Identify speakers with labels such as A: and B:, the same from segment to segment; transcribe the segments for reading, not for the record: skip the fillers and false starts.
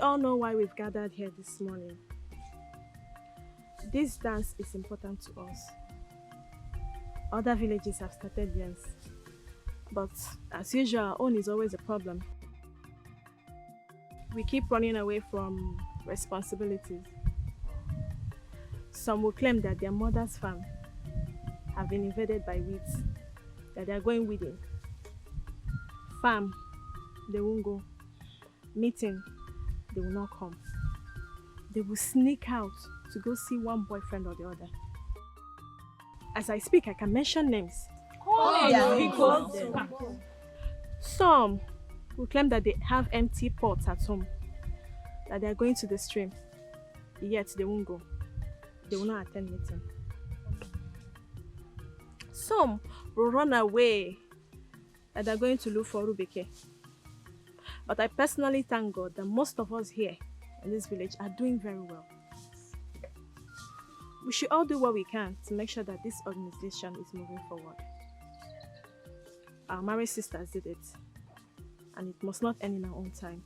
A: all know why we've gathered here this morning. This dance is important to us. Other villages have started theirs, but as usual, our own is always a problem. We keep running away from responsibilities. Some will claim that their mother's farm have been invaded by weeds, that they are going weeding. Farm, they won't go. Meeting, they will not come. They will sneak out to go see one boyfriend or the other. As I speak, I can mention names. Some will claim that they have empty pots at home, that they are going to the stream, yet they won't go. They will not attend meeting. Some will run away, that they are going to look for Rubeke. But I personally thank God that most of us here in this village are doing very well. We should all do what we can to make sure that this organization is moving forward. Our married sisters did it, and it must not end in our own time.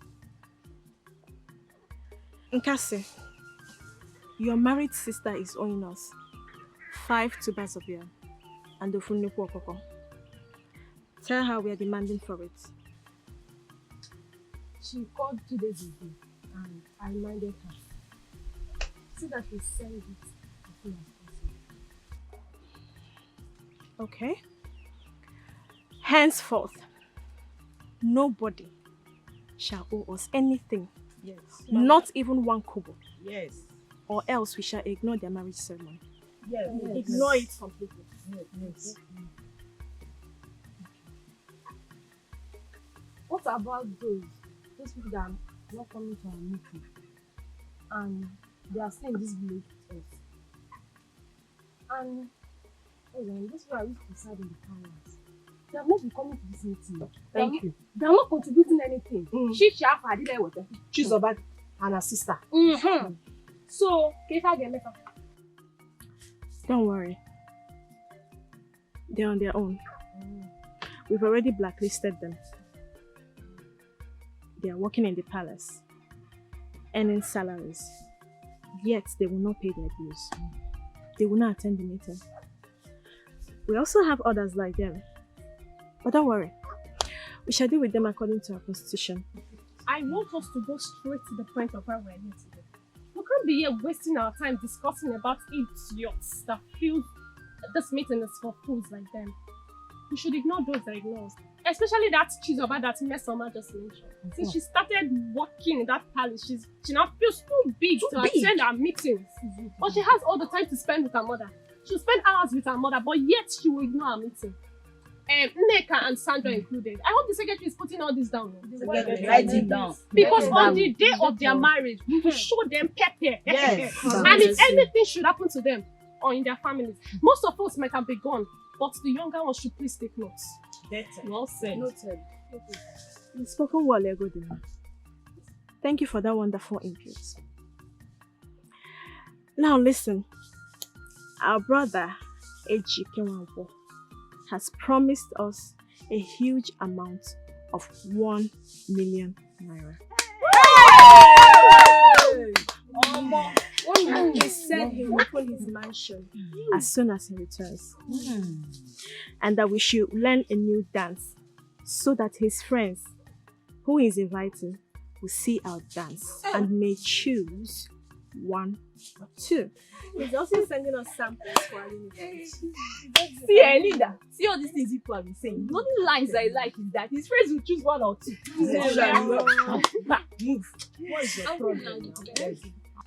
A: Nkasi, your married sister is owing us 5 tubers of yam and the Funnuku Okoko. Tell her we are demanding for it.
B: She called 2 days ago and I reminded her. See that we send it as soon as possible.
A: Okay. Henceforth, nobody shall owe us anything.
C: Yes.
A: Not even 1 kobo.
C: Yes.
A: Or else we shall ignore their marriage ceremony.
C: Yes.
A: Ignore it completely.
C: Yes.
B: What about those people that are not coming to our meeting and they are staying in this village with us? And those people are used to reside in the palace. They have not been coming to this meeting.
C: Thank you.
B: They are not contributing anything. She's
C: Chizoba and her sister.
B: So, Kefa.
A: Don't worry. They're on their own. We've already blacklisted them. They are working in the palace, earning salaries, yet they will not pay their bills. They will not attend the meeting. We also have others like them. But don't worry, we shall deal with them according to our constitution.
D: I want us to go straight to the point of where we're here today. We can't be here wasting our time discussing about idiots that feel this meeting is for fools like them. We should ignore those that ignore us. Especially that Chizoba that Mesoma just mentioned. Since she started working in that palace, she now feels too big to attend our meetings. But she has all the time to spend with her mother. She'll spend hours with her mother, but yet she will ignore our meeting. Nneka and Sandra included. I hope the secretary is putting all this down.
C: Write it down.
D: Because on the day of their marriage, we will show them pepper.
C: Yes.
D: And if anything should happen to them or in their families, most of us might have been gone, but the younger ones should please take notes.
C: Better.
D: Well said.
B: Noted.
A: You've spoken well, Egodina. Thank you for that wonderful input. Now listen, our brother Eji Kenwanpo has promised us a huge amount of 1 million naira. And he said he will open his mansion as soon as he returns. And that we should learn a new dance so that his friends who he is inviting will see our dance and may choose 1 or 2. He's also sending us samples for our university.
C: See, Elida, see all these things people have been saying. The only lines I like is that his friends will choose 1 or 2. Move. What is your problem?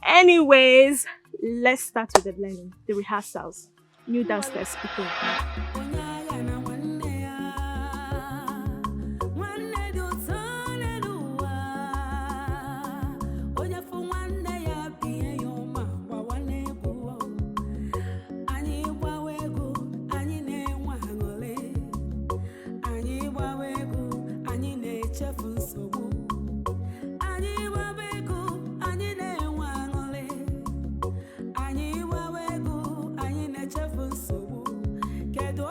A: Anyways, let's start with the blending, the rehearsals. New dance steps, people.
E: Kedu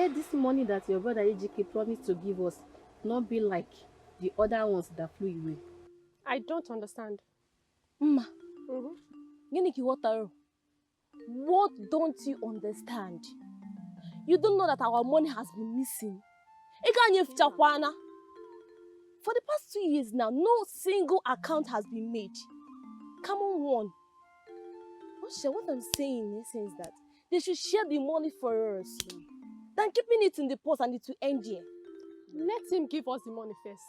E: let this money that your brother Ejike promised to give us not be like the other ones that flew away.
D: I don't understand.
C: Mma,
D: Mm-hmm.
C: gịnị ka ịghọtara? What don't you understand? You don't know that our money has been missing. Ị ga anyị efichakwana. For the past 2 years now, no single account has been made. Come on, one. What I'm saying in essence is that they should share the money for us than keeping it in the post and it will end here.
D: Let him give us the money first.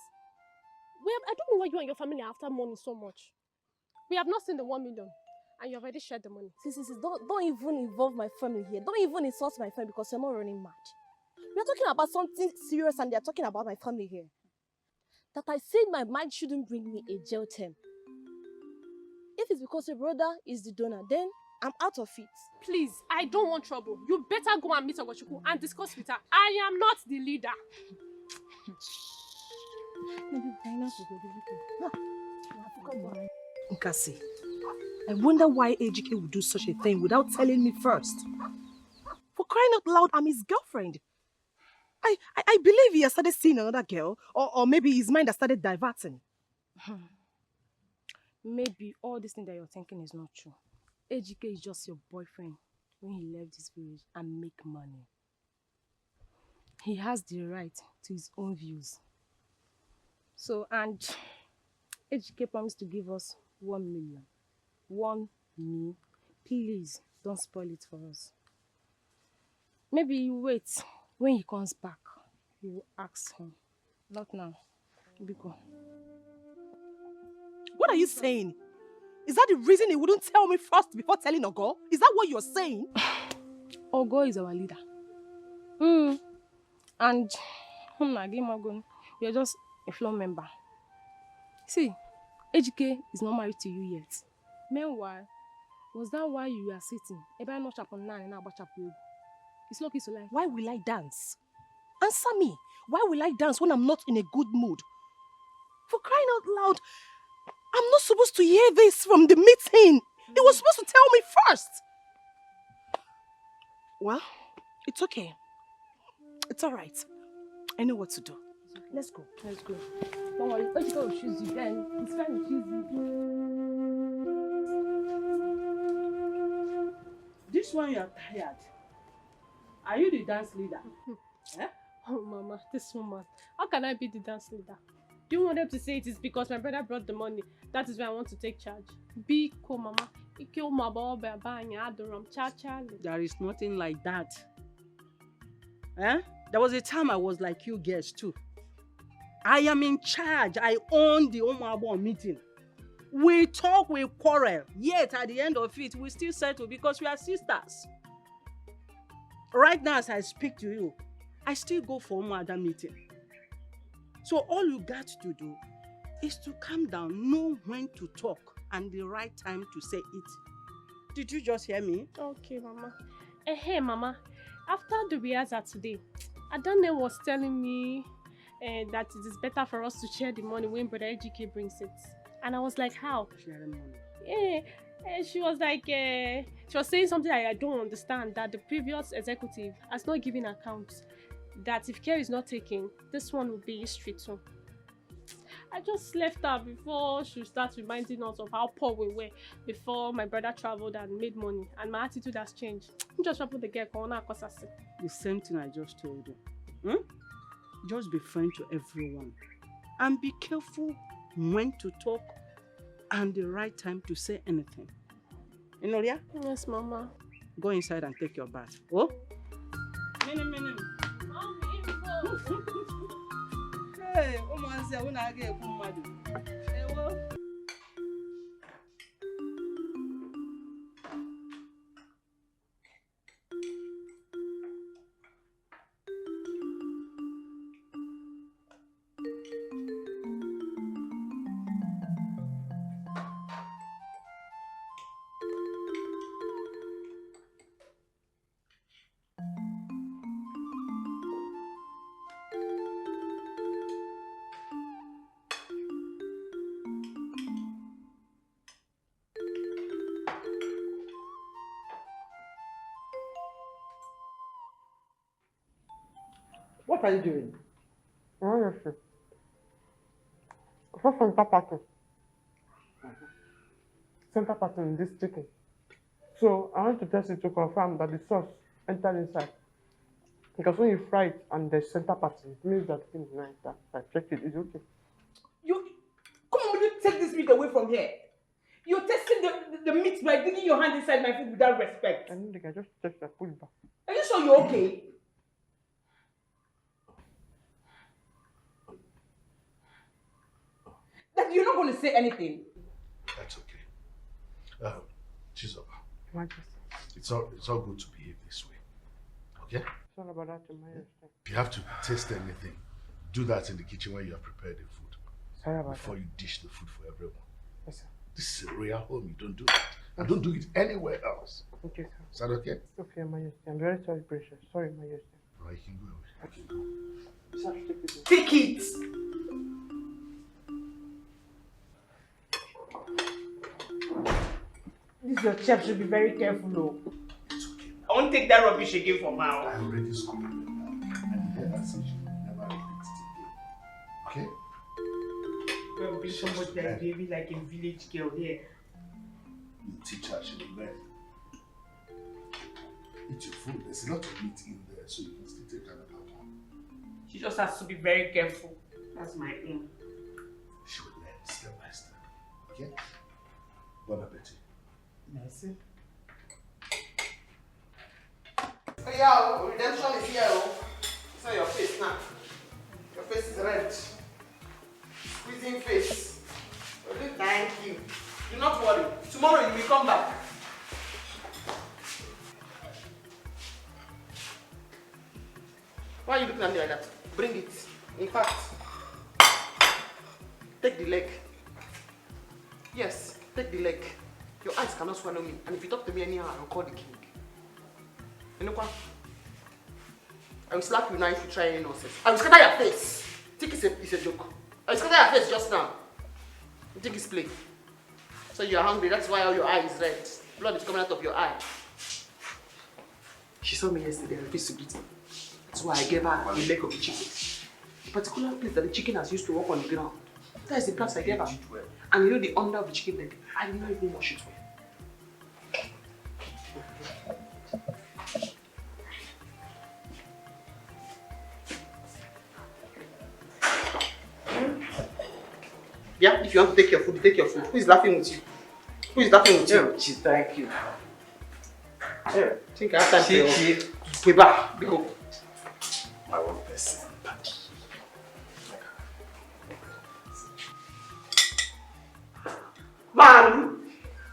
D: I don't know why you and your family are after money so much. We have not seen the 1 million, and you already shared the money.
C: See, don't even involve my family here. Don't even insult my family because you're not running mad. We're talking about something serious and they're talking about my family here. That I said my mind shouldn't bring me a jail term. If it's because your brother is the donor, then I'm out of it.
D: Please, I don't want trouble. You better go and meet Ogochukwu and discuss with her. I am not the leader.
F: Nkasi, I wonder why Ejike would do such a thing without telling me first. For crying out loud, I'm his girlfriend. I believe he has started seeing another girl, or maybe his mind has started diverting.
E: Maybe all this thing that you're thinking is not true. Ejike is just your boyfriend when he left this village and make money. He has the right to his own views. So, and Ejike promised to give us 1 million. 1 million. Please, don't spoil it for us. Maybe you wait. When he comes back, you will ask him. Not now. Biko.
F: What are you saying? Is that the reason he wouldn't tell me first before telling Ogo? Is that what you're saying?
E: Ogo is our leader. And you're just a floor member. See, Ejike is not married to you yet. Meanwhile, was that why you are sitting? It's lucky to lie.
F: Why will I dance? Answer me. Why will I dance when I'm not in a good mood? For crying out loud, I'm not supposed to hear this from the meeting. He was supposed to tell me first. Well, it's okay. It's all right. I know what to do. Let's go.
E: Let's go. Don't worry. Ejike will choose you then. It's fine to choose you.
G: This one you are tired. Are you the dance leader? Eh?
D: Oh, Mama, this woman. How can I be the dance leader? Do you want them to say it is because my brother brought the money? That is why I want to take charge. Be cool, Mama.
G: There is nothing like that. Eh? There was a time I was like you guys too. I am in charge. I own the Omabo meeting. We talk, we quarrel. Yet at the end of it, we still settle because we are sisters. Right now, as I speak to you, I still go for another meeting. So all you got to do is to calm down, know when to talk, and the right time to say it. Did you just hear me?
D: Okay, Mama. Hey, Mama. After the rehearsal today, Adane was telling me that it is better for us to share the money when Brother Ejike brings it. And I was like, how?
G: Share money.
D: She was like, she was saying something I don't understand, that the previous executive has not given accounts, that if care is not taken, this one will be history too. I just left her before she starts reminding us of how poor we were before my brother traveled and made money, and my attitude has changed. I'm just trying to get corona.
G: The same thing I just told you. Just be friend to everyone and be careful when to talk and the right time to say anything. Inoria?
D: Yes, Mama.
G: Go inside and take your bath. Oh? Hey,
H: What are you doing?
I: Honestly, for center party. Center party in this chicken. So I want to test it to confirm that the sauce entered inside. Because when you fry it and there's center party, it means that thing is nice. That I check it, it's okay.
H: You come on, will you take this meat away from here? You're testing the meat by digging your hand inside my food without respect.
I: I don't think I just checked that, put it back.
H: Are you sure you're okay? That you're not going to say anything?
J: That's okay. Chizoba,
I: Majesty.
J: it's all good to behave this way. Okay?
I: It's all about that to Majesty.
J: If you have to taste anything, do that in the kitchen when you have prepared the food.
I: Sorry about
J: before
I: that.
J: you dish the food for everyone.
I: Yes, sir.
J: This is a real home. You don't do that. And don't do it anywhere else.
I: Okay, sir.
J: Is that okay?
I: It's okay, Majesty. I'm very sorry, precious. Sorry, Majesty.
J: Right, you can go away. You can go.
I: Sir, take it.
H: Take it! This your chef should be very careful, though.
J: It's okay.
H: I won't take that rubbish again from now.
J: I already scolded you now. And the head said you never repeat it again. Okay?
H: Well, be somebody that behaving like a village girl here.
J: You teach her, she will learn. Eat your food. There's a lot of meat in there, so you can still take another one.
H: She just has to be very careful. That's my aim.
J: She will learn step by step. Okay? Bon appetit.
H: Merci.
I: Hey, yo, redemption is here. It's on your face now. Your face is red. Squeezing face. Thank you. Do not worry. Tomorrow you will come back. Why are you looking at me like that? Bring it. In fact, take the leg. Yes, take the leg. Your eyes cannot swallow me. And if you talk to me anyhow, I'll call the king. You know what? I will slap you now if you try any nonsense. I will scatter your face. Think it's a joke. I will scatter your face just now. You think it's play. So you are hungry, that's why all your eye is red. Blood is coming out of your eye. She saw me yesterday and refused to greet me. That's why I gave her the leg of the chicken. The particular place that the chicken has used to walk on the ground. That is the place I gave her. And you know the under of the chicken leg, I did not even wash it well. Yeah, if you want to take your food, take your food. Who is laughing with you? Who is laughing with you?
H: Thank you.
I: Yeah, think I have time for you. We're back. Go.
J: My one person.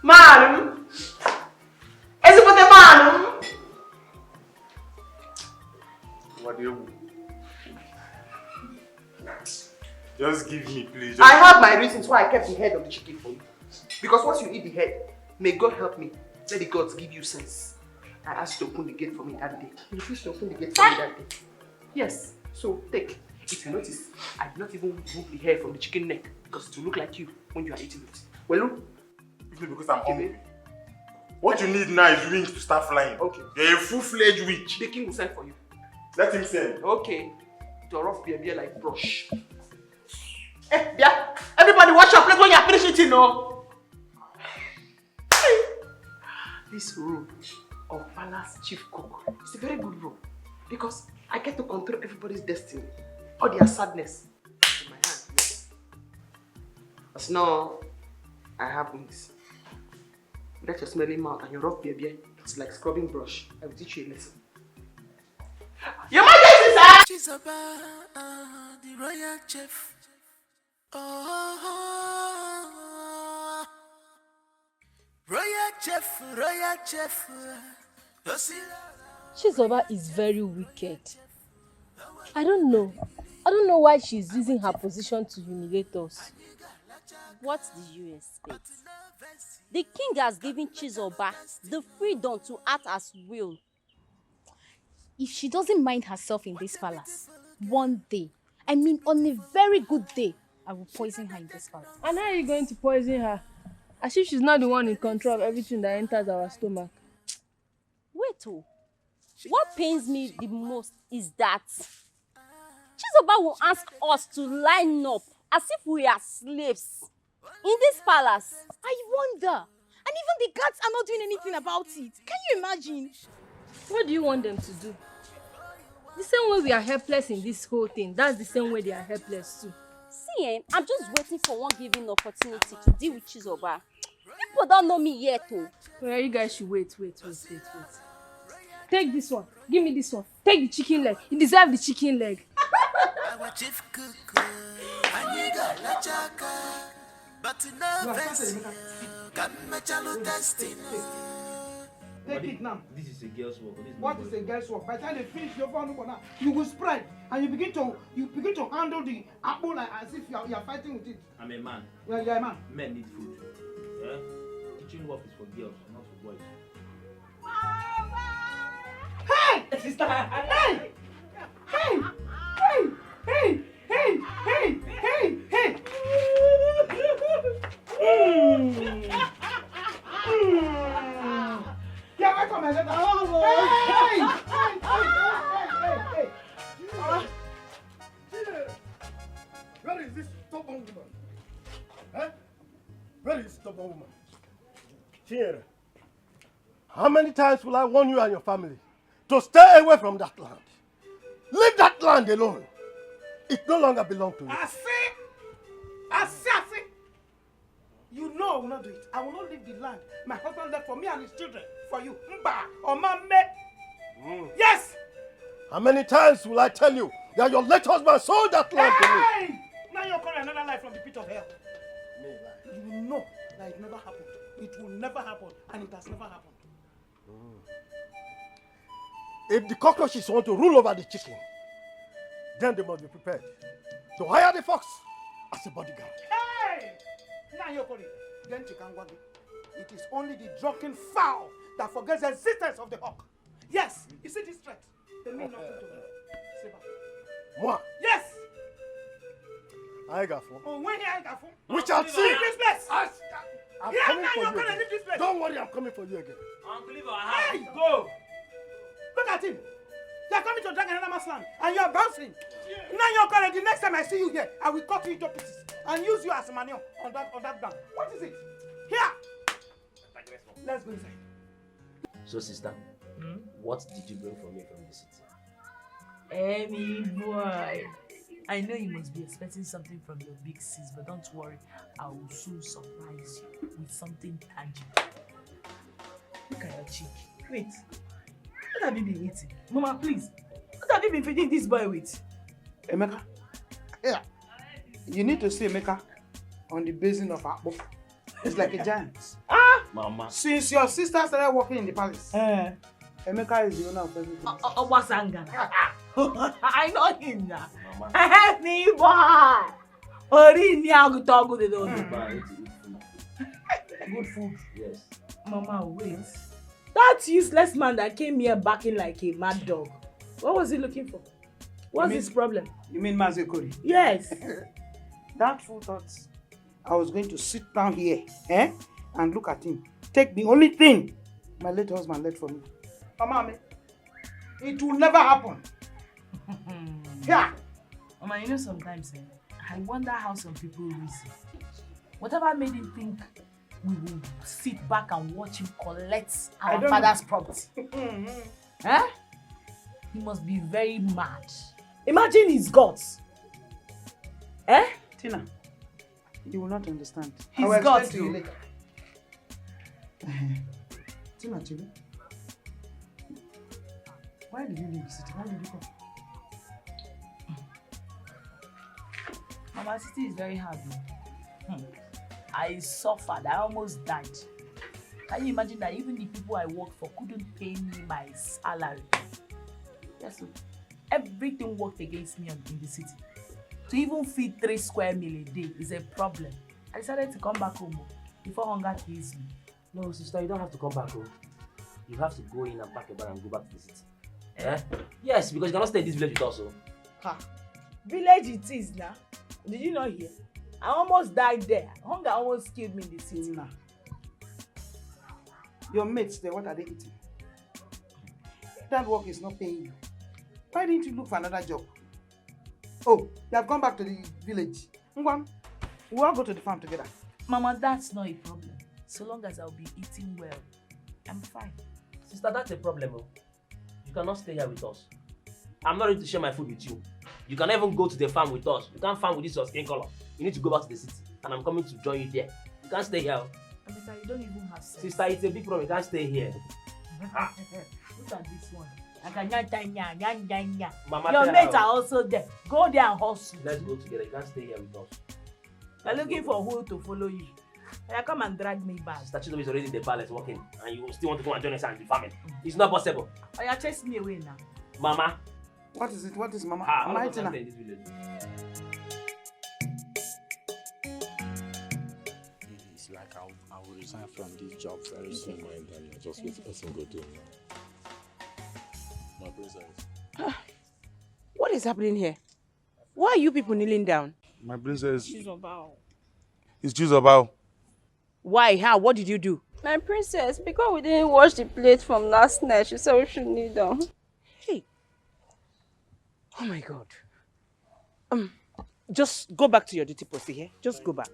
I: Madam! Is it for the madam?
K: What do you want? Just give me, please.
I: I have my reasons why I kept the head of the chicken for you. Because once you eat the head, may God help me. Let the gods give you sense. I asked you to open the gate for me that day. You refused to open the gate for me that day. Yes, so take. If you notice, I did not even remove the hair from the chicken neck because it will look like you when you are eating it. Well, look.
K: It's not because I'm hungry. What you need now is wings to start flying.
I: Okay.
K: You're a full-fledged witch.
I: The king will send for you.
K: Let him send.
I: Okay. To rough beer like brush. Eh, yeah. Everybody watch your plate when you are finished eating, no? This role of palace chief cook is a very good role because I get to control everybody's destiny, all their sadness in my hand. Yes. As now, I have wings. Let your smelly mouth and your rough beer, it's like scrubbing brush. I will teach you a lesson. Your Majesty, sir!
L: Chizoba, the royal chef. Oh, royal chef, royal chef.
C: Chizoba is very wicked. I don't know why she's using her position to humiliate us.
M: What did you expect? The king has given Chizoba the freedom to act as will.
N: If she doesn't mind herself in this palace, one day, I mean on a very good day, I will poison her in this palace.
C: And how are you going to poison her? As if she's not the one in control of everything that enters our stomach.
M: Wait, what pains me the most is that Chizoba will ask us to line up as if we are slaves in this palace.
N: I wonder. And even the guards are not doing anything about it. Can you imagine?
E: What do you want them to do? The same way we are helpless in this whole thing, that's the same way they are helpless too.
M: See, I'm just waiting for one given opportunity to deal with Chizoba. People don't know me yet, oh.
E: Well, you guys should wait. Take this one. Give me this one. Take the chicken leg. You deserve the chicken leg.
L: Our chief cook, and got la chaka, but no fancy. Come chalo testing.
H: Take it now.
O: This is a girl's work.
H: What is a girl's work? By the time they finish your phone now, you will spread and you begin to handle the apple like as if you are fighting with it.
O: I'm a man.
H: Well, you're a man.
O: Men need food. Yeah? Kitchen work is for girls, not for boys.
H: Hey! Sister! Hey! Hey! Hey! Hey! Hey! Hey! Hey! Hey! Yeah, welcome, my daughter. Hey! Hey!
J: Where is this stubborn woman? Huh? Where is stubborn woman? Here. How many times will I warn you and your family to stay away from that land? Leave that land alone. It no longer belongs to you.
H: I see. You know I will not do it. I will not leave the land my husband left for me and his children for you. Mba or Mame. Yes.
J: How many times will I tell you that your late husband sold that land to me?
H: Hey! Now you're calling another lie from the pit of hell. You will know that it never happened. It will never happen, and it has never happened.
J: If the cockroaches want to rule over the chicken, then they must be prepared to hire the fox as a bodyguard.
H: Hey! Now you're calling. Then Chikangwagi. It is only the drunken fowl that forgets the existence of the hawk. Yes, you see this threat. They mean nothing to me. Seba.
J: Moi?
H: Yes!
J: I got four.
H: Oh, when I got four?
J: We shall see.
H: Leave this place!
J: I'm
H: Yeah,
J: coming
H: now
J: for
H: you're
J: you
H: gonna
J: again.
H: leave this place.
J: Don't worry, I'm coming for you again.
O: Uncle, leave our house.
H: Hey! Go! Look at him. You're coming to drag another man's land and you're bouncing. Now you're gonna, the next time I see you here, I will cut you into pieces and use you as manure on that ground. What is it? Here! Let's go inside.
O: So, sister, what did you bring for me from the city?
P: Amy boy, I know you must be expecting something from your big sis, but don't worry, I will soon surprise you with something tangible. Look at your cheek. Wait, what have you been eating? Mama, please, what have you been feeding this boy with?
H: Emeka, yeah. You need to see Emeka on the basin of Akbo. It's like a giant.
O: Mama.
H: Since your sister started working in the palace, Emeka is the owner of everything.
P: Obasanga. I know him now. Help me, boy.
O: Good food. Yes.
P: Mama, wait. That useless man that came here barking like a mad dog. What was he looking for? What's his problem?
H: You mean Mazekori?
P: Yes.
H: That fool thought I was going to sit down here and look at him. Take the only thing my late husband left for me. Mama, it will never happen. Yeah.
P: Mama, you know sometimes I wonder how some people reason. Whatever made him think we will sit back and watch him collect our father's property. He must be very mad. Imagine his guts.
H: Tina, you will not understand.
P: His
H: I will
P: guts,
H: explain to you later. Tina, Chile, why did you leave the city? Why did you come?
P: Mama, city is very hard. I suffered. I almost died. Can you imagine that even the people I worked for couldn't pay me my salary? Yes, everything worked against me in the city. To even feed 3 square meals a day is a problem. I decided to come back home before hunger kills me.
O: No, sister, you don't have to come back home. You have to go in and pack a bag and go back to the city. Yes, because you cannot stay in this village with us.
P: Ha! Village it is now. Did you not hear? I almost died there. Hunger almost killed me in the city.
H: Nah. Your mates there, what are they eating? If that work is not paying you, why didn't you look for another job? Oh, you have gone back to the village. Ngwan, we all go to the farm together.
P: Mama, that's not a problem. So long as I'll be eating well, I'm fine.
O: Sister, that's a problem. Oh. You cannot stay here with us. I'm not ready to share my food with you. You cannot even go to the farm with us. You can't farm with this your skin color. You need to go back to the city. And I'm coming to join you there. You can't stay here.
P: Sister, you don't even have sense.
O: Sister, it's a big problem. You can't stay here.
P: Look at this one.
O: Mama,
P: your mates are also there. Go there and hustle.
O: Let's go together. You can't stay here with us.
P: You're looking for who to follow you. Now come and drag me back.
O: Sister Chizobe is already in the palace working. And you still want to come and join us and be farming. It's not possible.
P: Oh, you're chasing me away now.
O: Mama.
H: What is it? What is Mama?
O: I'm
H: Mama
O: not
H: eating
O: in this village.
K: It's like I will resign from this job very soon. And then just wait the person go do. My princess.
Q: What is happening here? Why are you people kneeling down?
K: My princess.
A: Chizobao.
K: It's Chizobao.
Q: Why? How? What did you do?
R: My princess, because we didn't wash the plate from last night, she said we should kneel down.
Q: Hey. Oh my God. Just go back to your duty post here. Just go back.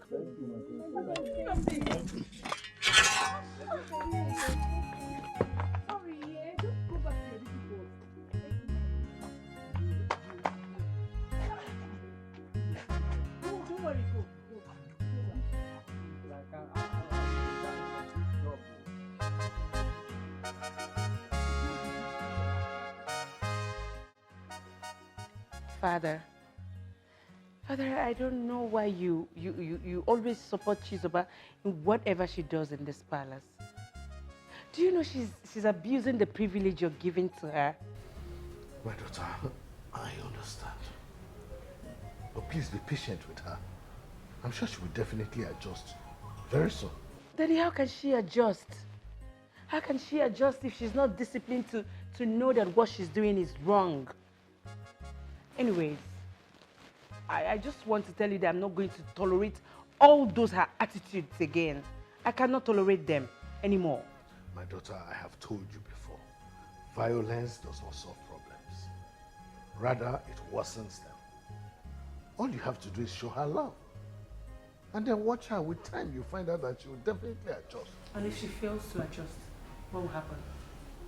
Q: Father, I don't know why you always support Chizoba in whatever she does in this palace. Do you know she's abusing the privilege you're giving to her?
J: My daughter, I understand. But please be patient with her. I'm sure she will definitely adjust very soon.
Q: Then how can she adjust? How can she adjust if she's not disciplined to know that what she's doing is wrong? Anyways, I just want to tell you that I'm not going to tolerate all those her attitudes again. I cannot tolerate them anymore.
J: My daughter, I have told you before, violence does not solve problems. Rather, it worsens them. All you have to do is show her love. And then watch her. With time, you find out that she will definitely adjust.
Q: And if she fails to adjust, what will happen?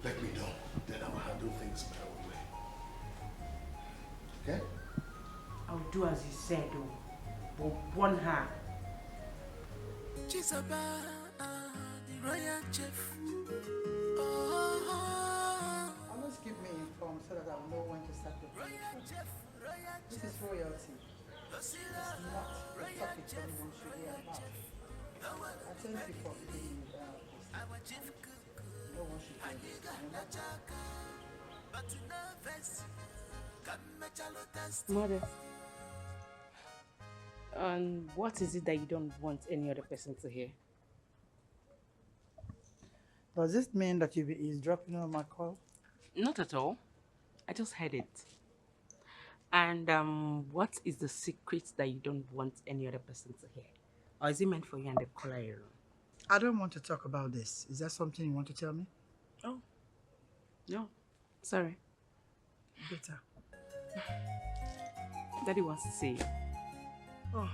J: Let me know. Then I will handle things my own way. Okay?
Q: I'll do as you said, though. But warn her.
L: Chizoba, the royal chef.
H: Always keep me informed so that I will know when to start the food. This is royalty. It's not a topic anyone should hear about. I thank you for giving me that. No one should hear this.
Q: Mother, and what is it that you don't want any other person to hear?
H: Does this mean that you'll be eavesdropping on my call?
Q: Not at all. I just heard it. And what is the secret that you don't want any other person to hear? Or is it meant for you and the caller room?
H: I don't want to talk about this. Is that something you want to tell me?
Q: Oh, no. Sorry.
H: Better.
Q: Daddy wants to see you.
H: Oh,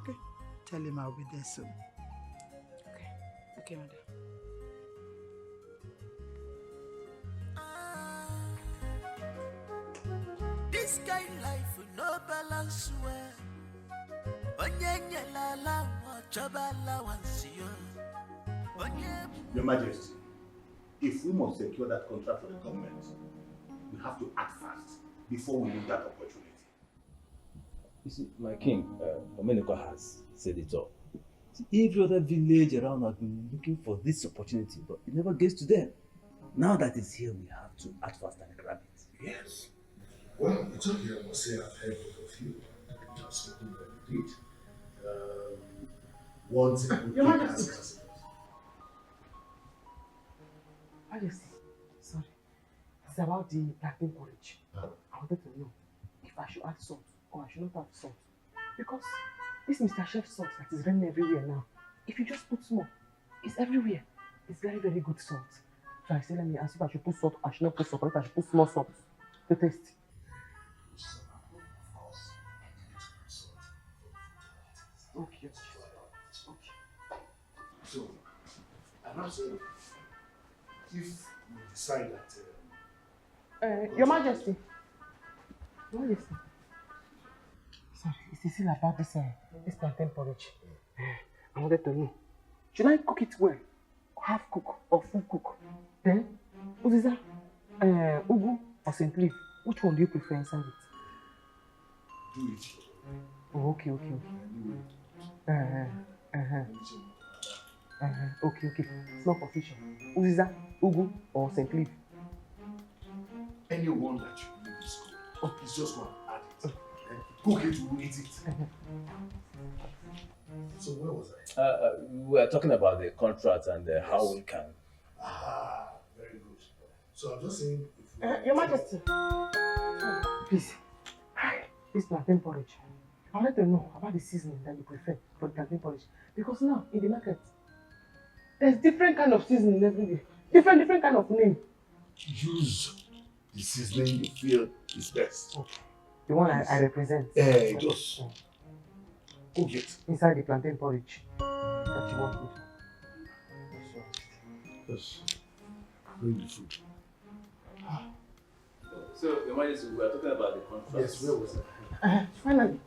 H: okay. Tell him I'll be there soon.
Q: Okay. Okay, Mother.
L: This kind life with no balance well.
K: Your Majesty, if we must secure that contract for the government, we have to act fast before we lose that opportunity.
S: You see, my king, Omeneko has said it all. See, every other village around has been looking for this opportunity, but it never gets to them. Now that it's here, we have to act fast and grab it.
J: Yes. Well, it's okay. I must say I've heard both of you. Just what you did. One thing we can ask.
Q: Majesty, sorry. It's about the plantain porridge. I wanted to know if I should add salt or I should not add salt. Because this Mr. Chef salt that is running everywhere now, if you just put small, it's everywhere. It's very, very good salt. So I said, let me ask if I should put salt, I should not put salt, or if I should put small salt to taste.
J: Of I'm saying, if you decide that...
I: Your Majesty. Your Majesty. Sorry, it's still about this plantain porridge. I wanted to know, should I cook it well, half cook or full cook? Then, Uziza, Ugu or St. Leaf, which one do you prefer inside it?
J: Do it.
I: Oh, okay. Okay. Small confusion. Uziza, Ugu or St. Leaf?
J: Anyone that you believe is good. It's just one. Add it. Cook it, we'll eat it. So where was I?
S: We were talking about the contract and how we can.
J: Very good. So I'm just saying...
I: Your Majesty. Please. This plantain porridge. I wanted to know about the seasoning that you prefer for the plantain porridge. Because now, in the market, there's different kind of seasoning every day. Different kind of name.
J: Use the seasoning you feel is best.
I: Okay. The one I represent.
J: Just cook it.
I: Inside the plantain porridge that you want to.
J: Just bring the food.
S: So, Your Majesty, we were talking about the contract.
J: Yes, where was it?
I: Finally.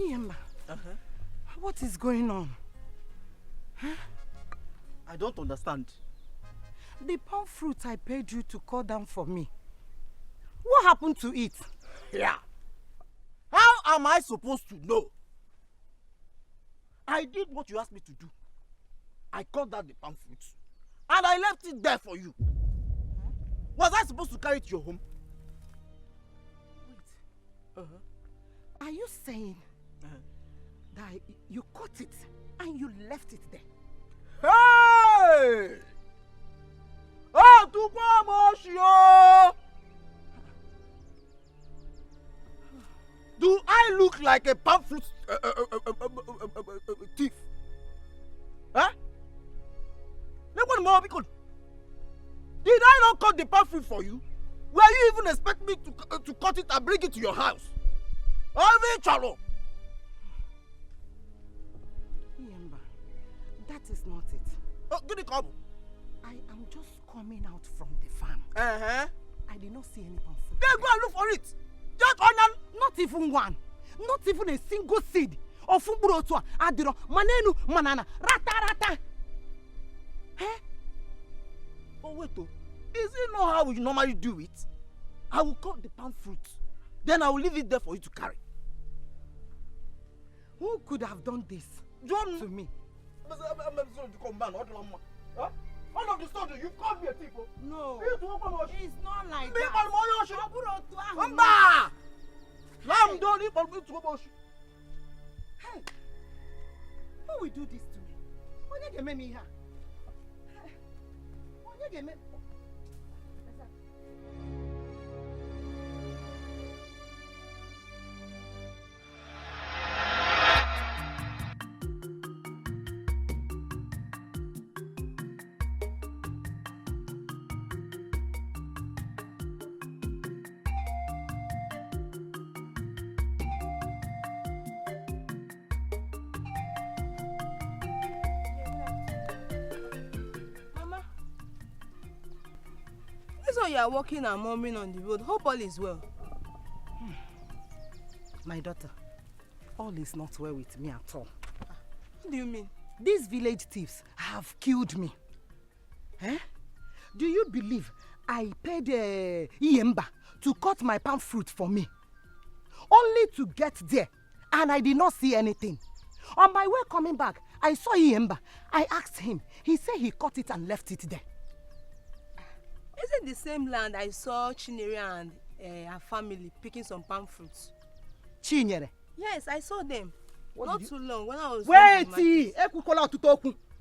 H: Iyemba, what is going on? Huh?
J: I don't understand.
H: The palm fruit I paid you to cut down for me. What happened to it?
J: Yeah. How am I supposed to know? I did what you asked me to do. I cut down the palm fruit. And I left it there for you. Was I supposed to carry it to your home?
H: Wait. Are you saying that you cut it and you left it there?
J: Hey! Oh, Tukwamoshio! Do I look like a palm fruit thief? Huh? Did I not cut the palm fruit for you? Were you even expecting me to cut it and bring it to your house?
H: Iyemba, that is not it.
J: Oh, good enough.
H: I am just coming out from the farm. I did not see any palm fruit.
J: Then go and look for it.
H: Just onion. Not even one. Not even a single seed of fumburotua, adiro, manenu, manana, rata.
J: Oh, wait, oh. Is it not how we normally do it? I will cut the palm fruit. Then I will leave it there for you to carry.
H: Who could have done this to me?
J: All of the sudden, you've called me a thief.
H: No, it's not like
J: that.
H: Hey, who will do this to me? When you get me here? When you get me?
C: So you are walking and murmuring on the road. Hope all is well.
H: My daughter, all is not well with me at all.
C: What do you mean?
H: These village thieves have killed me. Do you believe I paid Iyemba to cut my palm fruit for me? Only to get there, and I did not see anything. On my way coming back, I saw Iyemba. I asked him. He said he cut it and left it there.
C: Is it the same land I saw Chinyere and her family picking some palm fruits?
H: Chinyere?
C: Yes, I saw them. Not too long when I was.
H: Wait!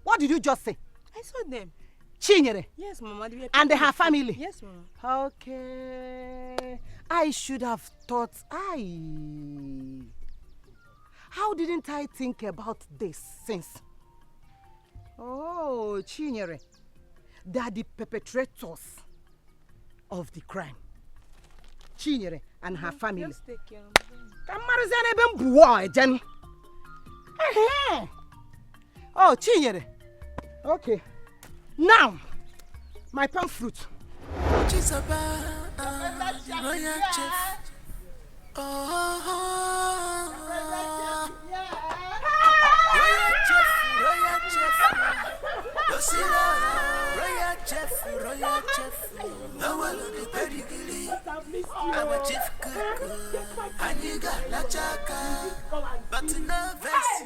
H: What did you just say?
C: I saw them.
H: Chinyere?
C: Yes, Mama.
H: And her family?
C: Yes, Mama.
H: Okay. I should have thought. How didn't I think about this since? Oh, Chinyere. They are the perpetrators of the crime. Chinyere and her family.
C: Just take care
H: of them. Oh, Chinyere. Okay. Now, my palm fruit.
L: Royal chef, no one will be pedigree. I'm a chief cook, and you got la chaka, but no vest.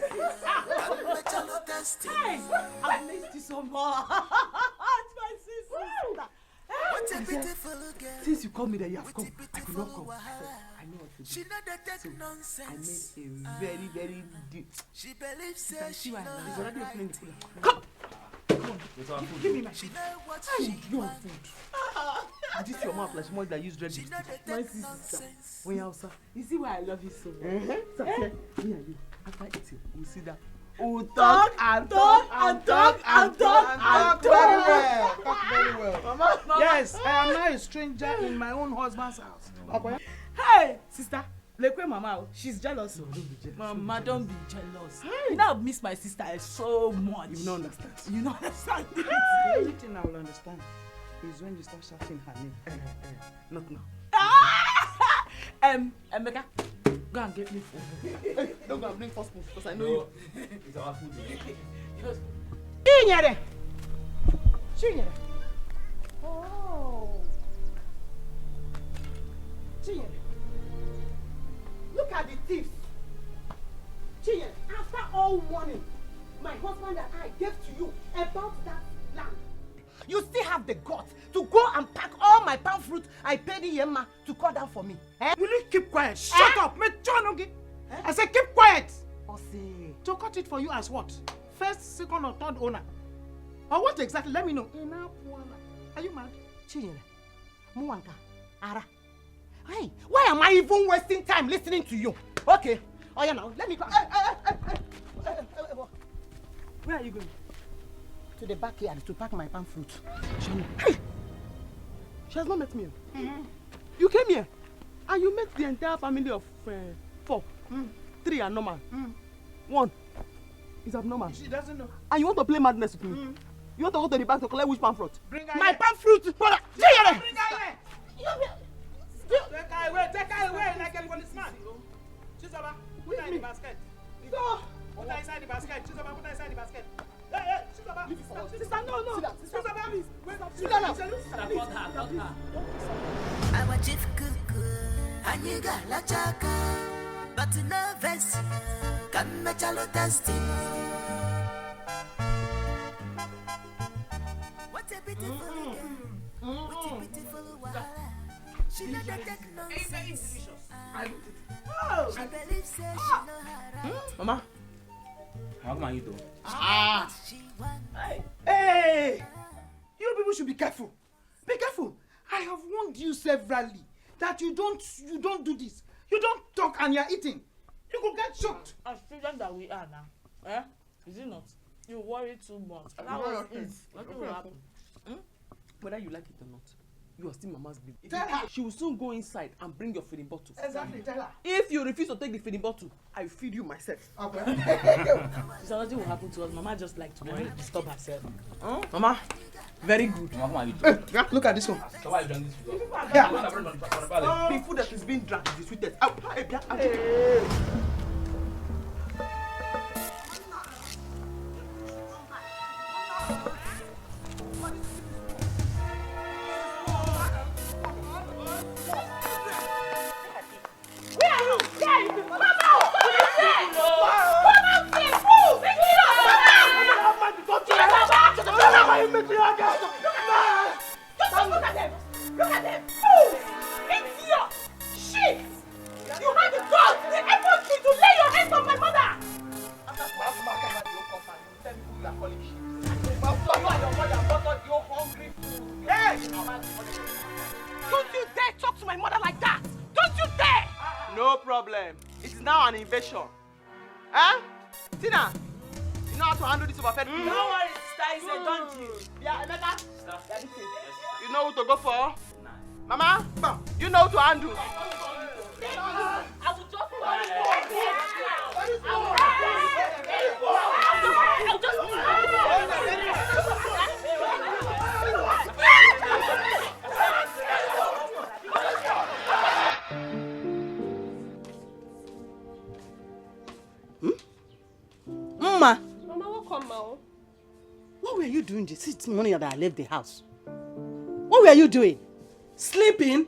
H: I missed you so much. My sister.
L: What a beautiful girl.
H: Since you called me that you have come, I could not come.
L: I know what to do. She not take nonsense.
H: I made a very, very deep.
L: She believes she knows.
H: He's already opening the cooler. Come.
P: Give me my food. Your food. This your mouth like someone that used red lipstick.
H: My sister. When you're outside, you see why I love you so much. So, me and you, after eating, we'll see that. We'll talk and talk and talk and talk and talk. Very well. Talk very well. Mama.
T: Yes, I am now a stranger in my own husband's house.
H: Okay.
T: Hey, sister. Lekwe Mama, she's jealous. No, don't be jealous. Mama, don't be jealous. Hey. You know, I miss my sister so much.
H: You don't understand.
T: You don't understand.
H: The only thing I will understand is when you start shouting her name. Not now.
T: Emeka, go and get me food.
I: Hey, don't go and bring first food because I know you.
O: It's our food.
H: Chinyere! Chinyere! Oh! Chinyere! Look at the thieves! Chinyere, after all warning my husband and I gave to you about that land, you still have the guts to go and pack all my palm fruit I paid Yemma to cut down for me. Eh? Will you keep quiet? Shut up! I said keep quiet! To cut it for you as what? First, second or third owner? Or what exactly? Let me know. Are you mad? Chinyere, Muwanka, Ara. Hey, why am I even wasting time listening to you? Okay. Oh yeah, now let me go. Where are you going? To the backyard to pack my palm fruit. Hey! She has not met me. You came here and you met the entire family of 4. 3 are normal. 1 is abnormal. She doesn't know. And you want to play madness with me? You want to go to the bank to collect which palm fruit? Bring her my palm fruit! Bring her here! Take her away like a policeman. Chizoba, put her in the basket. Go! Put her inside the basket. Chizoba, put her inside the basket. Hey, Chizoba. Sister, no. Chizoba, please. Sit down now.
L: Our chief cook, Aniga la chaka, but nervous, can match a lot testing. What a beautiful girl, what a beautiful wahala. She not take nonsense. She believes she know her right.
O: Mama, how come you doing?
H: Hey! You people should be careful. Be careful. I have warned you severally that you don't do this. You don't talk and you're eating. You could get shocked.
T: As children that we are now, is it not? You worry too much. That was it. Nothing will happen.
I: Whether you like it or not, you are still Mama's baby.
H: Tell her.
I: She will soon go inside and bring your feeding bottle.
H: Exactly, tell her.
I: If you refuse to take the feeding bottle, I will feed you myself.
H: Okay.
T: So nothing will happen to us. Mama just like to worry, disturb herself. Mama, very good.
O: Mama, how you doing?
H: Look at this one.
O: So why you done this food?
H: Yeah.
I: The food that is being drank is the sweetest.
H: Look at them! Fools! Idiot! Shit! You had the guts, the effort to lay your hands on my mother! Don't you dare talk to my mother like that! Don't you dare!
I: No problem. It is now an invasion. Huh? Tina, you know how to handle this overfed food?
T: No worries, sister. It's a done deal.
I: Yeah, Emeka. You know who to go for? Mama, you know who to handle.
T: I will just
I: Mama.
R: Mama, welcome, Mama.
H: What were you doing this morning that I left the house? What were you doing? Sleeping?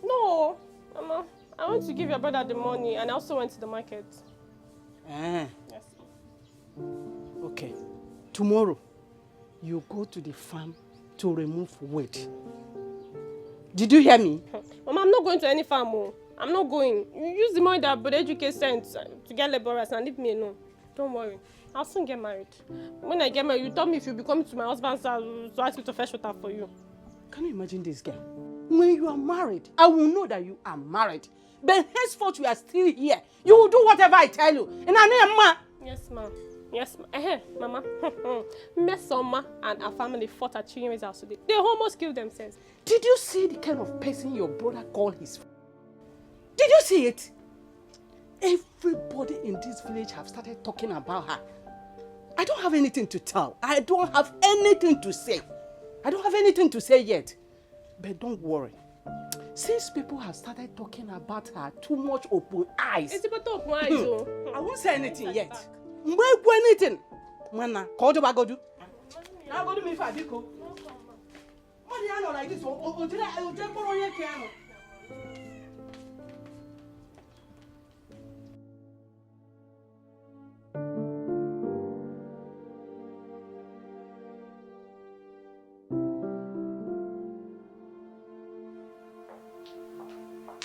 R: No, Mama. I went to give your brother the money and I also went to the market.
H: Ah.
R: Yes.
H: Okay. Tomorrow, you go to the farm to remove wood. Did you hear me?
R: Mama, I'm not going to any farm. Oh. I'm not going. You use the money that Brother Dikeh sent to get laborers and leave me alone. Don't worry. I'll soon get married. When I get married, you tell me if you'll be coming to my husband's house to ask me to fetch water for you.
H: Can you imagine this girl? When you are married, I will know that you are married. But henceforth you are still here. You will do whatever I tell you. And I name ma.
R: Yes, ma. Yes, ma. Mama. Mesoma and her family fought at Chinyere's house today. They almost killed themselves.
H: Did you see the kind of person your brother called his friend? Did you see it? Everybody in this village have started talking about her. I don't have anything to tell. I don't have anything to say. I don't have anything to say yet. But don't worry. Since people have started talking about her too much open eyes.
R: It's about open eyes, oh.
H: I won't say anything yet. Mbwe anything. Mana, call you bagodu. Now go to me for Biko. Money I know like this. Oh, did I just borrow your piano?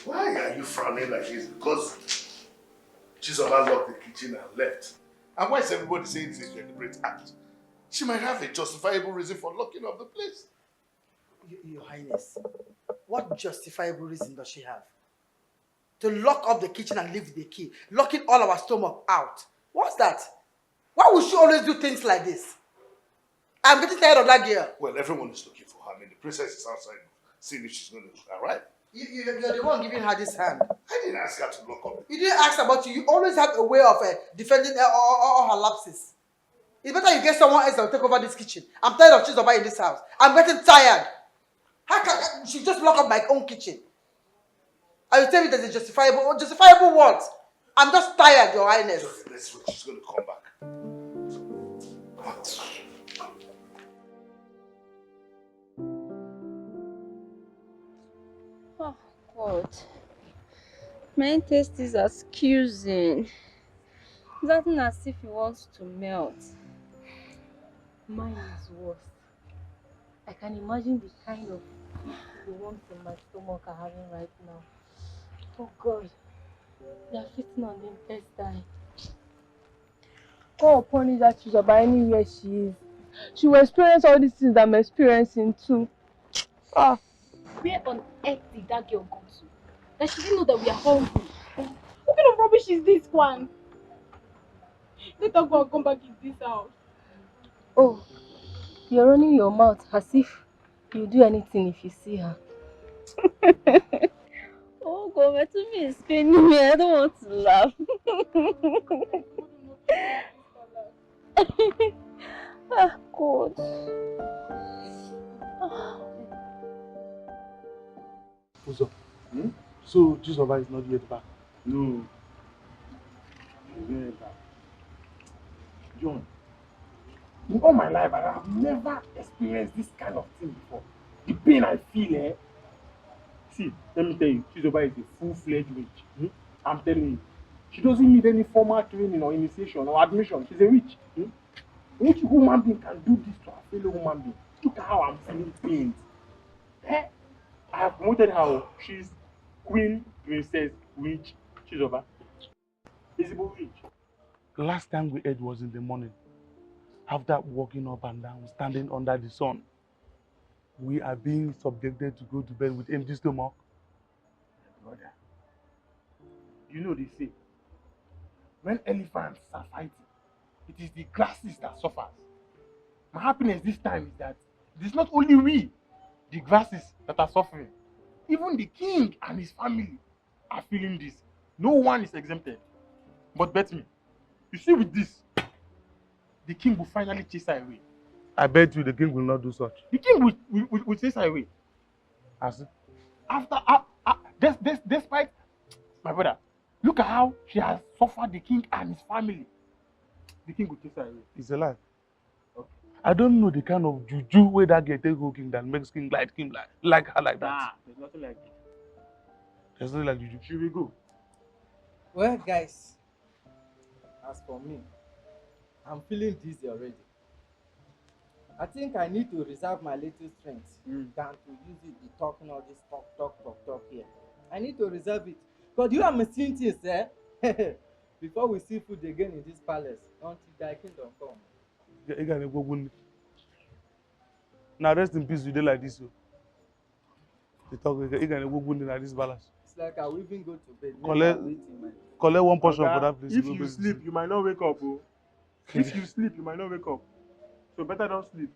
J: Why are you frowning like this? Because Chizoba locked the kitchen and left. And why is everybody saying it's a deliberate act? She might have a justifiable reason for locking up the place.
H: Your Highness, what justifiable reason does she have? To lock up the kitchen and leave the key, locking all our stomach out. What's that? Why would she always do things like this? I'm getting tired of that girl.
J: Well, everyone is looking for her. I mean, the princess is outside seeing if she's going to arrive.
H: You're the one giving her this hand.
J: I didn't ask her to lock up.
H: You didn't ask about you. You always have a way of defending all her lapses. It's better you get someone else that will take over this kitchen. I'm tired of Chizoba in this house. I'm getting tired. How can she just lock up my own kitchen? Are you telling me there's a justifiable what? I'm just tired, Your Highness.
J: Okay, let's wait. She's going to come back.
M: Oh, God. My taste is accusing. It's acting as if he wants to melt. Mine is worse. I can imagine the kind of the warmth in my stomach I'm having right now. Oh God, they are fitting on the intestine.
R: God punish that Chizoba anywhere she is. She will experience all these things I'm experiencing too. Ah.
N: Where on earth did that girl go to? That she didn't know that we are hungry. What kind of rubbish is this one?
R: Let her go and come back in this house.
C: Oh, you're running your mouth as if you'll do anything if you see her.
M: Oh God, my tummy is paining me. I don't want to laugh. Ah, God.
J: Uzo, so Chizoba is not yet back?
S: No. She's not yet back. John, in all my life, I have never experienced this kind of thing before. The pain I feel, See, let me tell you, Chizoba is a full-fledged witch. I'm telling you. She doesn't need any formal training or initiation or admission. She's a witch. Which human being can do this to a fellow human being? Look at how I'm feeling pain. I have promoted her. She's Queen Princess Witch Chizoba. Visible witch.
J: Last time we ate was in the morning. After walking up and down, standing under the sun, we are being subjected to go to bed with empty stomach.
S: Brother, you know they say, when elephants are fighting, it is the grasses that suffers. My happiness this time is that it is not only we, the grasses, that are suffering. Even the king and his family are feeling this. No one is exempted. But bet me, you see with this, the king will finally chase her away.
J: I bet you the king will not do such.
S: The king will chase her away.
J: As it?
S: Despite, my brother, look at how she has suffered the king and his family. The king will chase her away.
J: It's a lie. Okay. I don't know the kind of juju way that girl take go king that makes king like her like that.
S: There's nothing like it.
J: There's nothing like juju.
S: Should we go?
U: Well, guys, as for me, I'm feeling dizzy already. I think I need to reserve my little strength than to use it to talking all this talk here. I need to reserve it. Because you are missing things, before we see food again in this palace, until thy kingdom come.
J: Now rest in peace, you dey like this. You talk in this palace.
U: It's like I will even go to bed.
J: Collect one portion for that place.
S: If you sleep, you might not wake up. Oh. If you sleep, you might not wake up. So better don't sleep.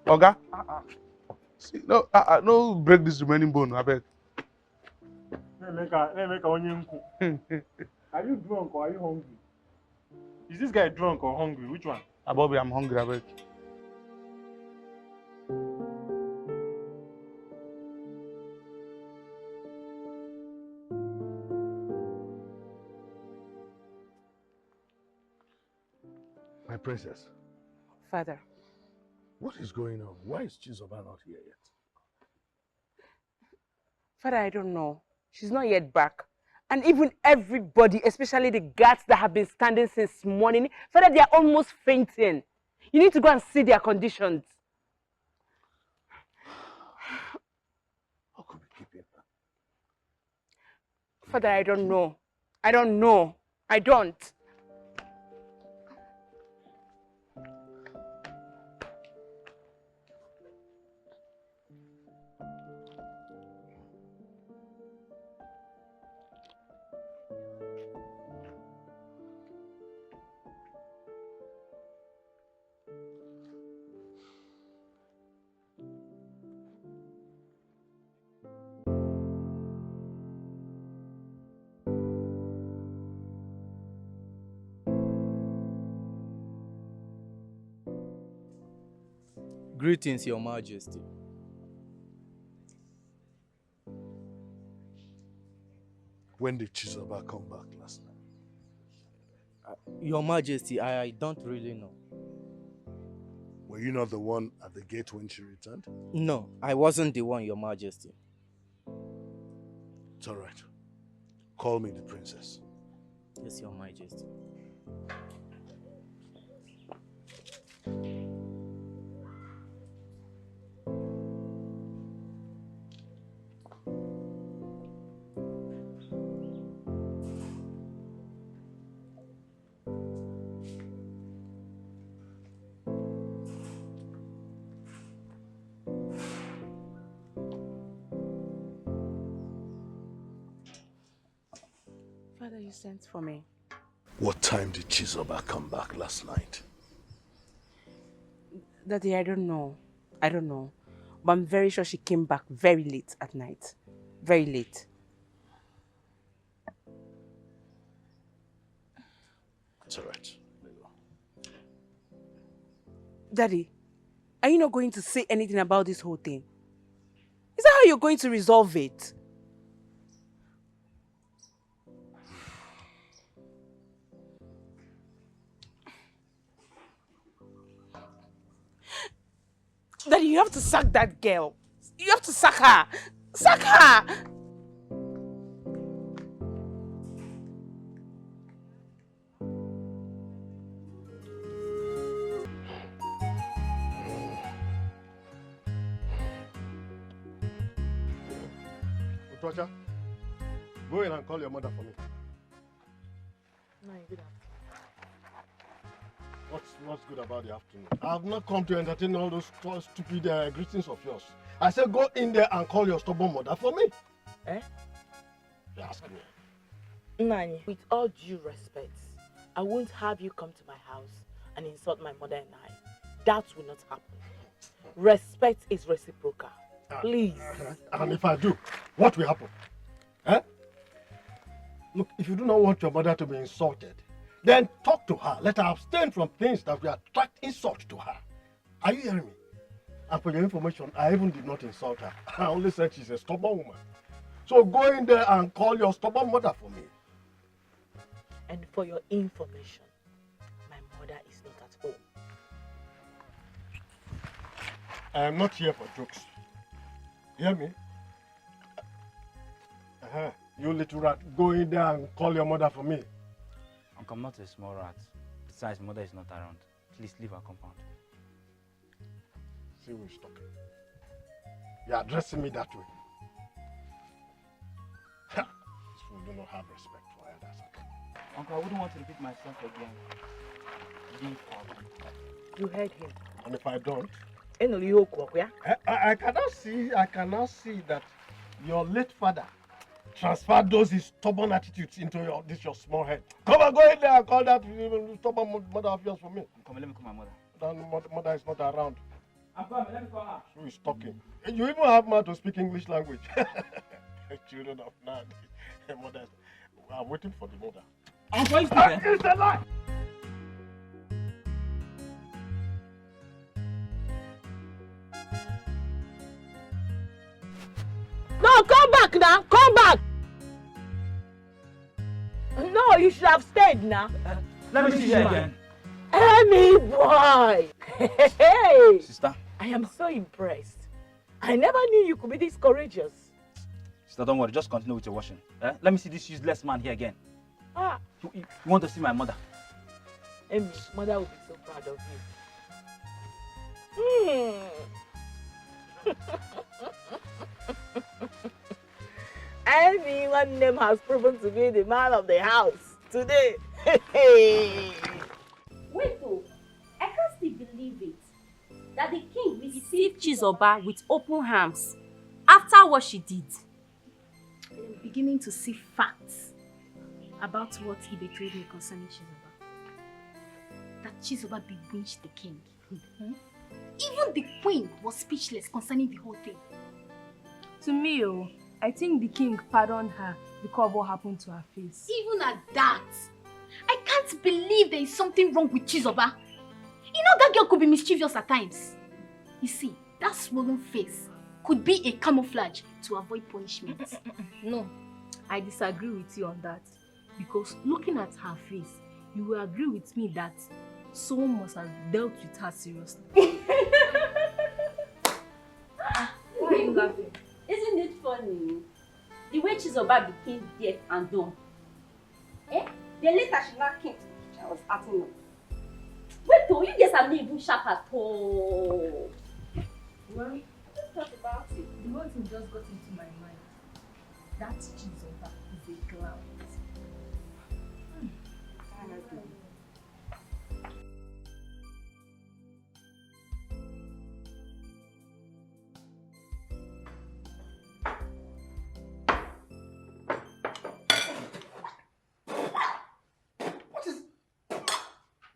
J: Oga? See, no break this remaining bone, I beg.
S: Are you drunk or are you hungry? Is this guy drunk or hungry? Which one?
J: Bobby, I'm hungry, I beg. Princess,
Q: Father.
J: what is going on? Why is Chizoba not here yet?
Q: Father, I don't know. She's not yet back. And even everybody, especially the guards that have been standing since morning, Father, they are almost fainting. You need to go and see their conditions.
J: How could we keep him?
Q: Father, I don't know. I don't know. I don't.
U: Greetings, Your Majesty.
J: When did Chizoba come back last night?
U: Your Majesty, I don't really know.
J: Were you not the one at the gate when she returned?
U: No, I wasn't the one, Your Majesty.
J: It's all right. Call me the princess.
U: Yes, Your Majesty.
Q: Father, you sent for me.
J: What time did Chizoba come back last night?
Q: Daddy, I don't know. I don't know. But I'm very sure she came back very late at night. Very late.
J: It's all right.
Q: Daddy, are you not going to say anything about this whole thing? Is that how you're going to resolve it? Daddy, you have to sack that girl. You have to sack her. Sack her!
J: Otocha, go in and call your mother for me.
Q: No, good afternoon.
J: What's good about the afternoon? I have not come to entertain all those stupid greetings of yours. I said go in there and call your stubborn mother for me.
Q: Eh?
J: You ask me.
Q: Nani, with all due respect, I won't have you come to my house and insult my mother and I. That will not happen. Respect is reciprocal. Please.
J: And if I do, what will happen? Eh? Look, if you do not want your mother to be insulted, then talk to her. Let her abstain from things that will attract insult to her. Are you hearing me? And for your information, I even did not insult her. I only said she's a stubborn woman. So go in there and call your stubborn mother for me.
Q: And for your information, my mother is not at home.
J: I am not here for jokes. You hear me? You little rat, go in there and call your mother for me.
B: Uncle, I'm not a small rat. Besides, mother is not around. Please leave our compound.
J: See who's talking. You're addressing me that way. These people do not have respect for elders.
B: Uncle, I wouldn't want to repeat myself again. Leave our compound.
Q: You heard him.
J: And if I don't,
Q: I
J: cannot see that your late father transferred those his stubborn attitudes into your small head. Come on, go in there and call that stubborn mother of yours for me.
B: Come on, let me call my mother.
J: That mother is not around.
B: I'm coming, let me call her.
J: Who is talking? You even have mouth to speak English language. Children of now, mothers. I'm waiting for the mother.
B: I'm going to
J: It's a lie!
Q: No, come back now! Come back! No, you should have stayed now.
B: Let me see you again.
Q: Amy boy! Hey!
B: Sister?
Q: I am so impressed. I never knew you could be this courageous.
B: Sister, don't worry. Just continue with your washing. Let me see this useless man here again.
Q: Ah.
B: You want to see my mother?
Q: Amy, mother will be so proud of you. Amy, one name has proven to be the man of the house today.
C: Wait, oh, I can't still believe it. That the king received Chizoba with open arms after what she did.
N: I'm beginning to see facts about what he betrayed me concerning Chizoba. That Chizoba bewitched the king. Even the queen was speechless concerning the whole thing.
E: To me, I think the king pardoned her because of what happened to her face.
N: Even at that, I can't believe there is something wrong with Chizoba. You know that girl could be mischievous at times. You see, that swollen face could be a camouflage to avoid punishment.
E: No, I disagree with you on that. Because looking at her face, you will agree with me that someone must have dealt with her seriously.
C: Why are you laughing? Isn't it funny? The way Chizoba became deaf and dumb. Then later she now came to the kitchen and was acting up. Wait, though, you guys are not even sharp at all.
E: Well,
C: let's talk about it.
E: The one thing just got into my mind. That Chizoba is a clown.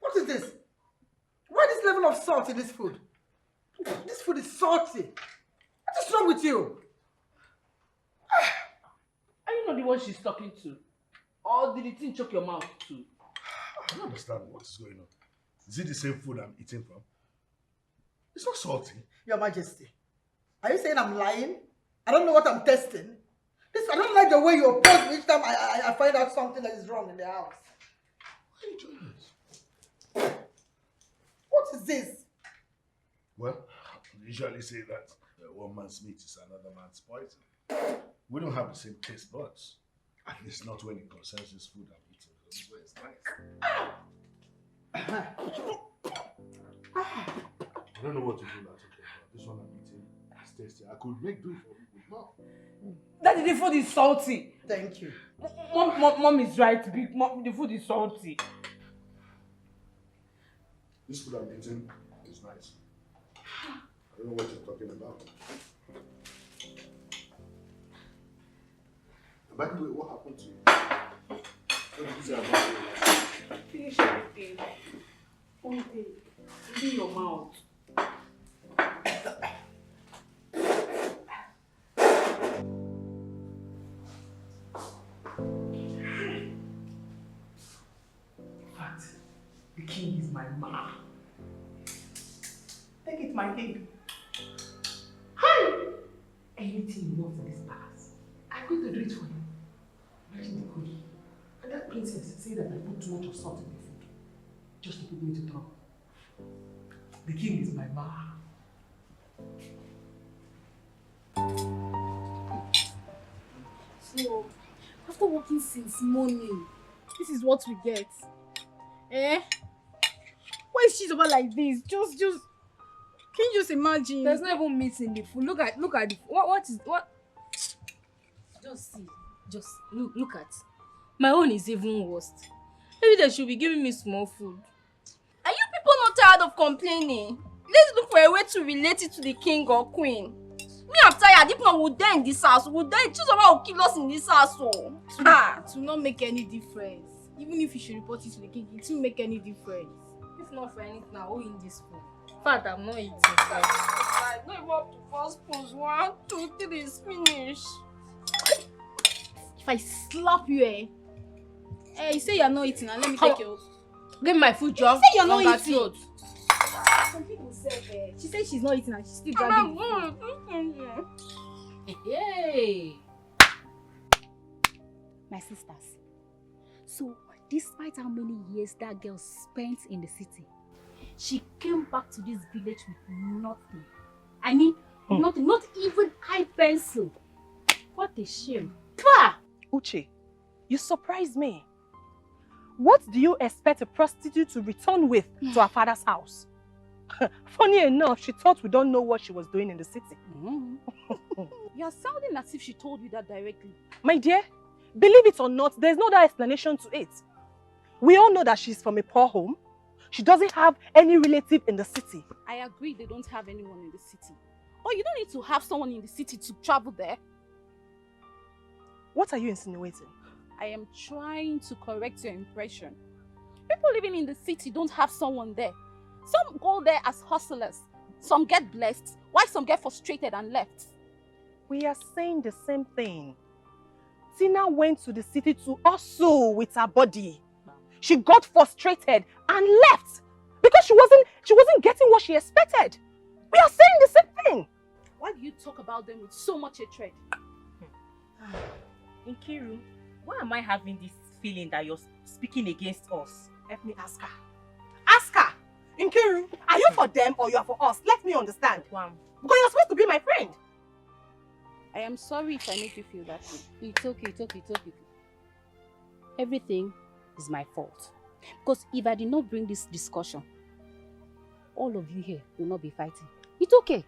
H: What is this? Why this level of salt in this food? This food is salty. What is wrong with you?
G: Are you not the one she's talking to? Or did the thing choke your mouth too?
J: I don't understand what is going on. Is it the same food I'm eating from? It's not salty.
H: Your Majesty, are you saying I'm lying? I don't know what I'm testing. I don't like the way you oppose me each time I find out something that is wrong in the house.
J: Why are you doing this?
H: What is this?
J: Well, I usually say that one man's meat is another man's poison. We don't have the same taste buds. At least not when it concerns this food I'm eating. This way is nice. I don't know what to do now. This one I'm eating is tasty. I could make do for people now.
G: Daddy, the food is salty.
H: Thank you.
G: Mom is right. The food is salty.
J: This food I'm eating is nice. I don't know what you're talking about. By the way, what happened to you? What did you say about you?
G: Finish everything. One thing. In your mouth. In fact, the king is my man. Take it, my king. Hi! Anything you want in this palace, I'm going to do it for you. Imagine the queen and that princess say that I put too much of salt in the food just to put me into trouble. The king is my man.
N: So, after working since morning, this is what we get. Eh?
E: Why is Chizoba like this? Just can you just imagine? There's not even meat in the food. Look at the what
C: Just see. Just look at. My own is even worse. Maybe they should be giving me small food. Are you people not tired of complaining? Let's look for a way to relate it to the king or queen. Me, I'm tired. If not, we'll die in this house. We'll die. Chizoba will kill us in this house.
N: To not make any difference. Even if you should report it to the king, it won't make any difference.
C: If not for anything, I'll eat this food. In fact, I'm not eating.
R: I don't even up to first spoons. 1, 2, 3 is finished.
N: If I slap you, you say you're not eating, and let me take your...
C: Give me my food, Joe.
N: You say you're not eating. Some people say, she said she's not eating and she's still dragging the food.
C: Hey!
N: My sisters, so despite how many years that girl spent in the city, she came back to this village with nothing. I mean, nothing, not even eye pencil. What a shame. Pah!
E: Uche, you surprised me. What do you expect a prostitute to return with to her father's house? Funny enough, she thought we don't know what she was doing in the city.
C: You're sounding as if she told you that directly.
E: My dear, believe it or not, there's no other explanation to it. We all know that she's from a poor home. She doesn't have any relative in the city.
C: I agree they don't have anyone in the city. But you don't need to have someone in the city to travel there.
E: What are you insinuating?
C: I am trying to correct your impression. People living in the city don't have someone there. Some go there as hustlers. Some get blessed, while some get frustrated and left.
E: We are saying the same thing. Tina went to the city to hustle with her body. She got frustrated and left because she wasn't getting what she expected. We are saying the same thing.
C: Why do you talk about them with so much hatred?
F: Nkiru, why am I having this feeling that you're speaking against us?
E: Let me ask her. Ask her! Nkiru, are you for them or you are for us? Let me understand. Because you're supposed to be my friend.
C: I am sorry if I make you feel that way.
N: It's okay. Everything is my fault. Because if I did not bring this discussion, all of you here will not be fighting. It's okay.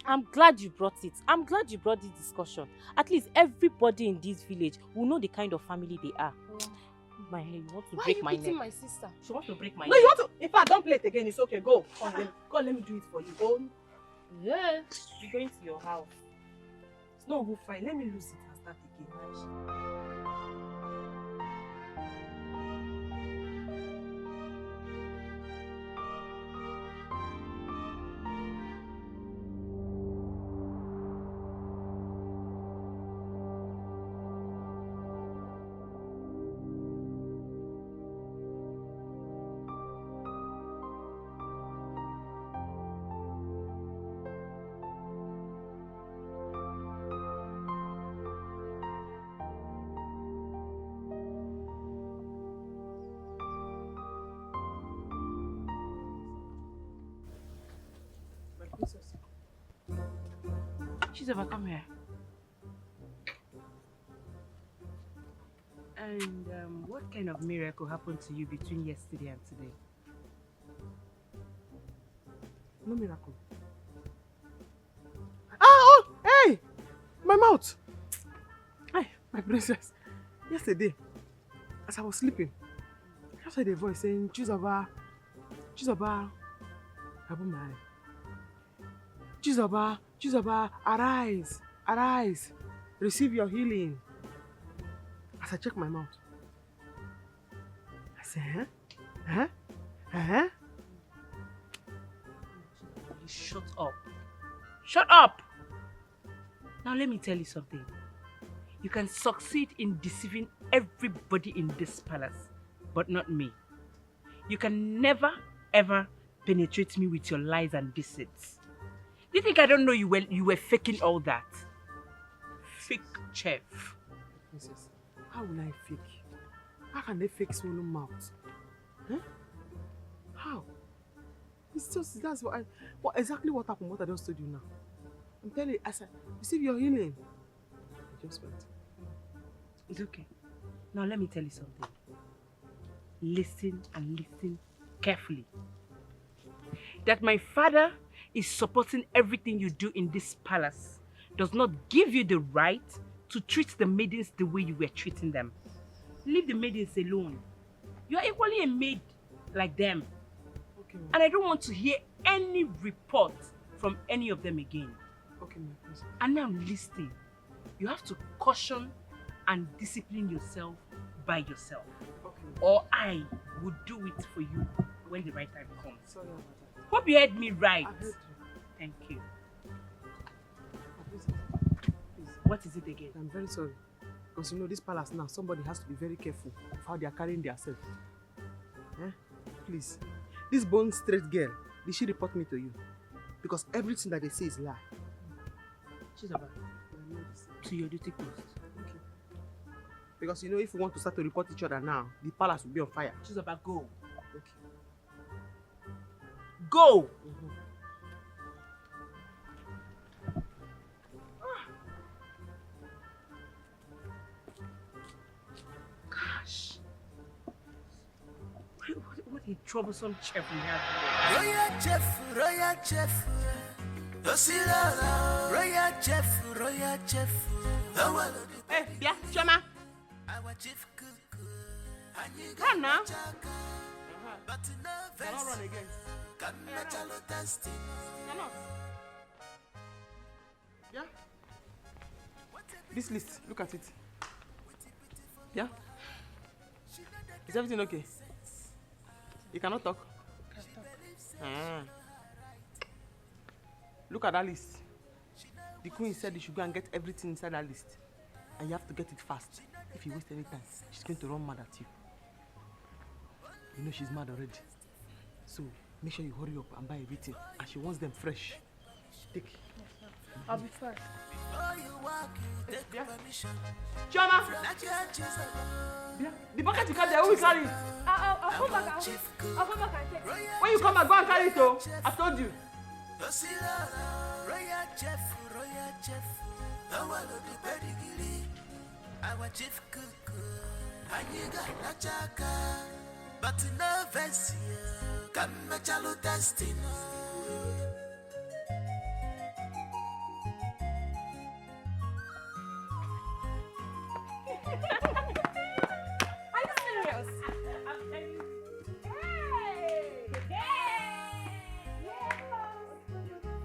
F: I'm glad you brought it. I'm glad you brought this discussion. At least everybody in this village will know the kind of family they are. My hair, you want to break my neck.
C: Why are you beating my sister?
F: She wants to break my
E: No,
F: neck.
E: you want to. In fact, don't play it again. It's okay. Go. Come, let me do it for you. Go.
F: Yeah. You're going to your house.
E: It's not good, fine. Let me lose it and start again.
Q: She's ever come here. And what kind of miracle happened to you between yesterday and today?
H: No miracle. Oh, hey! My mouth! Hi, my princess. Yesterday, as I was sleeping, I just heard a voice saying, Chizoba, Abumai. Chizoba, arise, receive your healing. As I check my mouth, I said, huh?
Q: Shut up. Shut up! Now let me tell you something. You can succeed in deceiving everybody in this palace, but not me. You can never, ever penetrate me with your lies and deceits. Do you think I don't know you were faking all that? Fake chef.
H: Princess, how will I fake? How can they fake swollen mouth? Huh? How? It's just, that's exactly what happened, what I just told you now. I'm telling you, as I receive your healing, I just went.
Q: It's okay. Now let me tell you something. Listen and listen carefully. That my father is supporting everything you do in this palace does not give you the right to treat the maidens the way you were treating them. Leave the maidens alone. You are equally a maid like them.
H: Okay.
Q: And I don't want to hear any report from any of them again.
H: Okay, my princess.
Q: And now listen. You have to caution and discipline yourself by yourself.
H: Okay.
Q: Or I will do it for you when the right time comes.
H: Sorry about that.
Q: Hope you heard me right.
H: I heard you.
Q: Thank you.
H: Please.
Q: What is it again?
H: I'm very sorry. Because you know, this palace now, somebody has to be very careful of how they are carrying themselves. Eh? Please. This bone straight girl, did she report me to you? Because everything that they say is lie.
Q: She's about to your duty post.
H: Okay.
I: Because you know, if we want to start to report each other now, the palace will be on fire.
T: She's about go.
I: Okay.
T: Go!
I: Gosh. What a troublesome chef we have
L: here. Royal chef. Royal chef.
I: Hey, yeah, Choma. Come now. Cannot run again. Cannot. Yeah. This list, look at it. Yeah. Is everything okay? You cannot talk. Look at that list. The queen said you should go and get everything inside that list. And you have to get it fast. If you waste any time, she's going to run mad at you. You know she's mad already. So make sure you hurry up and buy everything. And she wants them fresh. Take.
R: I'll be first.
I: Yeah. Chioma! Yeah. The bucket you carry there, who will carry it?
R: I'll come back. I'll come back and take it.
I: When you come back, go and carry it, oh. I told you.
L: Royal chef. Our chief cook, Aniga Lachaka, but no Vessia, Kamachalo testing.
R: Are you serious? I'm telling you.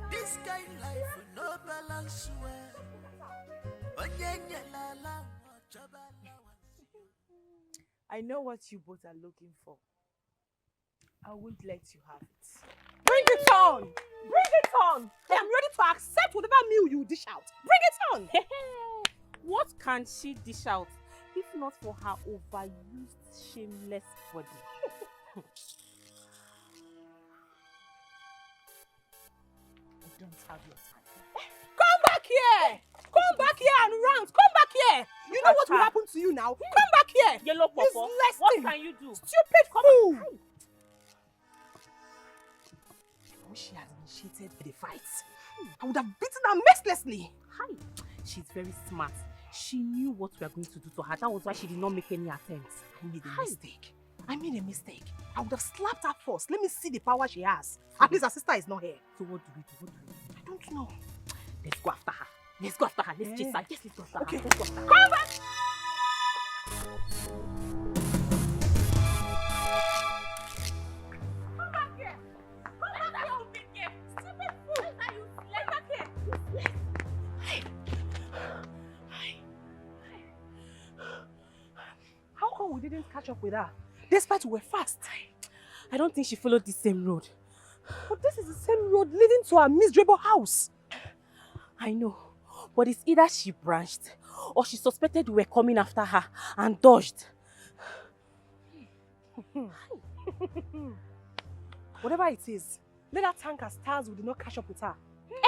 L: This kind of life with no balance.
T: I know what you both are looking for. I won't let you have it.
R: Bring it on! Bring it on! I am ready to accept whatever meal you dish out. Bring it on!
F: What can she dish out if not for her overused, shameless body?
T: I don't have your time.
R: Come back here! Come back here and rant! Come back here! You know what will happen to you now? Come back here!
F: Yellow pawpaw, what can you do?
R: Stupid fool! I wish she had initiated the fight. I would have beaten her mercilessly.
F: Hi. She's very smart. She knew what we are going to do to her. That was why she did not make any attempts.
R: I made a mistake. I would have slapped her first. Let me see the power she has. At least her sister is not here.
F: So what do we do?
R: I don't know.
F: Let's go after her. Let's chase her. Yes, let's go after
R: Okay.
F: her. Let's go after her.
R: Come back! Come back here! Come back here, you big game! Stupid fool! Let back here! How come we didn't catch up with her? Despite we were fast.
F: I don't think she followed the same road.
R: But this is the same road leading to our miserable house.
F: I know, but it's either she branched or she suspected we were coming after her and dodged.
R: Whatever it is, let her thank her stars we did not catch up with her.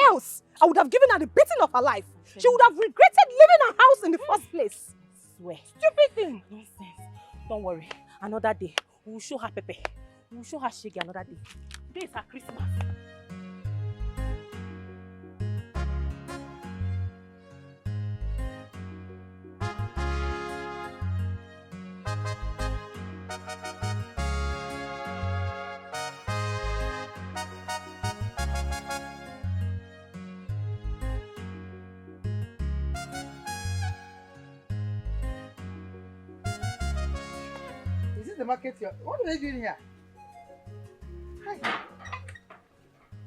R: Else, I would have given her the beating of her life. She would have regretted leaving her house in the first place.
F: Swear.
R: Stupid thing.
F: Nonsense. Don't worry. Another day, we will show her Pepe. We will show her Shege another day. Today is her Christmas.
H: Is this the market here? What are they doing here? Hi.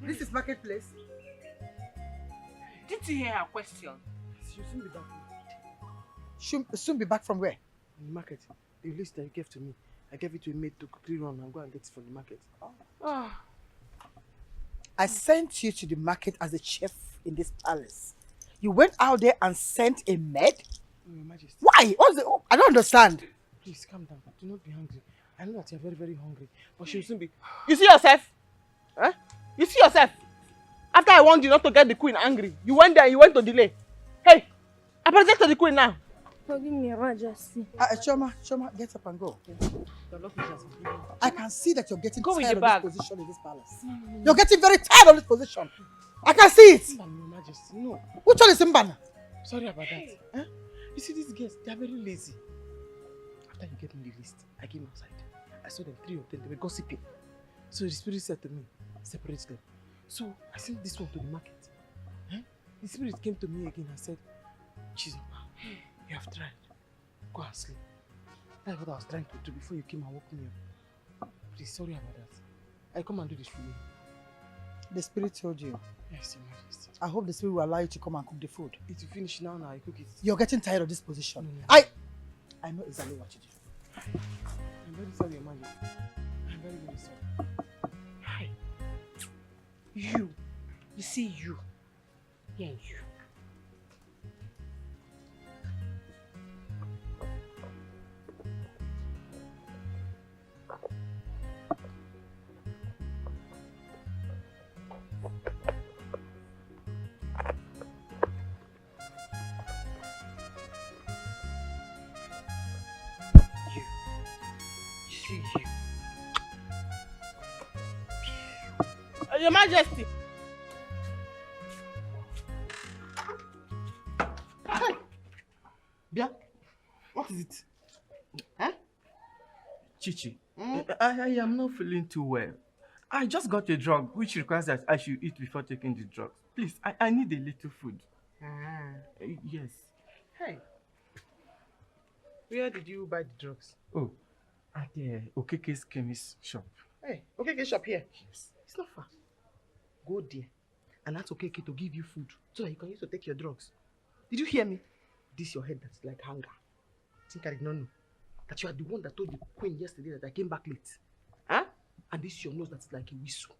H: This is marketplace.
T: Did you hear her question?
H: She'll soon be back. She'll soon be back from where? In the market. The list that you gave to me. I gave it to a maid to quickly run and go and get it from the market.
T: Oh.
H: I sent you to the market as a chef in this palace. You went out there and sent a maid? Your Majesty. Why? What's the... I don't understand. Please, calm down. Do not be hungry. I know that you're very, very hungry. But she'll soon be...
I: You see yourself? Huh? You see yourself? After I warned you not to get the queen angry, you went there and you went to delay. Hey, apologize to the queen now.
C: Forgive me, Your Majesty.
H: Choma, get up and go. I can see that you're getting tired of this position in this palace. You're getting very tired of this position. I can see it.
D: Your Majesty, no.
H: Which one is Mbana?
D: Sorry about that. Huh? You see, these guests, they are very lazy. After you gave me the list, I came outside. I saw them, 3 of them, they were gossiping. So the spirit said to me, separate them. So I sent this one to the market. Huh? The spirit came to me again and said, Jesus, you have tried. Go and sleep. That's what I was trying to do before you came and woke me up. Please, sorry about that. I come and do this for you.
H: The spirit told you?
D: Yes, Your Majesty.
H: I hope the spirit will allow you to come and cook the food.
D: It will finish now, I cook it.
H: You're getting tired of this position.
D: No.
H: I know exactly what you do.
D: I'm very sorry, Your Majesty. I'm very, very sorry. Hi. You see you. Yeah, you.
T: Your Majesty.
D: Bia, what is it? Huh? Chichi, I am not feeling too well. I just got a drug which requires that I should eat before taking the drugs. Please, I need a little food. Yes.
T: Hey. Where did you buy the drugs?
D: Oh, at the Okeke's chemist shop.
T: Hey, Okeke shop here? Yes. It's not far. Go there and ask Okeke to give you food so that you can use to take your drugs. Did you hear me? This your head that's like hunger. I think I did not know that you are the one that told the queen yesterday that I came back late. Huh? And this is your nose that's like a whistle.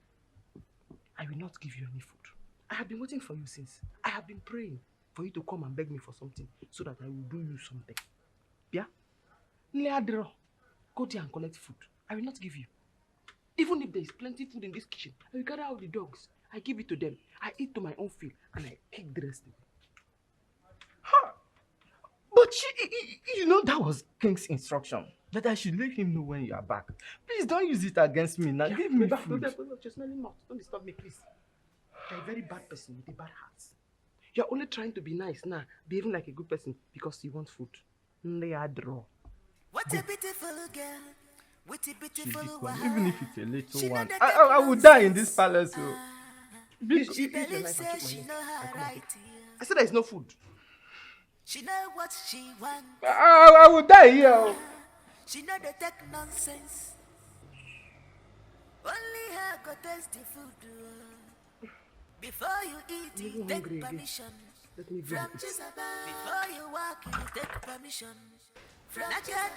T: I will not give you any food. I have been waiting for you since. I have been praying for you to come and beg me for something so that I will do you something. Yeah? Go there and collect food. I will not give you. Even if there is plenty food in this kitchen, I will gather all the dogs. I give it to them. I eat to my own fill and I kick the rest away.
D: But you know that was King's instruction. That I should let him know when you are back. Please don't use it against me now. Give me food.
T: Just smelling mouth. Don't disturb me, please. You're a very bad person with a bad heart. You're only trying to be nice now, behaving like a good person because you want food.
L: What a beautiful girl. What a beautiful woman.
D: Even if it's a little one. I would die in this palace.
T: She believes she know her right. I said there is no food.
L: She know what she wants.
D: I would die here.
L: She know the tech nonsense. Only her go taste the food. Before you eat, you take permission. From Jesus above. Before you walk, you take permission. From Naka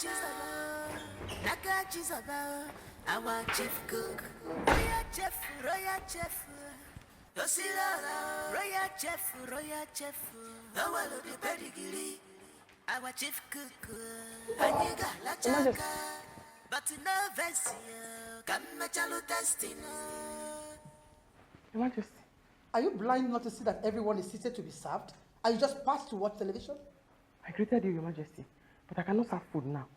L: Jesus above. Our chief cook. Royal chef. Royal chef. Our the pedigree. Our chief cook. Aniga la chaka. But no verse. Come chalo testing.
H: Your Majesty. Are you blind not to see that everyone is seated to be served? Are you just passed to watch television?
D: I greeted you, Your Majesty, but I cannot serve food now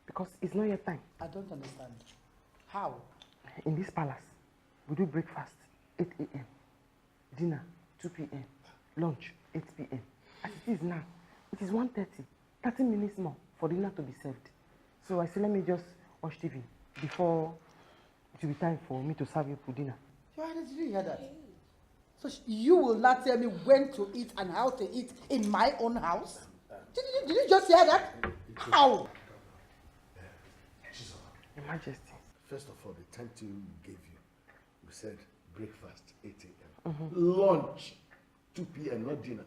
D: because it's not yet time.
H: I don't understand. How?
D: In this palace, we do breakfast 8 a.m., dinner 2 p.m., lunch 8 p.m. As it is now, it is 1:30, 30 minutes more for dinner to be served. So I said, let me just watch TV before it will be time for me to serve you for dinner.
H: Your Highness, did you hear that? So you will not tell me when to eat and how to eat in my own house? Did you just hear that? How?
D: Your Majesty.
J: First of all, the time you gave you, we said breakfast 8 a.m. Lunch 2 p.m., not dinner.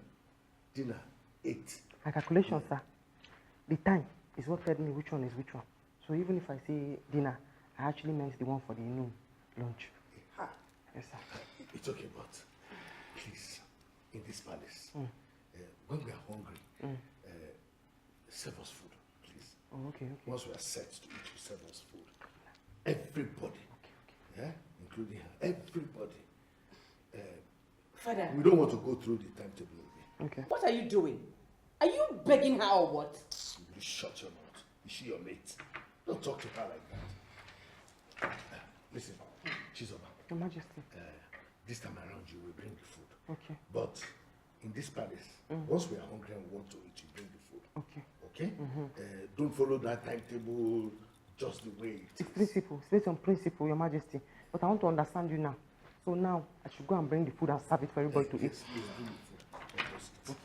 J: Dinner 8.
D: My calculation, sir. The time is what tells me which one is which one. So even if I say dinner, I actually meant the one for the noon lunch. Yes, sir.
J: It's okay, but please, in this palace, when we are hungry, serve us food, please.
D: Oh, okay.
J: Once we are set to eat, serve us food. Everybody, yeah, including her, everybody.
Q: Father.
J: We don't want to go through the timetable again.
D: Okay.
Q: What are you doing? Are you begging her or what?
J: You shut your mouth. Is she your mate? Don't talk to her like that. Listen, Chizoba.
T: Your Majesty.
J: This time around you will bring the food.
T: Okay.
J: But in this palace, once we are hungry and want to eat, you bring the food.
T: Okay.
J: Okay? Don't follow that timetable just the way it is.
T: It's principle. It's based on principle, Your Majesty. But I want to understand you now. So now I should go and bring the food and serve it for everybody to eat.
J: Yes, please bring the food.
T: Okay.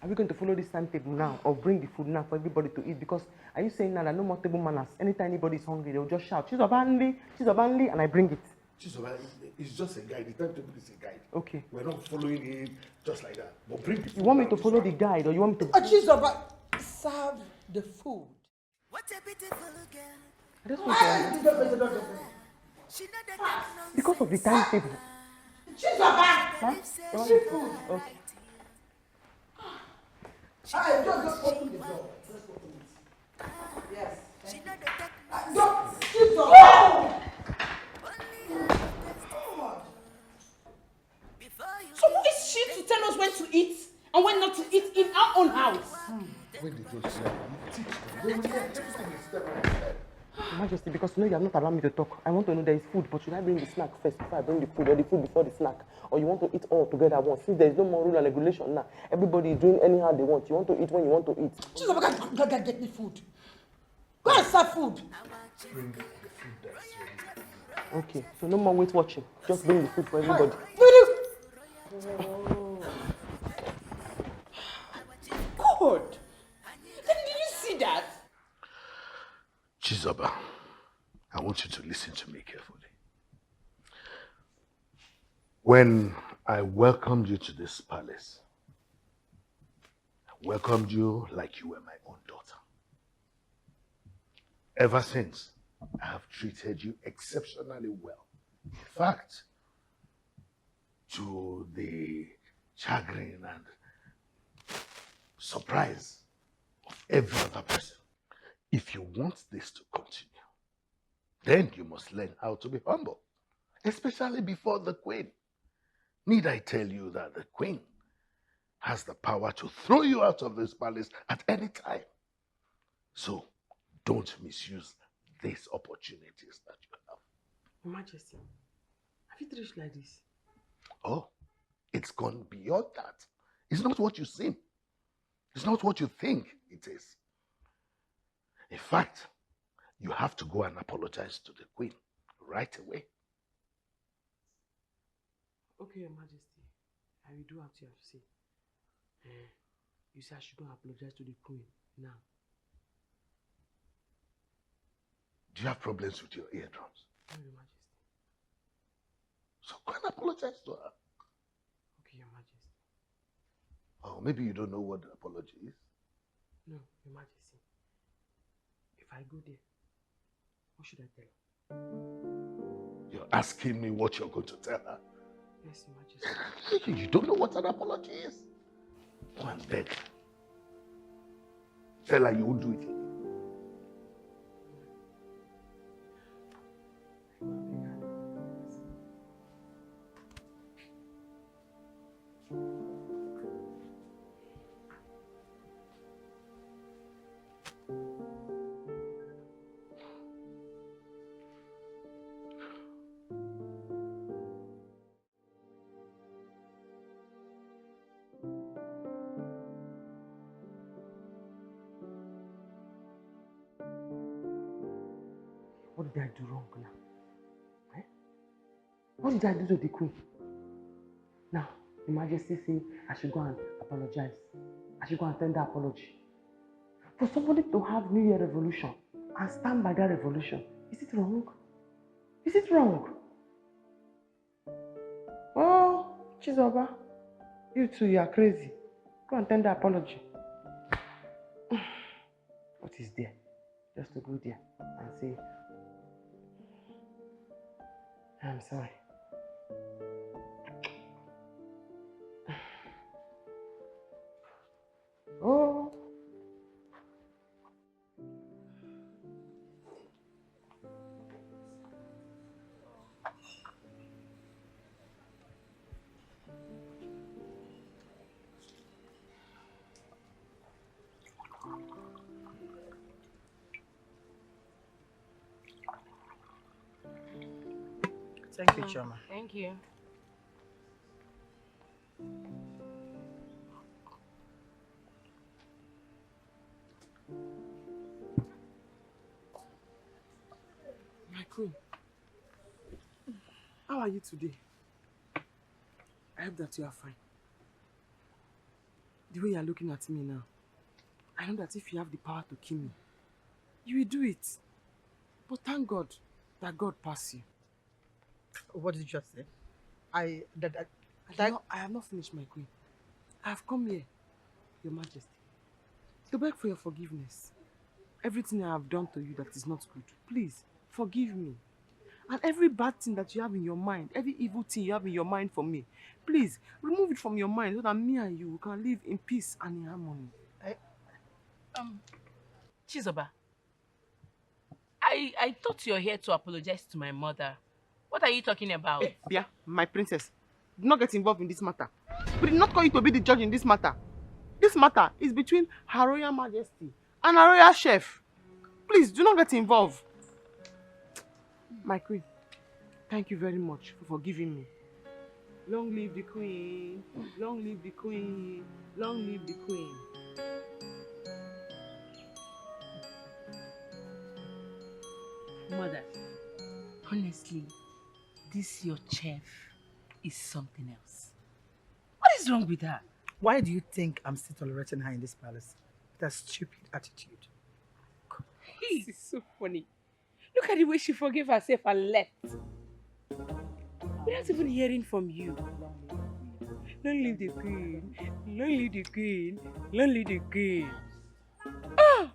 T: Are we going to follow this timetable now or bring the food now for everybody to eat? Because are you saying now that no more table manners? Anytime anybody is hungry, they'll just shout, Chizoba, and I bring it.
J: Chizoba, it's just a guide. The timetable is a guide.
T: Okay.
J: We're not following it just like that. But bring the food.
T: You want me to follow the guide or you want me to...
H: Chizoba, serve the food.
L: What a beautiful girl.
T: I just want to... Because of the timetable.
H: Chizoba!
T: Huh?
H: Seafood.
T: Okay.
H: Just open the door. Let's open it. Yes. Chizoba! So who is she to tell us when to eat and when not to eat in our own house?
J: When they don't say, you teach them. They will not teach them step by step.
T: Your Majesty, because you know you have not allowed me to talk. I want to know there is food, but should I bring the snack first before I bring the food, or the food before the snack? Or you want to eat all together at once? Since there is no more rule and regulation now, everybody is doing anyhow they want. You want to eat when you want to eat.
H: Chizoba, go get me food. Go and serve food.
J: Bring the food that's ready.
T: Okay, so no more weight watching. Just bring the food for everybody.
H: God! Did you see that?
J: Chizoba, I want you to listen to me carefully. When I welcomed you to this palace, I welcomed you like you were my own daughter. Ever since, I have treated you exceptionally well. In fact, to the chagrin and surprise of every other person. If you want this to continue, then you must learn how to be humble, especially before the queen. Need I tell you that the queen has the power to throw you out of this palace at any time? So don't misuse these opportunities that you have.
T: Your Majesty, have you reached like this?
J: Oh, it's gone beyond that. It's not what you seem. It's not what you think it is. In fact, you have to go and apologize to the queen right away.
T: Okay, Your Majesty. I will do what you have to say. You say I should go and apologize to the queen now.
J: Do you have problems with your eardrums?
T: No, Your Majesty.
J: So go and apologize to her.
T: Okay, Your Majesty.
J: Oh, maybe you don't know what the apology is.
T: No, Your Majesty. If I go there, what should I tell her?
J: You're asking me what you're going to tell her.
T: Yes, Your Majesty.
J: You don't know what an apology is? Go and beg her. Tell her you won't do it again.
T: What did I do wrong now? Eh? What did I do to the queen? Now, Your Majesty said I should go and apologize. I should go and tender apology. For somebody to have New Year revolution and stand by that revolution, is it wrong? Is it wrong? Oh, Chizoba, you too, you are crazy. Go and tender apology. What is there? Just to go there and say, I'm sorry. Oh.
H: Thank you, Choma.
Q: Thank you.
D: My queen, how are you today? I hope that you are fine. The way you are looking at me now, I know that if you have the power to kill me, you will do it. But thank God that God passed you.
H: What did you just say? I
D: have not finished, my queen. I have come here, Your Majesty, to beg for your forgiveness. Everything I have done to you that is not good, please forgive me. And every bad thing that you have in your mind, every evil thing you have in your mind for me, please remove it from your mind so that me and you can live in peace and in harmony.
Q: Chizoba, I thought you're here to apologize to my mother. What are you talking about?
D: Hey, Bia, my princess, do not get involved in this matter. We did not call you to be the judge in this matter. This matter is between Her Royal Majesty and Her Royal Chef. Please, do not get involved. My queen, thank you very much for forgiving me. Long live the queen, long live the queen, long live the queen.
Q: Mother, honestly, this your chef is something else. What is wrong with her?
H: Why do you think I'm still tolerating her in this palace? That stupid attitude.
Q: This is so funny. Look at the way she forgave herself and left. Without even hearing from you. Long live the queen, long live the queen, long live the queen. Ah!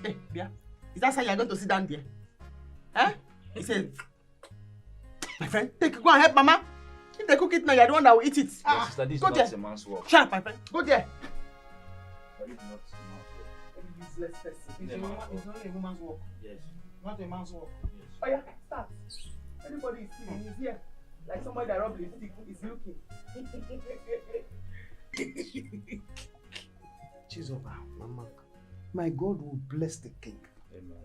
T: Hey, Bia, is that how you're going to sit down there? Huh? He said, my friend, go and help Mama. If they cook it now, you're the one that will eat it.
B: Sister, this is
T: go
B: not
T: there.
B: a man's work.
T: Shut up, my friend. Go there.
B: That is not a man's work.
T: Useless person. It's only a woman's work.
B: Yes.
T: Not a man's work.
B: Yes.
T: Oh yeah, start. Everybody is sitting. He's here. Like somebody that rubbed his stick is looking. Chizoba, Mama. My God will bless the king.
B: Amen.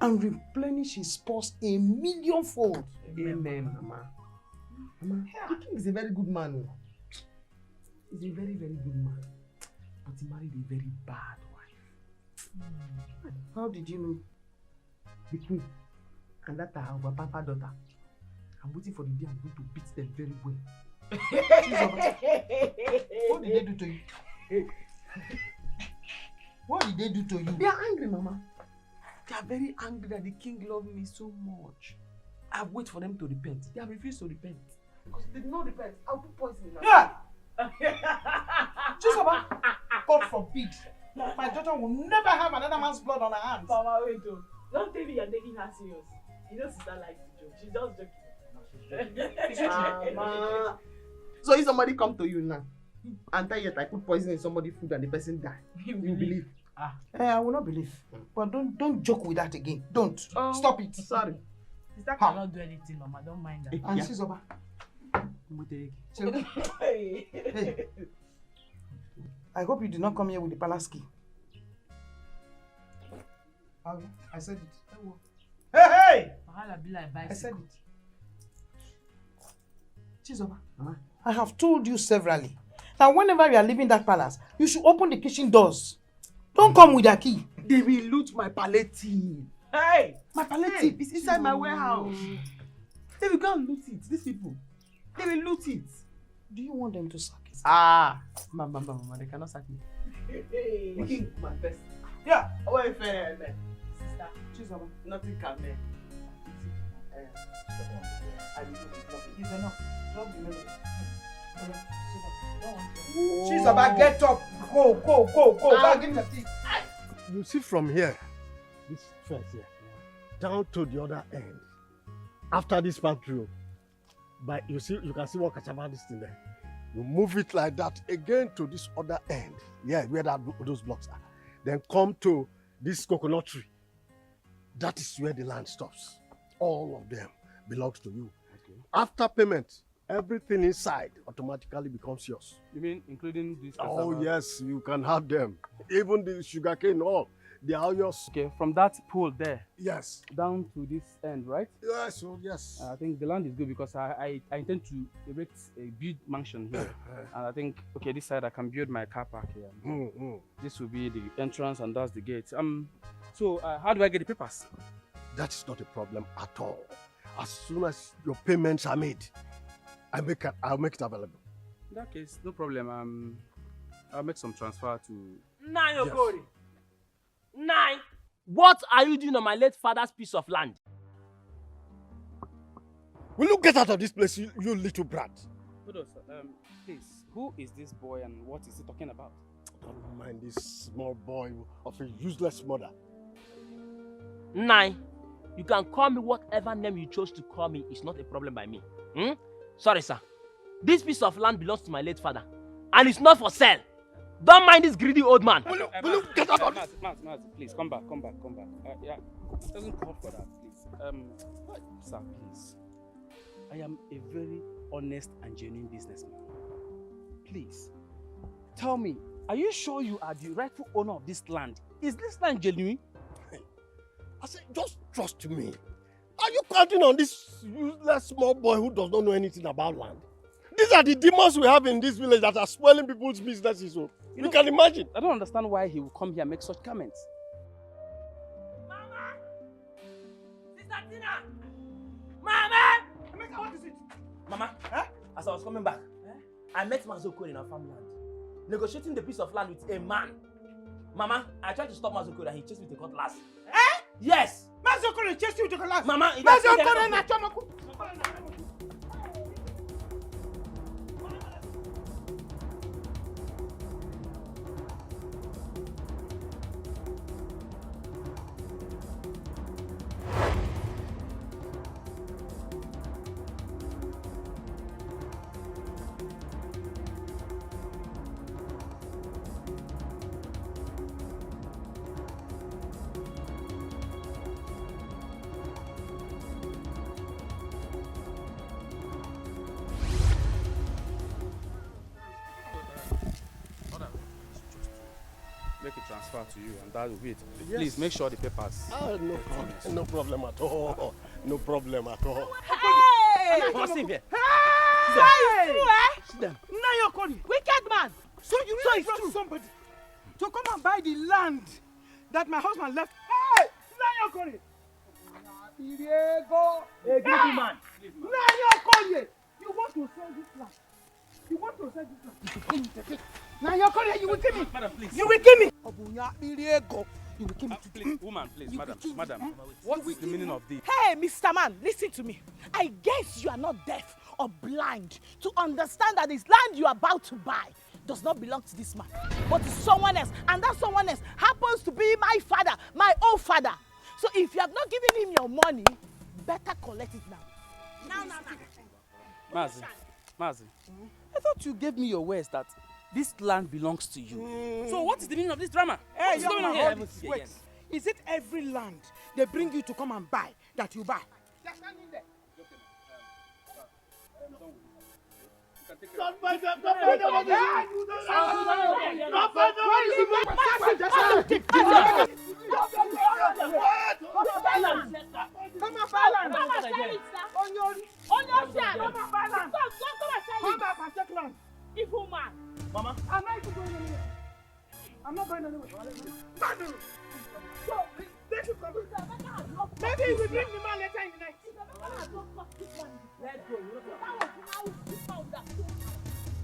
T: And replenish his purse a millionfold.
H: Amen.
T: Mama. Mama, the king is a very good man. He's a very, very good man. But he married a very bad wife. How did you know? The queen and that our papa daughter. I'm waiting for the day I'm going to beat them very well. What did they do to you? What did they do to you? They are angry, Mama. They are very angry that the king loved me so much. I wait for them to repent. They have refused to repent. Because they did not repent, I'll put poison in them.
H: Yeah! Chizoba, God forbid. My daughter will never have another man's blood on her hands.
P: Mama, wait, don't tell me you're taking her serious. You know sister likes to joke. She's just joking.
T: Mama. So if somebody come to you now and tell you that I put poison in somebody's food and the person die, you believe?
H: I will not believe. But don't joke with that again. Don't. Stop it.
T: Sorry.
P: Sister cannot do anything, Mama. Don't mind that.
H: And Chizoba. Hey. I hope you did not come here with the palace key. I said it. Hey! I said it. Chizoba, I have told you severally that whenever you are leaving that palace, you should open the kitchen doors. Don't come with a key.
T: They will loot my palliative.
H: Hey!
T: My palliative is inside my warehouse. They will go and loot it. These people. They will loot it.
H: Do you want them to sack it?
T: Mama, they cannot sack me.
H: Hey.
T: My best.
H: Yeah.
T: Wait, fair, man.
H: Sister, Chizoba.
T: Nothing can man.
H: I will do it. It's enough. Drop the melody.
T: Chizoba, get up. Go. Go, give me the tea.
J: You see from here, this fence here, down to the other end. After this part through, but you can see what Kachama is in there. You move it like that again to this other end. Yeah, where those blocks are. Then come to this coconut tree. That is where the land stops. All of them belongs to you. Okay. After payment, everything inside automatically becomes yours.
B: You mean including this?
J: Oh yes, you can have them. Even the sugarcane, all they are yours.
B: Okay, from that pool there.
J: Yes.
B: Down to this end, right?
J: Yes. Oh yes.
B: I think the land is good because I intend to erect a big mansion here, and I think okay, this side I can build my car park here. This will be the entrance, and that's the gate. So how do I get the papers?
J: That's not a problem at all. As soon as your payments are made, I'll make it available.
B: In that case, no problem. I'll make some transfer to.
O: Nine Okori. Nine. What are you doing on my late father's piece of land?
J: Will you get out of this place, you little brat?
B: Please, who is this boy and what is he talking about?
J: Don't mind this small boy of a useless mother.
O: Nine. You can call me whatever name you chose to call me. It's not a problem by me. Sorry, sir. This piece of land belongs to my late father. And it's not for sale. Don't mind this greedy old man.
J: Will you get out of this?
B: Mazi, please, come back. Yeah, it doesn't call for that, please. Sir, please. I am a very honest and genuine businessman. Please, tell me, are you sure you are the rightful owner of this land? Is this land genuine?
J: I said, just trust me. Are you counting on this useless small boy who does not know anything about land? These are the demons we have in this village that are spoiling people's businesses. So you can imagine.
B: I don't understand why he will come here and make such comments.
O: Mama! Sister Tina! Mama!
H: Emeka, what is it?
O: Mama, as I was coming back, I met Mazoko in our farmland, negotiating the piece of land with a man. Mama, I tried to stop Mazoko and he chased me with a cutlass. Yes!
H: Mazoko chased you with a cutlass?
O: Mama,
H: Mazoko na chomaku.
B: Make a transfer to you and that will be it. Yes. Please make sure the papers.
J: No problem at all. No problem at all.
O: Hey! Come on, here.
H: Hey!
O: See them.
H: Now you're calling.
N: Wicked man.
H: So you really brought somebody to come and buy the land that my husband left. Hey! Now you're calling. Diego.
O: A greedy man.
H: Now you're calling. You want to sell this land. You want to sell this land. Now you're calling. You will kill me.
B: Madam, please.
H: You will kill me. You will kill me.
B: Please, woman, please, madam. What is the meaning of this?
N: Hey, Mr. Man, listen to me. I guess you are not deaf or blind to understand that this land you are about to buy does not belong to this man, but to someone else. And that someone else happens to be my father, my own father. So if you have not given him your money, better collect it now. Now.
B: Mazi, I thought you gave me your words that this land belongs to you. So what is the meaning of this drama?
H: Hey,
B: what's going on here?
H: Wait. Is it every land they bring you to come and buy that you buy? They're standing there.
J: Don't buy them! Don't buy them!
H: Come on, balance! On your share! Come on, balance! Come back and take land!
N: Evil man!
O: Mama?
H: I'm not even going anywhere. I'm not going anywhere. So, they should come. Maybe you will bring the man later in the night.
N: Let's go.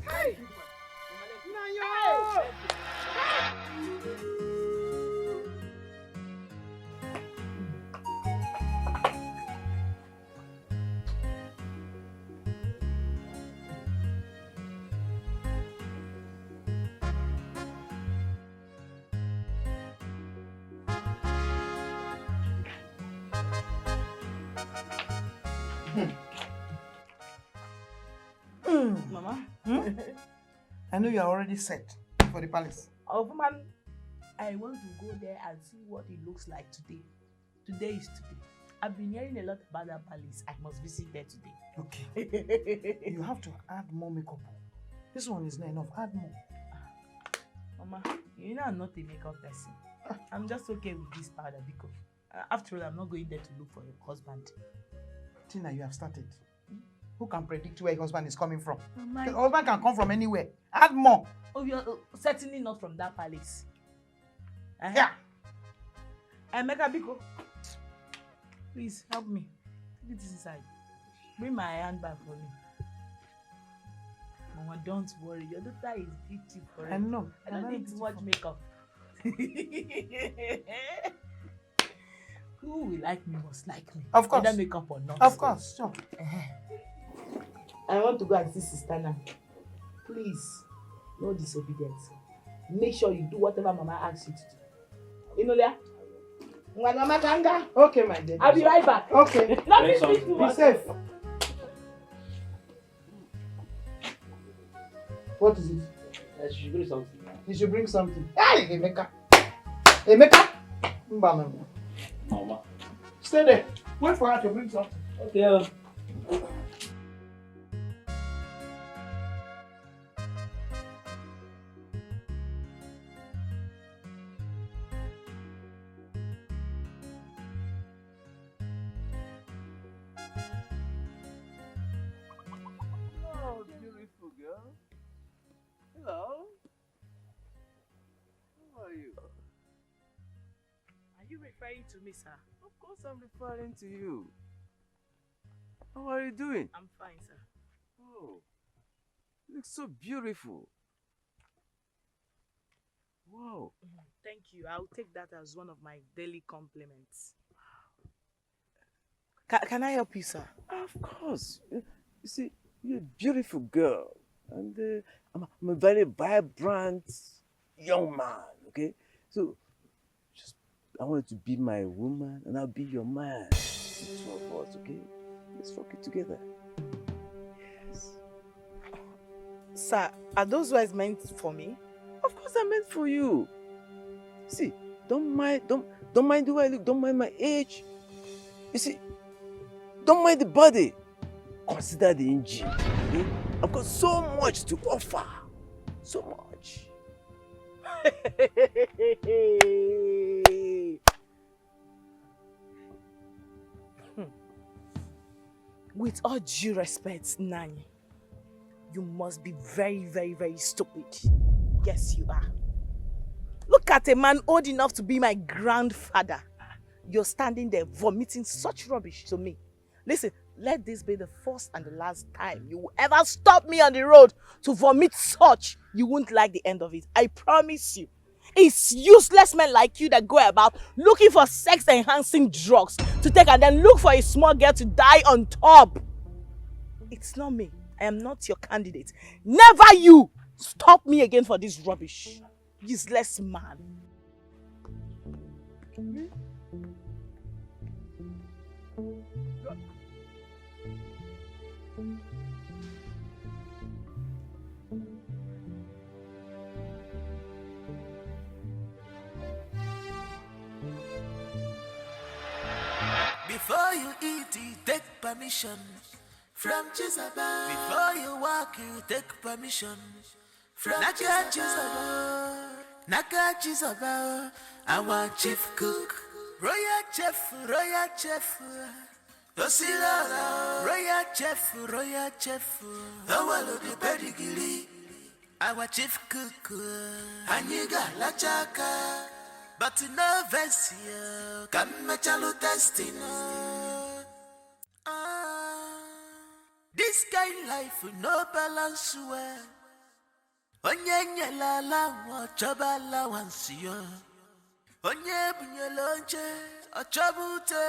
H: Hey! Nayo!
T: Mama, I know you are already set for the palace.
P: Oh, woman, I want to go there and see what it looks like today. Today is today. I've been hearing a lot about that palace. I must visit there today.
H: Okay. You have to add more makeup. This one is not enough. Add more.
P: Mama, you know I'm not a makeup person. I'm just okay with this powder because after all, I'm not going there to look for a husband.
H: Tina, you have started. Who can predict where your husband is coming from?
P: Mama,
H: The husband can come from anywhere. Add more.
P: Oh, you're certainly not from that palace.
H: Yeah.
P: Emeka Biko, please help me. Take this inside. Bring my handbag for me. Mama, don't worry. Your daughter is beautiful.
H: I know.
P: I don't need too much makeup. Who will like me must like me.
H: Of course.
P: Whether makeup or not.
H: Of course, sure.
P: I want to go and see Sister now. Please, no disobedience. Make sure you do whatever Mama asks you to do. You know that? Mama Kanga.
H: Okay, my dear.
P: I'll be right back.
H: Okay. Be safe. What is it?
O: She should bring something.
H: You should bring something. Hey, Emeka. Emeka.
O: Mama.
H: Stay there. Wait for her to bring something.
O: Okay.
S: Oh, beautiful girl. Hello. How are you?
P: Are you referring to me, sir?
S: Of course I'm referring to you. How are you doing?
P: I'm fine, sir.
S: Oh, you look so beautiful. Wow.
P: Thank you. I'll take that as one of my daily compliments.
D: Can I help you, sir?
S: Of course. You see, you're a beautiful girl. And I'm a very vibrant young man, okay? So, I want you to be my woman and I'll be your man. The two of us, okay? Let's rock it together. Yes.
D: Sir, are those words meant for me?
S: Of course I meant for you. See, don't mind the way I look, don't mind my age. You see, don't mind the body. Consider the engine. Okay? I've got so much to offer. So much.
D: With all due respect, Nani, you must be very, very, very stupid. Yes, you are. Look at a man old enough to be my grandfather. You're standing there vomiting such rubbish to me. Listen, let this be the first and the last time you will ever stop me on the road to vomit such. You won't like the end of it. I promise you. It's useless men like you that go about looking for sex-enhancing drugs to take and then look for a small girl to die on top. It's not me. I am not your candidate. Never you stop me again for this rubbish. Useless man.
L: Before you eat, you take permission from Jezebel. Before you walk, you take permission from Jezebel. Naga Jezebel, our chief cook. Royal chef, Osila, royal chef, the the pedigree. Our chief cook, Aniga Lachaka. But no version, come machalu destiny. This kind life with no balance well. Onye la la choba la wansio. Onye bunyelonche a chabute.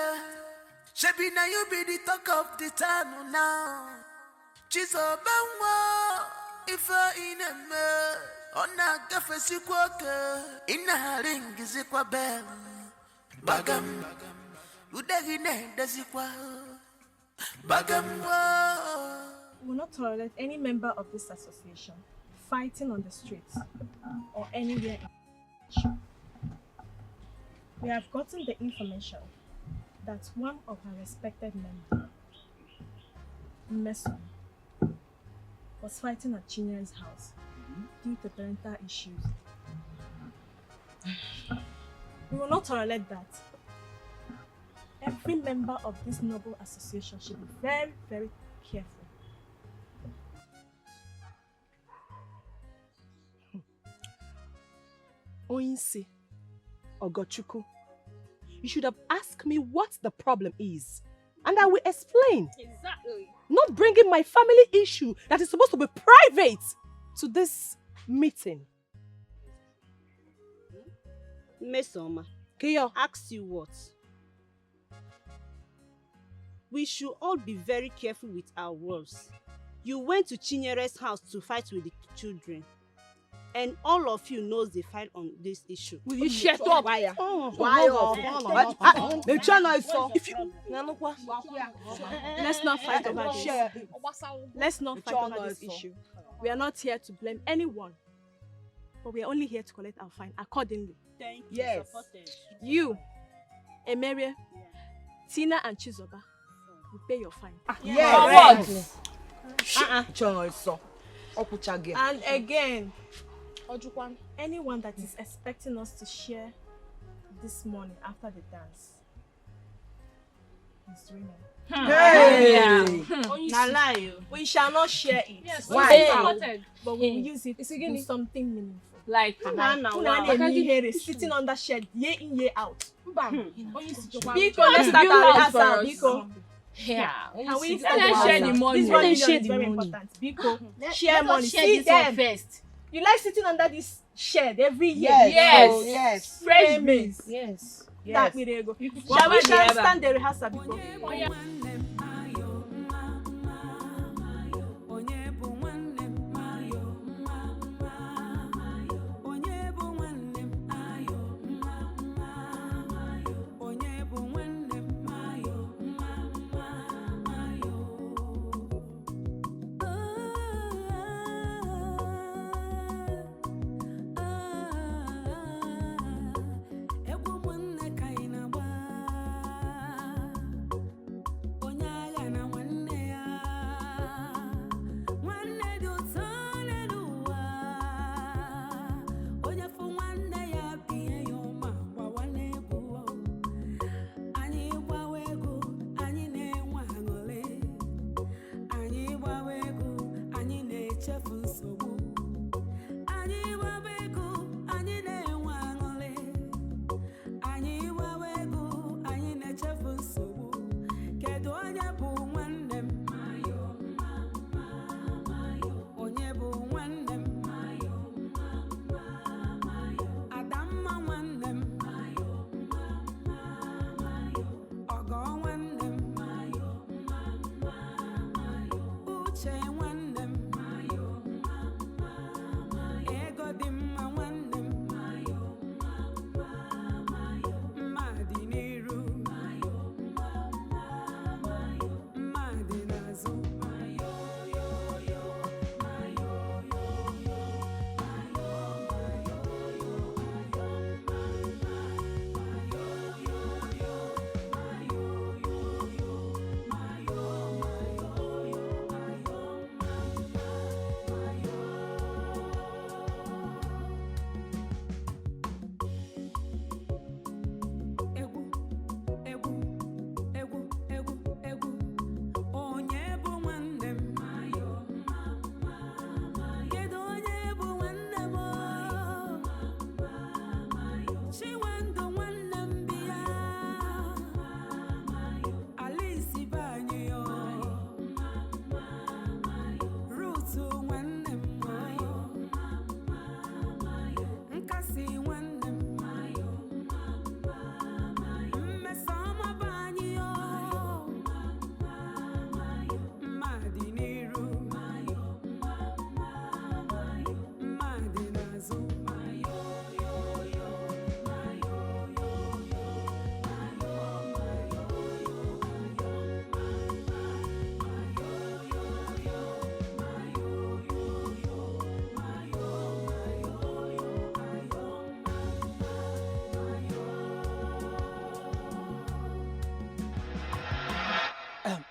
L: Shebi na you be the talk of the town now. Chizo bangwa ifa ineme. Ona gafesi kwake ina ringi zikwa bel bagam udagine dazikwa bagam.
C: We will not tolerate any member of this association fighting on the streets or anywhere. We have gotten the information
E: that one of our respected members, Meso, was fighting at Chinya's house due to parental issues. We will not tolerate that. Every member of this noble association should be very, very careful. Oyinsi, Ogochukwu, you should have asked me what the problem is, and I will explain.
R: Exactly.
E: Not bringing my family issue that is supposed to be private to this meeting.
A: Mesoma,
E: Kiyo,
A: ask you what? We should all be very careful with our words. You went to Chinyere's house to fight with the children. And all of you knows they fight on this issue.
E: Will you shut up?
A: Why?
E: If you let's not fight over this. Let's not fight over this issue. We are not here to blame anyone, but we are only here to collect our fine accordingly.
A: Thank you. Yes.
E: You, Emerie, Tina, and Chizoba will pay your fine.
T: Yes.
E: And again, Ojukwan, anyone that is expecting us to share this morning after the dance is dreaming. We shall not share it.
R: Yes,
E: why? But we will use it in something meaningful.
R: Like
E: sitting under shed year in, year out.
R: Biko,
E: let's start our rehearsal. Biko.
R: Yeah.
E: And we
R: share the money.
E: This 1 million is very important. Biko, share money. See them first. You like sitting under this shed every year?
R: Yes.
E: Fresh maize.
R: Yes.
E: That we dey go. Shall we stand the rehearsal before?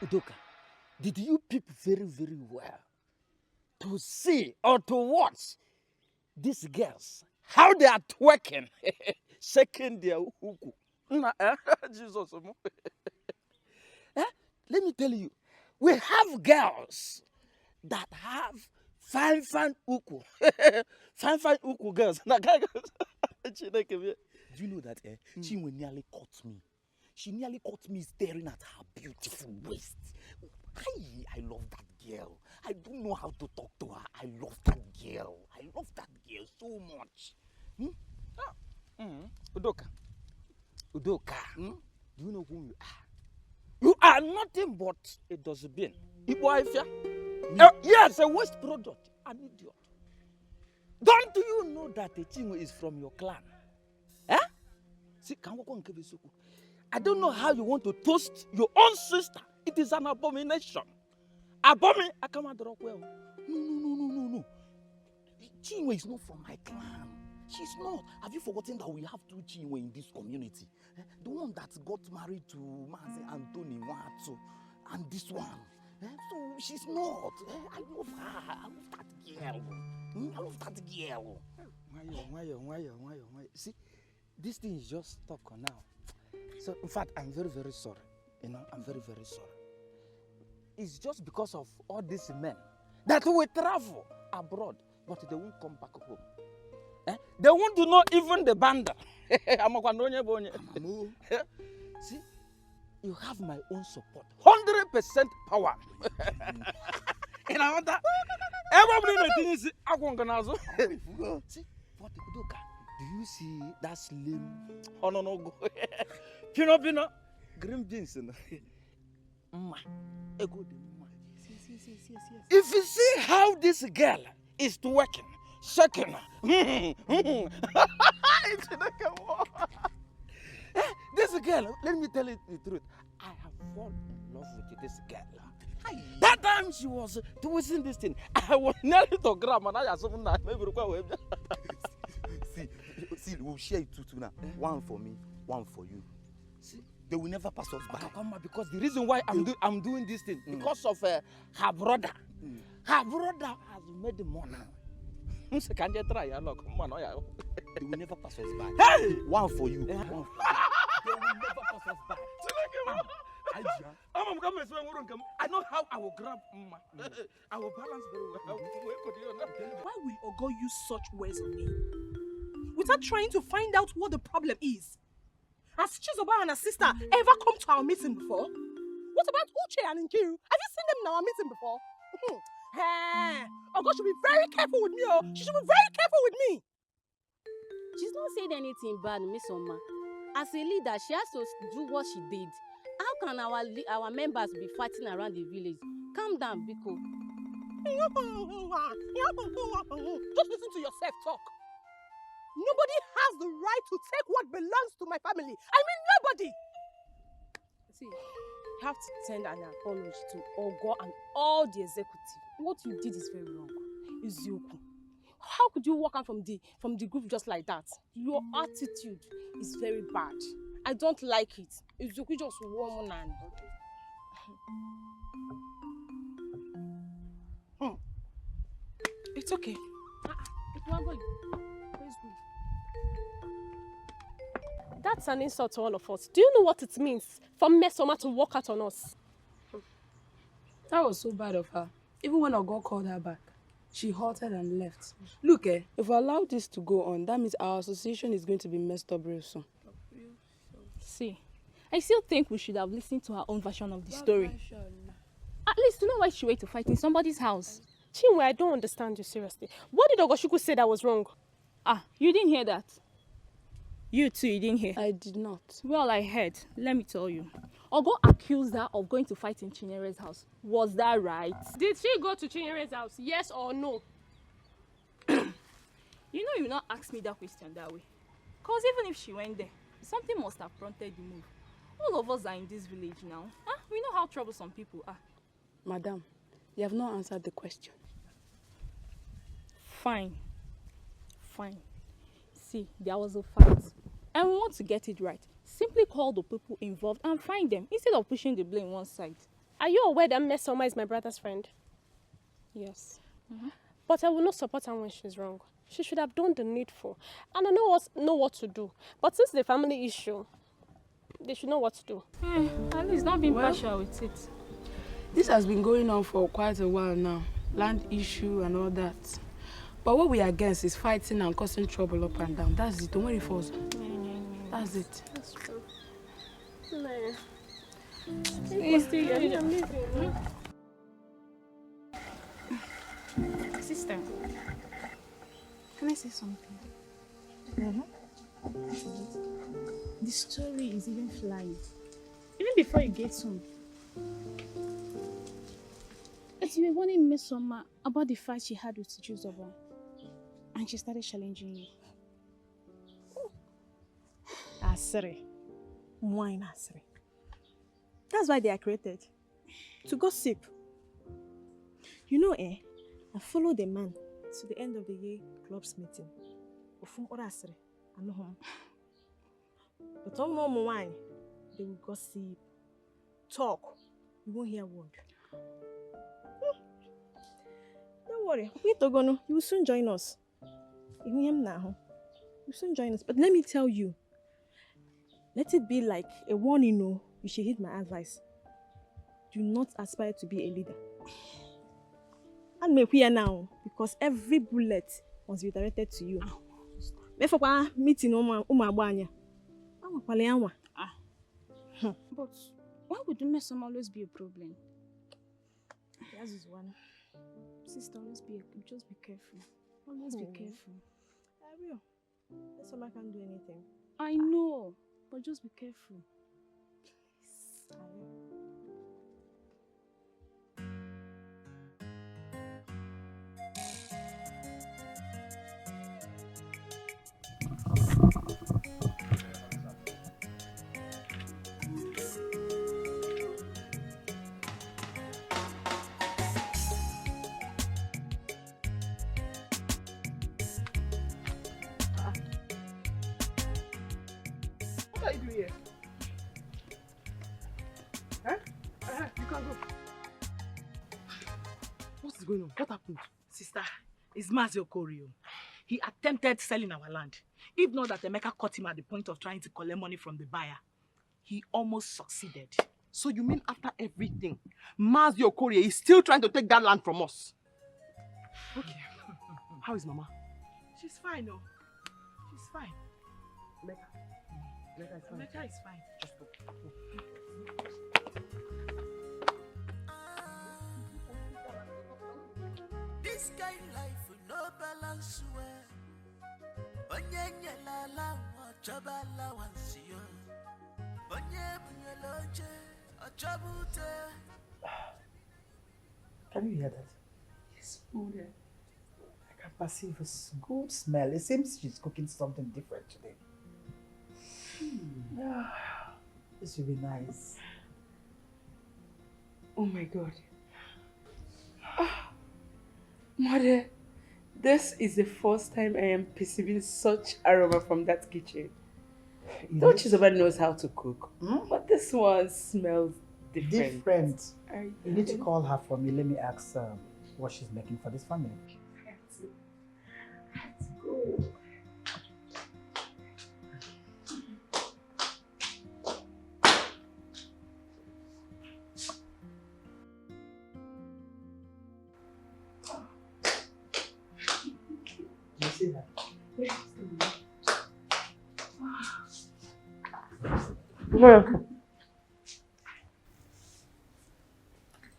K: Udoka, did you peep very, very well to see or to watch these girls, how they are twerking, shaking their huku? Jesus. Let me tell you, we have girls that have fine uku. fine uku girls. Do you know that Chinwe nearly caught me? She nearly caught me staring at her beautiful waist. I love that girl. I don't know how to talk to her. I love that girl. I love that girl so much. Udoka, do you know who you are? You are nothing but a dustbin. Yes, a waste product. An idiot. Don't you know that the Chinwe is from your clan? See, I don't know how you want to toast your own sister. It is an abomination. Abomin, I come out well. No. Chinwe is not from my clan. She's not. Have you forgotten that we have two Chinwe in this community? The one that got married to Mazi Anthony Watu, and this one. So she's not. I love her. I love that girl. I love that girl. Why? See, this thing is just stuck on now. So, in fact, I'm very, very sorry. I'm very, very sorry. It's just because of all these men that we travel abroad, but they won't come back home. They won't know even the banda. See, you have my own support. 100% power. And I want that. Everybody see, what the Udoka? Do you see that slim? Oh no. Pino. Green beans. If you see how this girl is working, shaking. This girl, let me tell you the truth. I have fallen in love with this girl. That time she was twisting this thing, I was nearly to grab and I had something that maybe require. See, we'll share it two now. One for me, one for you. See, they will never pass us by. Because the reason why I'm doing this thing, because of her brother. Her brother has made the money. Can you try? They will never pass us by. Hey! One for you. They will never pass us by. I know how I will grab. I will balance very well.
V: Why will Ogo use such words on me? Without trying to find out what the problem is. Has Chizoba and her sister ever come to our meeting before? What about Uche and Nkiru? Have you seen them in our meeting before? Ogo should be very careful with me. She should be very careful with me.
F: She's not saying anything bad, Miss Oma. As a leader, she has to do what she did. How can our members be fighting around the village? Calm down, Biko.
V: Just listen to yourself talk. Nobody has the right to take what belongs to my family. I mean, nobody.
E: See, you have to send an apology to Ogo and all the executive. What you did is very wrong. Izioku. How could you walk out from the group just like that? Your attitude is very bad. I don't like it. Izioku just one man.
V: It's okay.
R: That's an insult to all of us. Do you know what it means for Mesoma to walk out on us?
V: That was so bad of her. Even when Ogo called her back, she halted and left. Look, if we allow this to go on, that means our association is going to be messed up real soon.
N: See, I still think we should have listened to her own version of the story. At least to know why she went to fight in somebody's house.
R: Chinwe, I don't understand you seriously. What did Ogoshuku say that was wrong?
N: You didn't hear that? You too, you didn't hear?
V: I did not.
N: Well, I heard. Let me tell you. Ogo accused her of going to fight in Chinyere's house. Was that right?
R: Did she go to Chinyere's house? Yes or no?
N: You know you not ask me that question that way. Because even if she went there, something must have prompted the move. All of us are in this village now. We know how troublesome people are.
V: Madam, you have not answered the question.
N: Fine. See, there was a fight. And we want to get it right. Simply call the people involved and find them instead of pushing the blame one side.
R: Are you aware that Mesoma is my brother's friend? Yes. But I will not support her when she's wrong. She should have done the needful. And I know what to do. But since the family issue, they should know what to do.
N: At least not being partial with it.
M: This has been going on for quite a while now. Land issue and all that. But what we are against is fighting and causing trouble up and down. That's it. Don't worry for us. That's it.
R: That's true. I'm leaving.
N: Sister, can I say something? The story is even flying. Even before you get home. As you were warning Miss Soma about the fight she had with Chizoba, and she started challenging you.
V: Asiri. Wine Asiri. That's why they are created. To gossip. You know, I followed the man to the end of the year club's meeting. Asiri. I know him. But on more wine, they will gossip. Talk. You won't hear a word. Don't worry. You will soon join us. You hear him now. You will soon join us. But let me tell you. Let it be like a warning, you should heed my advice. Do not aspire to be a leader. And me here now, because every bullet must be directed to you. Therefore, meeting Umabanya.
N: But why would Messom always be a problem?
V: That is one.
N: Sister, just be careful. Always be careful.
V: I will. Messom can't do anything.
N: I know. But just be careful.
V: Please. I will.
T: What are you doing here? You can go. What's going on? What happened?
V: Sister, it's Mazio Korio. He attempted selling our land. If not that Emeka caught him at the point of trying to collect money from the buyer, he almost succeeded.
T: So you mean after everything, Mazio Korio is still trying to take that land from us? Okay. How is Mama?
V: She's fine, no. She's fine.
T: Emeka is fine. Just go.
L: This kind life with no balance well. Onye nyelala wachoba allowance yo. Onye bunyeloje achobute.
U: Can you hear that? Yes, Mother. I can perceive a good smell. It seems she's cooking something different today. This will be nice.
M: Oh my God. Mother, this is the first time I am perceiving such aroma from that kitchen. Though Chizoba knows how to cook, but this one smells different.
U: You need to call her for me. Let me ask what she's making for this family.
M: Let's go.
U: You see her?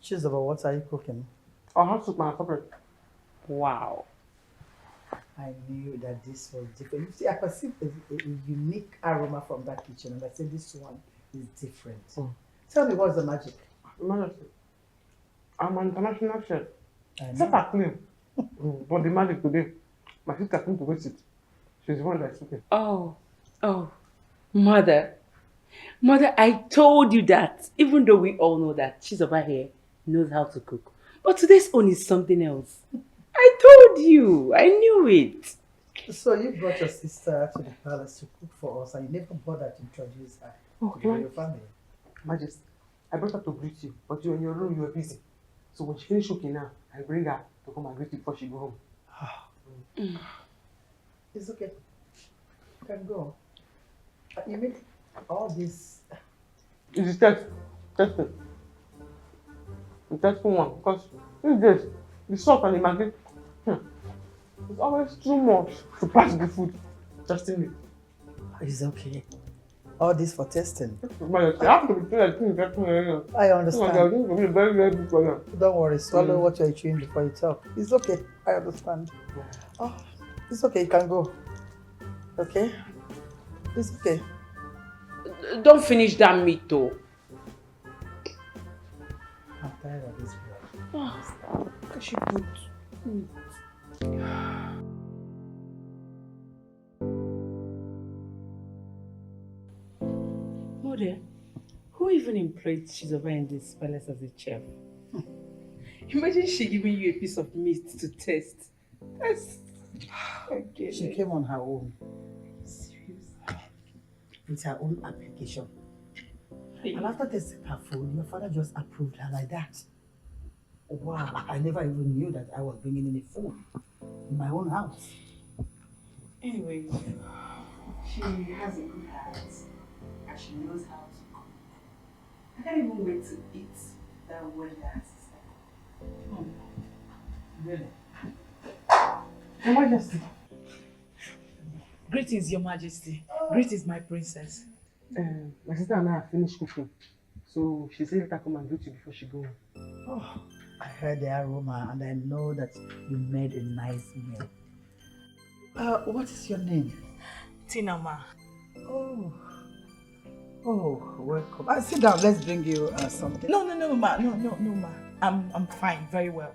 U: Chizoba, what are you cooking?
T: I have to my favorite.
U: Wow. I knew that this was different. You see, I perceived a unique aroma from that kitchen, and I said this one is different. Tell me, what's the magic?
T: Magic. I'm an international chef.
U: Except
T: I clean. But the magic today, my sister came to visit. She's the one that's cooking.
M: Oh, Mother, I told you that, even though we all know that she's over here, knows how to cook. But today's own is something else. I told you, I knew it.
U: So you brought your sister to the palace to cook for us, and you never bothered to introduce her to your family.
T: Majesty,
D: I brought her to greet you, but you were in your room, you were busy. So when she finished cooking now, I bring her to come and greet you before she go home.
U: It's okay. You can go. You make all this.
D: It's a test. Testing. The testing one. Because these days, the salt and the maggi, it's always too much to pass the food. Testing it.
U: It's okay. All this for testing.
D: I
U: understand.
D: Don't
U: Don't worry, swallow what you're chewing before you talk. It's okay. I understand. Oh, it's okay. You can go. Okay? It's okay.
M: Don't finish that meat though.
U: I'm tired of this blood.
M: Oh, she put meat. Mother, who even employed Chizoba in this palace as a chef? Imagine she giving you a piece of meat to taste. That's... Okay.
U: She came on her own. Serious? With her own application. And after testing her food, your father just approved her like that. Wow, I never even knew that I was bringing any food in my own house.
M: Anyway, she has a good heart and she knows how to cook. I can't even wait to eat that well that her sister cooked.
U: Really?
M: Your Majesty.
Q: Greetings, Your Majesty. Greetings, my princess.
D: My sister and I have finished cooking. So she said let her come and greet you before she go home.
U: Oh, I heard the aroma and I know that you made a nice meal. What is your name?
Q: Tina Ma.
U: Oh, welcome. Sit down. Let's bring you something.
Q: No, ma. No, ma. I'm fine. Very well.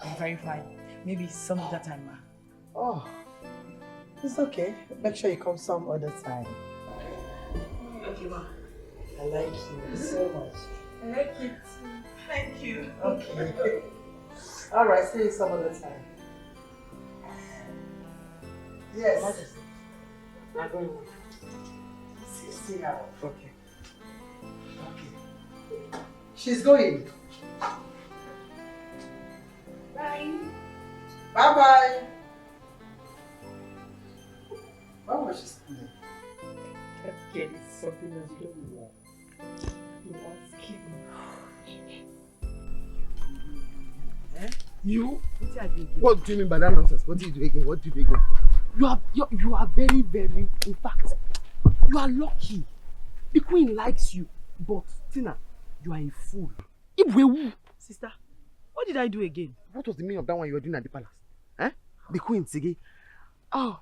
Q: I'm very fine. Maybe some other time, ma.
U: Oh, it's okay. Make sure you come some other time.
Q: Okay, ma.
U: I like you so much.
Q: I like you too. Thank you.
U: Okay. All right. See you some other time. Yes.
D: I'm going home.
U: See her.
D: Okay.
U: She's going.
Q: Bye.
U: Bye-bye. Why was she standing?
D: Okay, it's something else you don't want. You asking me.
T: You? What do you mean by that nonsense? What do you do again? What do you do again? You are very, very, in fact, you are lucky. The queen likes you. But, Tina, you are a fool. Ibwewu. Sister, what did I do again? What was the meaning of that one you were doing at the palace? Eh? The queen, Sige. Oh,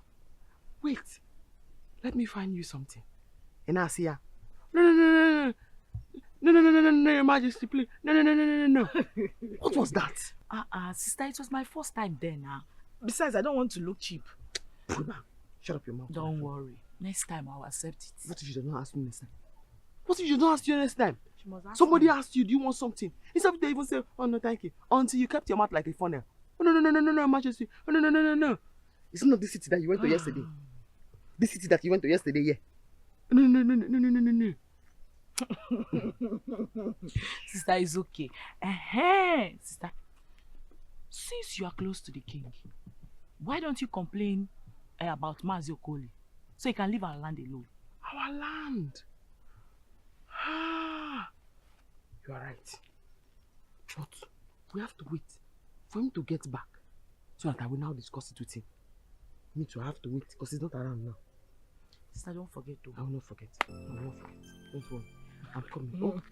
T: wait. Let me find you something. And I see her. No, Your Majesty, please. No. What was that?
Q: Sister, it was my first time there now. Besides, I don't want to look cheap.
T: Shut up your mouth.
Q: Don't worry. Next time I'll accept it.
T: What if she does not ask you next time? What if she does not ask you next time?
Q: She must ask
T: Somebody
Q: me.
T: asked you, do you want something? Instead of they even say, oh no, thank you. Until you kept your mouth like a funnel. Oh, no, Majesty. Oh, no. It's not this city that you went to yesterday. This city that you went to yesterday, yeah. No.
Q: Sister, it's okay. Sister, since you are close to the king, why don't you complain about Mazi Okoli so he can leave our land alone?
T: Our land? You are right. But we have to wait for him to get back so that I will now discuss it with him. Me too, I have to wait because he's not around now.
Q: Sister, don't forget to.
T: I will not forget. Don't worry. I'm coming. Oh,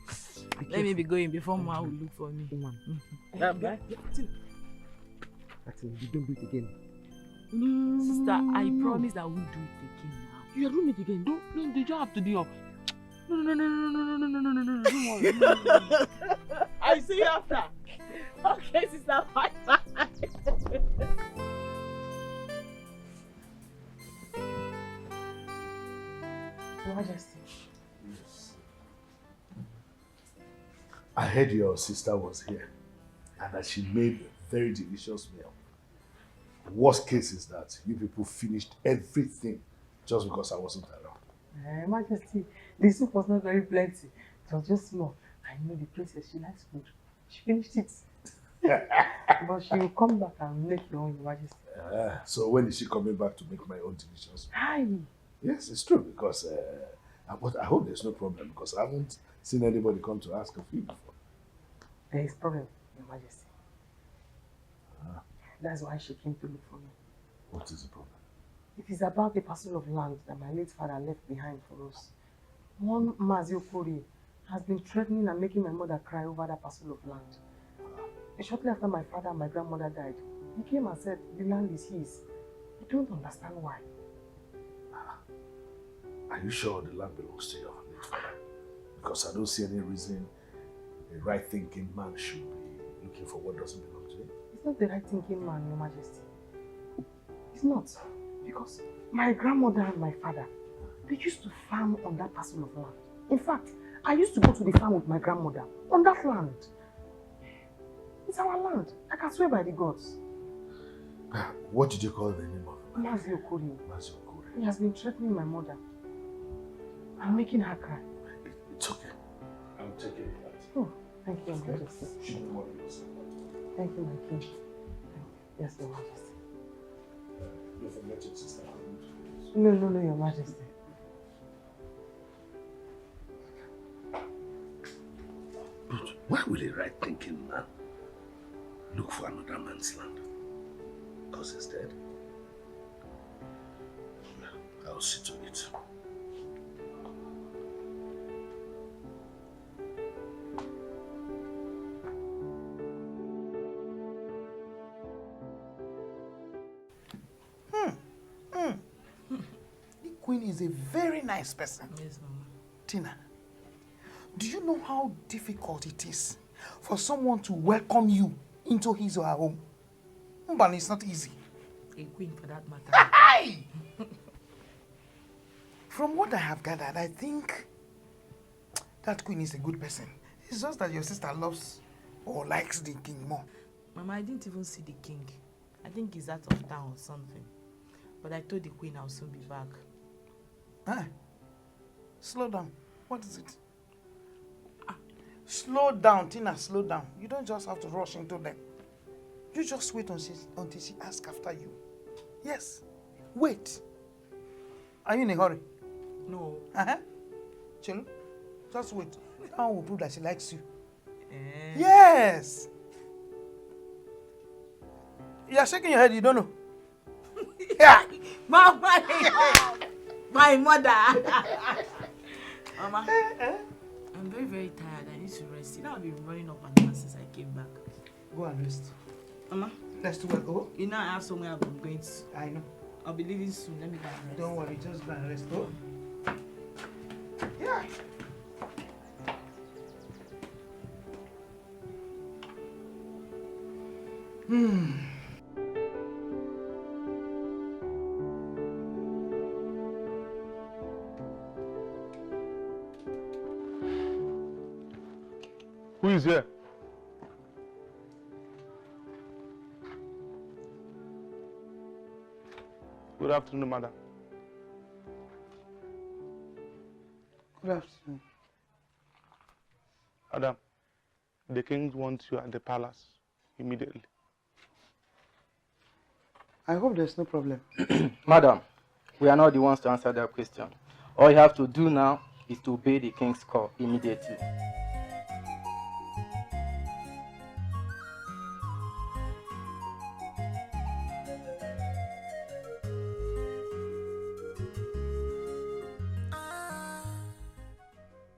Q: let me be going before Ma will look for me.
T: Bye. That's it. You don't do it again.
Q: Sister, I promise I won't do it again now.
T: You are doing it again. Don't you don't have to do your... No. Don't worry.
Q: I'll see you after. Okay, sister. Bye.
U: Your Majesty.
J: Yes. I heard your sister was here and that she made a very delicious meal. The worst case is that you people finished everything just because I wasn't around.
D: Majesty, the soup was not very plenty. It was just small.
Q: I know the princess, she likes food. She finished it. But she will come back and make your own, Your Majesty.
G: So when is she coming back to make my own delicious?
Q: Hi.
G: Yes, it's true because but I hope there's no problem because I haven't seen anybody come to ask of you before.
Q: There is problem, Your Majesty. That's why she came to look for me.
G: What is the problem?
Q: It is about the parcel of land that my late father left behind for us. One Mazio Kori has been threatening and making my mother cry over that parcel of land. And shortly after my father and my grandmother died, he came and said the land is his. I don't understand why.
G: Are you sure the land belongs to your late father? Because I don't see any reason a right-thinking man should be looking for what doesn't belong to him.
Q: It's not the right thinking man, Your Majesty. It's not. Because my grandmother and my father, they used to farm on that parcel of land. In fact, I used to go to the farm with my grandmother on that land. It's our land. I can swear by the gods.
G: What did you call the name of him?
Q: Mazio Kori.
G: Mazio Kori.
Q: He has been threatening my mother and making her cry.
G: It's okay. I'm taking it out.
Q: Oh, thank you, Your Majesty.
G: Shouldn't worry yourself.
Q: Thank you, my king. Yes, Your Majesty.
G: Don't forget your sister.
Q: No, Your Majesty.
G: But why would a right-thinking man look for another man's land? Because he's dead. Well, I'll see to it.
H: The queen is a very nice person.
P: Yes, Mama.
H: Tina, do you know how difficult it is for someone to welcome you into his or her home? But it's not easy.
P: A queen for that matter.
H: Aye! From what I have gathered, I think that queen is a good person. It's just that your sister loves or likes the king more.
P: Mama, I didn't even see the king. I think he's out of town or something. But I told the queen I'll soon be back.
H: Huh? Slow down. What is it? Slow down, Tina, slow down. You don't just have to rush into them. You just wait until she asks after you. Yes. Wait. Are you in a hurry?
P: No.
H: Chill. Just wait. That one will prove that she likes you. Yes. You are shaking your head, you don't know. Yeah.
P: Mama, my mother. Mama, I'm very, very tired. I need to rest. You know, I've been running up and down since I came back.
H: Go and rest.
P: Mama,
H: rest well. Oh.
P: You know, I have somewhere I'm going to.
H: I know.
P: I'll be leaving soon. Let me go and rest.
H: Don't worry, just go and rest. Oh. Yeah.
I: Who is here? Good afternoon, madam.
H: Good afternoon.
I: Madam, the king wants you at the palace immediately.
H: I hope there's no problem.
W: Madam, we are not the ones to answer that question. All you have to do now is to obey the king's call immediately.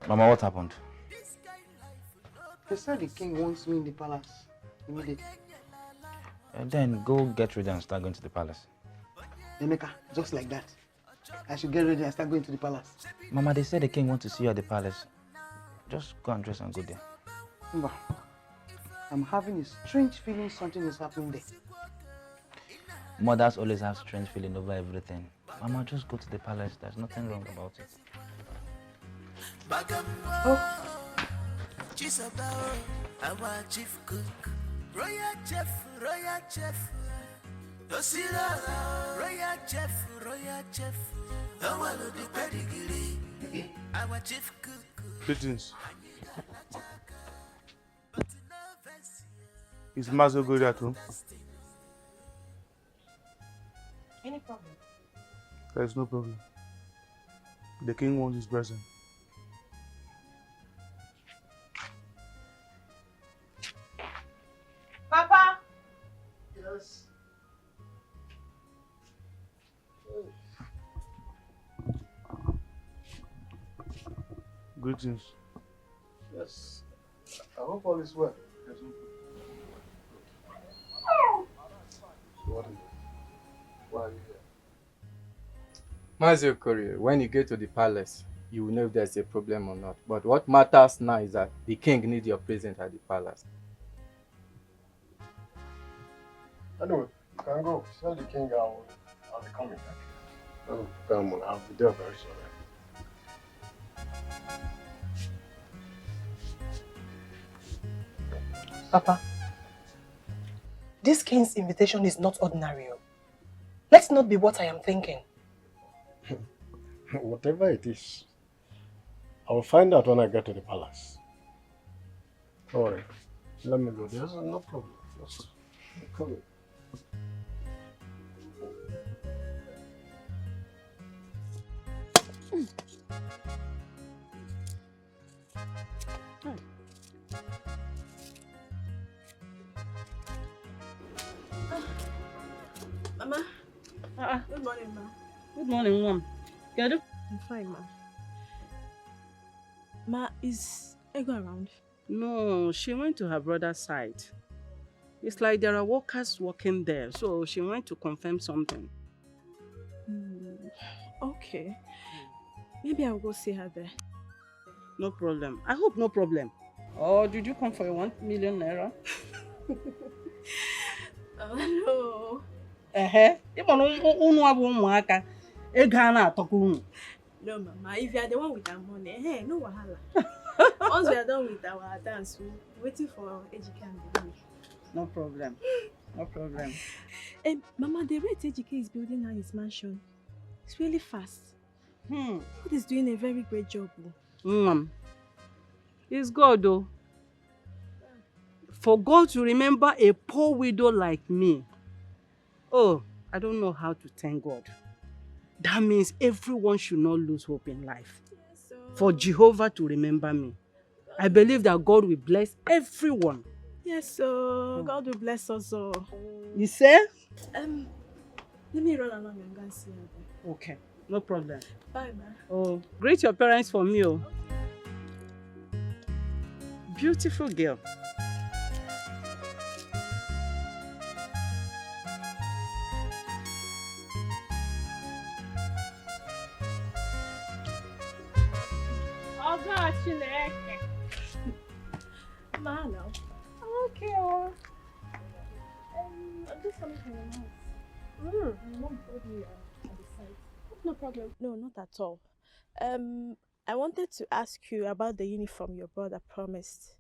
X: Mama, what happened?
H: They said the king wants me in the palace immediately.
X: Then go get ready and start going to the palace.
H: Emeka, just like that. I should get ready and start going to the palace.
X: Mama, they said the king wants to see you at the palace. Just go and dress and go there.
H: Mba, I'm having a strange feeling something is happening there.
X: Mothers always have strange feeling over everything. Mama, just go to the palace. There's nothing wrong about it.
L: Oh. Our chief cook, royal chef, royal chef, our chief cook.
I: Greetings. Is Mazo good at home?
V: Any problem?
I: There's no problem. The king wants his present.
V: Papa!
J: Yes.
I: Greetings.
J: Yes. I hope all is well. Yes. What is it? Why are you here?
W: Mazi Okorie, when you get to the palace, you will know if there's a problem or not. But what matters now is that the king needs your presence at the palace.
J: Anyway, you can go. Tell the king I'll be coming. Oh, come on. I'll be there very soon.
T: Papa, this king's invitation is not ordinary. Let's not be what I am thinking.
J: Whatever it is, I will find out when I get to the palace. Don't worry. Let me go. There's no problem. Just come in.
A: Mama. Good morning, ma.
M: Good morning, Mom. Good?
A: I'm fine, ma. Ma, is Ego around?
M: No, she went to her brother's side. It's like there are workers working there, so she went to confirm something.
A: Okay. Maybe I'll go see her there.
M: No problem. I hope no problem. Or did you come for a 1 million naira?
A: No. No, Mama. If you are the one with our money, hey, no wahala. Once we are done with our dance, we're waiting for Ejike and the money.
M: No problem. No problem.
A: Mama, the rate Ejike is building now his mansion. It's really fast. God is doing a very great job.
M: It's God, though. For God to remember a poor widow like me. Oh, I don't know how to thank God. That means everyone should not lose hope in life. Yes, for Jehovah to remember me. I believe that God will bless everyone.
A: Yes, so God will bless us all.
M: You say?
A: Let me run along and go and see her.
M: Okay, no problem.
A: Bye, ma.
M: Oh, greet your parents for me. Oh. Beautiful girl.
A: Ma, now.
R: Okay.
A: I'll do something for your house. My mom told me at the site.
R: No problem.
A: No, not at all. I wanted to ask you about the uniform your brother promised.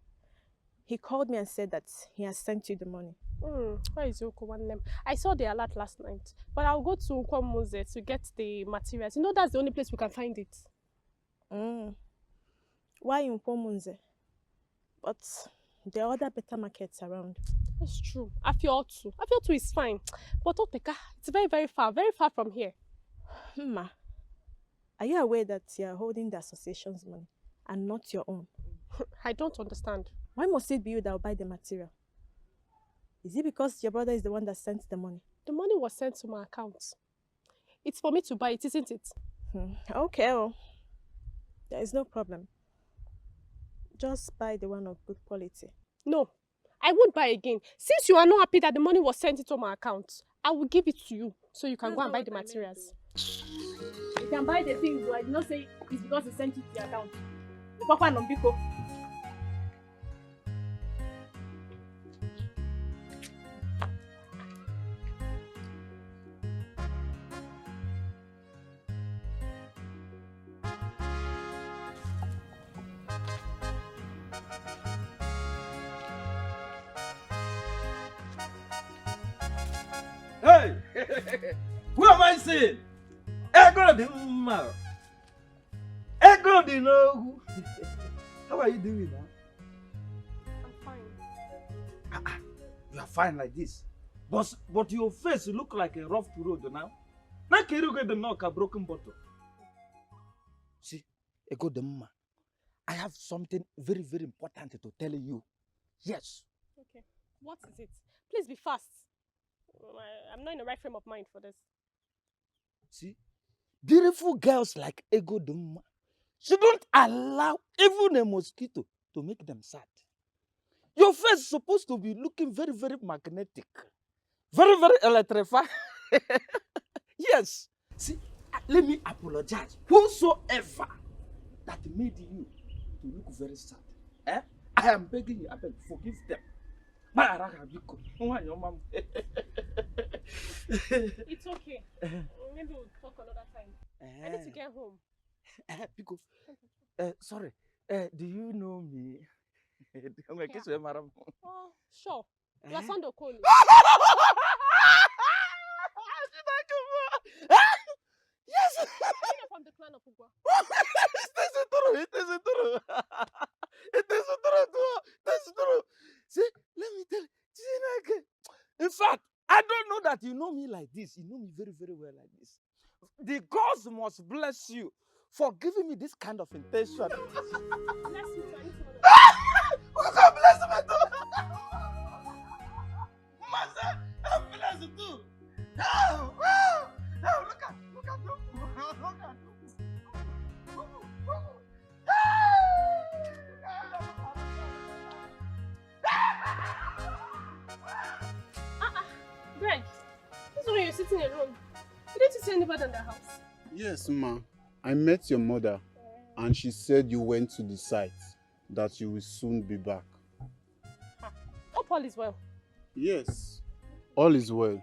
A: He called me and said that he has sent you the money.
R: Where is Yoko one name? I saw the alert last night, but I'll go to Nkwamuze to get the materials. You know that's the only place we can find it.
A: Why in Nkwamuze? But there are other better markets around.
R: That's true. Afiotu is fine. But Oteka, it's very, very far from here.
A: Ma, are you aware that you are holding the association's money and not your own?
R: I don't understand.
A: Why must it be you that will buy the material? Is it because your brother is the one that sent the money?
R: The money was sent to my account. It's for me to buy it, isn't it?
A: Okay, well, there is no problem. Just buy the one of good quality.
R: No, I won't buy again. Since you are not happy that the money was sent into my account, I will give it to you so you can go and buy the materials.
A: You can buy the things, but I did not say it's because they sent it to your account. Papa Nombiko.
K: Hey! Who am I seeing? Ego the Umar. Ego the no. How are you doing now?
R: I'm fine.
K: are fine like this. But your face look like a rough road now. Now can you get the knock a broken bottle? See, Ego Demma, I have something very, very important to tell you. Yes.
R: Okay. What is it? Please be fast. I'm not in the right frame of mind for this.
K: See, beautiful girls like Ego Demma shouldn't allow even a mosquito to make them sad. Your face is supposed to be looking very, very magnetic. Very, very electrified. Yes. See, let me apologize. Whosoever that made you to look very sad, I am begging you, I beg, forgive them.
R: It's okay. Maybe we'll talk another time. I need to get home.
K: Pico, sorry, do you know me?
R: Oh, sure. You are Sando Koli.
K: Yes!
R: From the clan of Ugwa.
K: It isn't true. It isn't true. That's true. See, let me tell you. In fact, I don't know that you know me like this. You know me very, very well like this. The gods must bless you for giving me this kind of intention.
R: Bless you,
K: God bless me too. Master, I'm blessed too. Oh, look at you. Look at you.
R: Greg, this is when you're sitting alone. Didn't you see anybody in the house?
I: Yes, ma. I met your mother, and she said you went to the site, that you will soon be back.
R: Hope all is well.
I: Yes, all is well.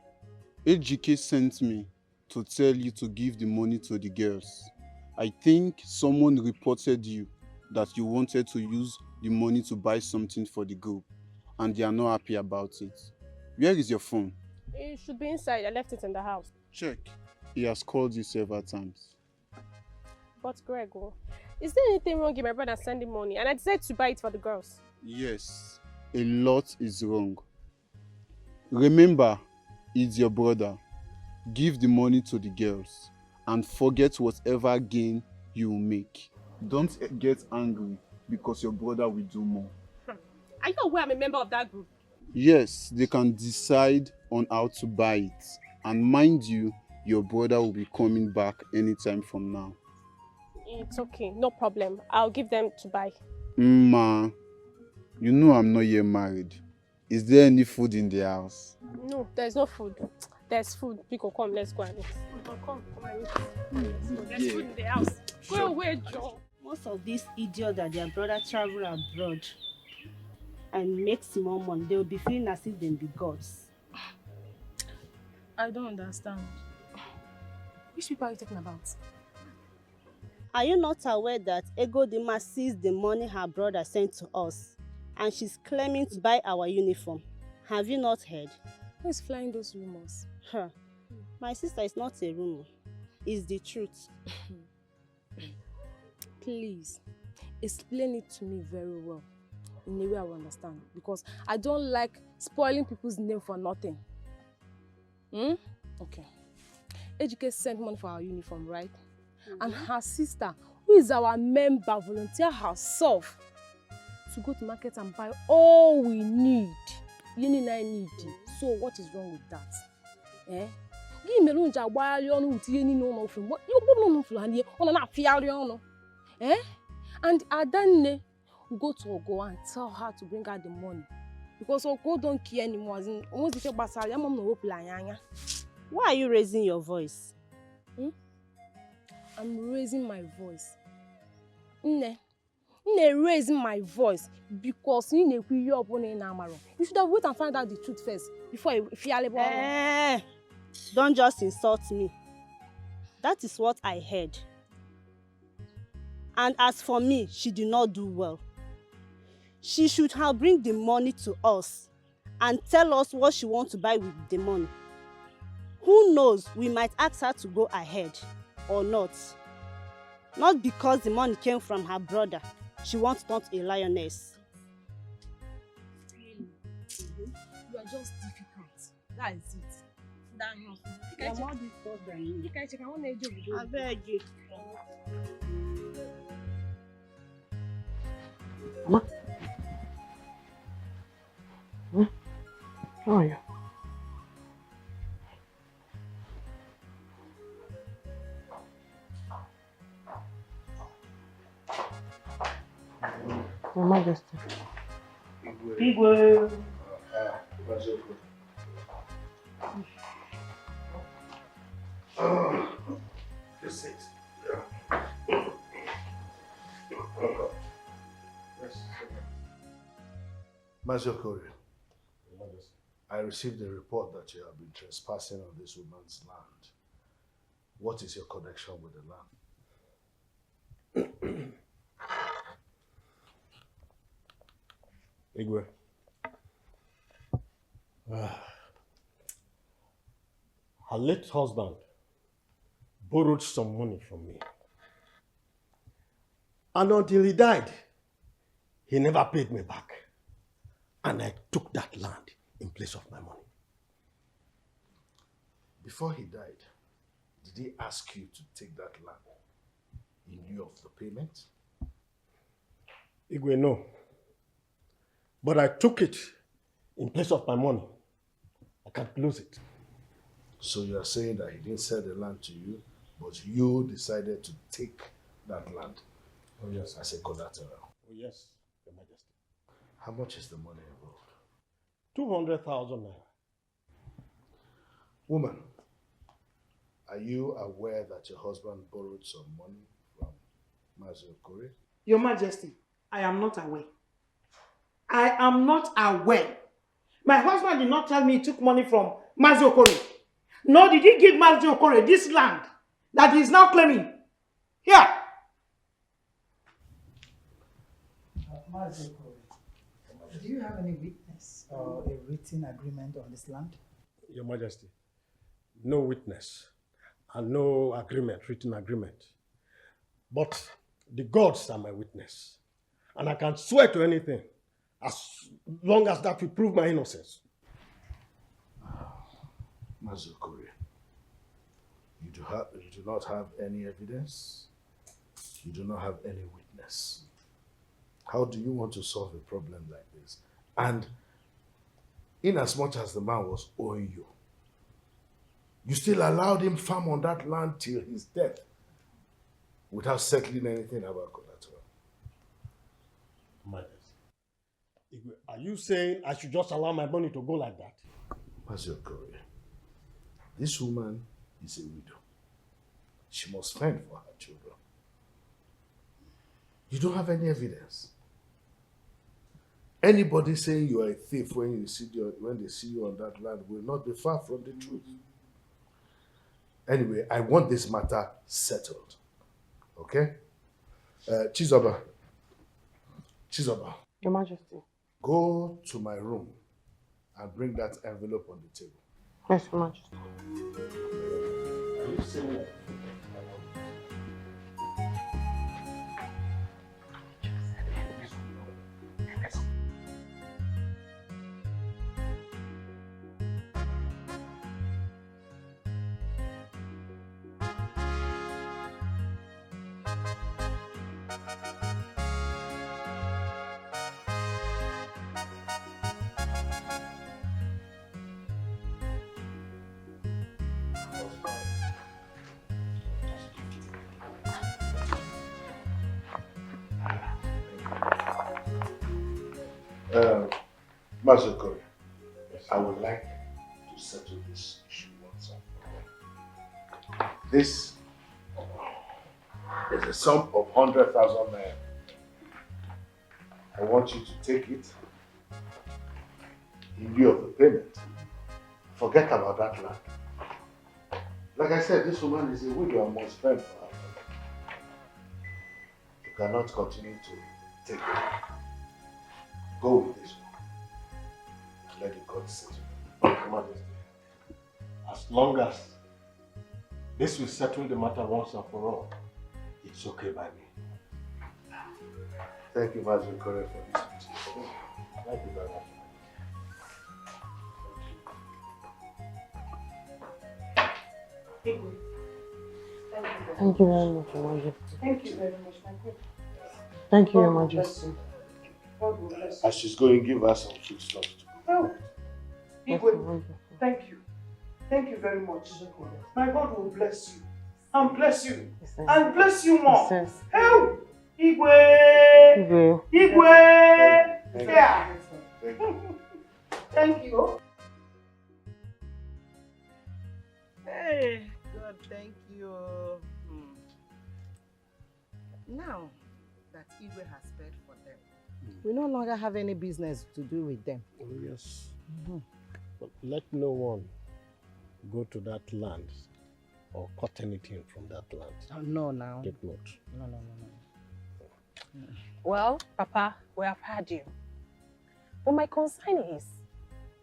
I: Ejike sent me to tell you to give the money to the girls. I think someone reported you that you wanted to use the money to buy something for the group, and they are not happy about it. Where is your phone?
R: It should be inside. I left it in the house.
I: Check. He has called you several times.
R: But Greg, is there anything wrong in my brother sending money? And I decided to buy it for the girls.
I: Yes, a lot is wrong. Remember, it's your brother. Give the money to the girls and forget whatever gain you will make. Don't get angry because your brother will do more.
R: Are you aware I'm a member of that group?
I: Yes, they can decide on how to buy it. And mind you, your brother will be coming back anytime from now.
R: It's okay, no problem. I'll give them to buy.
I: Ma, you know I'm not yet married. Is there any food in the house?
R: No, there's no food. There's food. Pico, come, let's go and eat. Come and eat. There's food in the house. Go away, Joe.
A: Most of these idiots that their brother travel abroad and make small money, they will be feeling as if they be gods.
E: I don't understand. Which people are you talking about?
A: Are you not aware that Ego Dima sees the money her brother sent to us and she's claiming to buy our uniform? Have you not heard?
E: Who is flying those rumors?
A: Huh. My sister, is not a rumor. It's the truth.
E: Please, explain it to me very well. In a way I will understand. Because I don't like spoiling people's name for nothing. Okay. Ejike sent money for our uniform, right? And her sister, who is our member, volunteered herself to go to market and buy all we need. So what is wrong with that? And Adane will go to Ogo and tell her to bring her the money. Because Ogo don't care anymore.
A: Why are you raising your voice?
E: I'm raising my voice. Raising my voice because you should have waited and find out the truth first before you feel
A: don't just insult me. That is what I heard. And as for me, she did not do well. She should have bring the money to us and tell us what she wants to buy with the money. Who knows, we might ask her to go ahead or not. Not because the money came from her brother. She wants not a lioness.
E: You are
V: just difficult. That is it.
A: You're more difficult than me. I beg you.
J: Mama? Hmm? How are you? Your Majesty.
G: Igwe. This is Mazokori, I received a report that you have been trespassing on this woman's land. What is your connection with the land?
J: Igwe. Her late husband borrowed some money from me. And until he died, he never paid me back. And I took that land in place of my money.
G: Before he died, did he ask you to take that land in lieu of the payment?
J: Igwe, no. But I took it in place of my money. I can't lose it.
G: So you are saying that he didn't sell the land to you, but you decided to take that land as a collateral?
J: Oh, yes, Your Majesty.
G: How much is the money involved?
J: 200,000 naira.
G: Woman, are you aware that your husband borrowed some money from Mazokori?
H: Your Majesty, I am not aware. I am not aware. My husband did not tell me he took money from Mazokori. Nor did he give Mazokori this land that he is now claiming. Here.
B: Mazokori, do you have any witness or a written agreement on this land?
J: Your Majesty, no witness and no agreement, written agreement. But the gods are my witness. And I can swear to anything as long as that will prove my innocence.
G: Mazokori, you do not have any evidence. You do not have any witness. How do you want to solve a problem like this? And in as much as the man was owing you, you still allowed him farm on that land till his death without settling anything about collateral.
J: Majesty, are you saying I should just allow my money to go like that?
G: Mazokori, this woman is a widow. She must fend for her children. You don't have any evidence. Anybody saying you are a thief when they see you on that land will not be far from the truth. Anyway, I want this matter settled. Okay? Chizoba.
J: Your Majesty.
G: Go to my room and bring that envelope on the table.
J: Yes, Your Majesty.
G: Are you saying that? Mazokori, I would like to settle this issue once and for all. This is a sum of 100,000 naira. I want you to take it in lieu of the payment. Forget about that land. Like I said, this woman is a widow and must fend for her family. You cannot continue to take it. Go with this one. Let the gods settle.
J: Your Majesty, as long as this will settle the matter once and for all, it's okay by me.
G: Thank you, Mazokori, for this.
J: Thank you very much.
V: Thank you very much, Your Majesty.
H: Thank you very much, my queen.
V: Thank you, Your
H: God bless
V: Majesty.
H: you. God will bless
G: As she's going, give her some food stuff.
H: Oh, Igwe, thank you. Thank you very much. My God will bless you. And bless you. And bless you more. Help! Igwe! Igwe! Yeah. Thank you.
T: Hey, God, thank you. Now that Igwe has paid for them, we no longer have any business to do with them.
J: Oh, yes. But let no one go to that land or cut anything from that land.
T: No, now.
J: Take note.
T: No.
E: Well, Papa, we have heard you. But my concern is,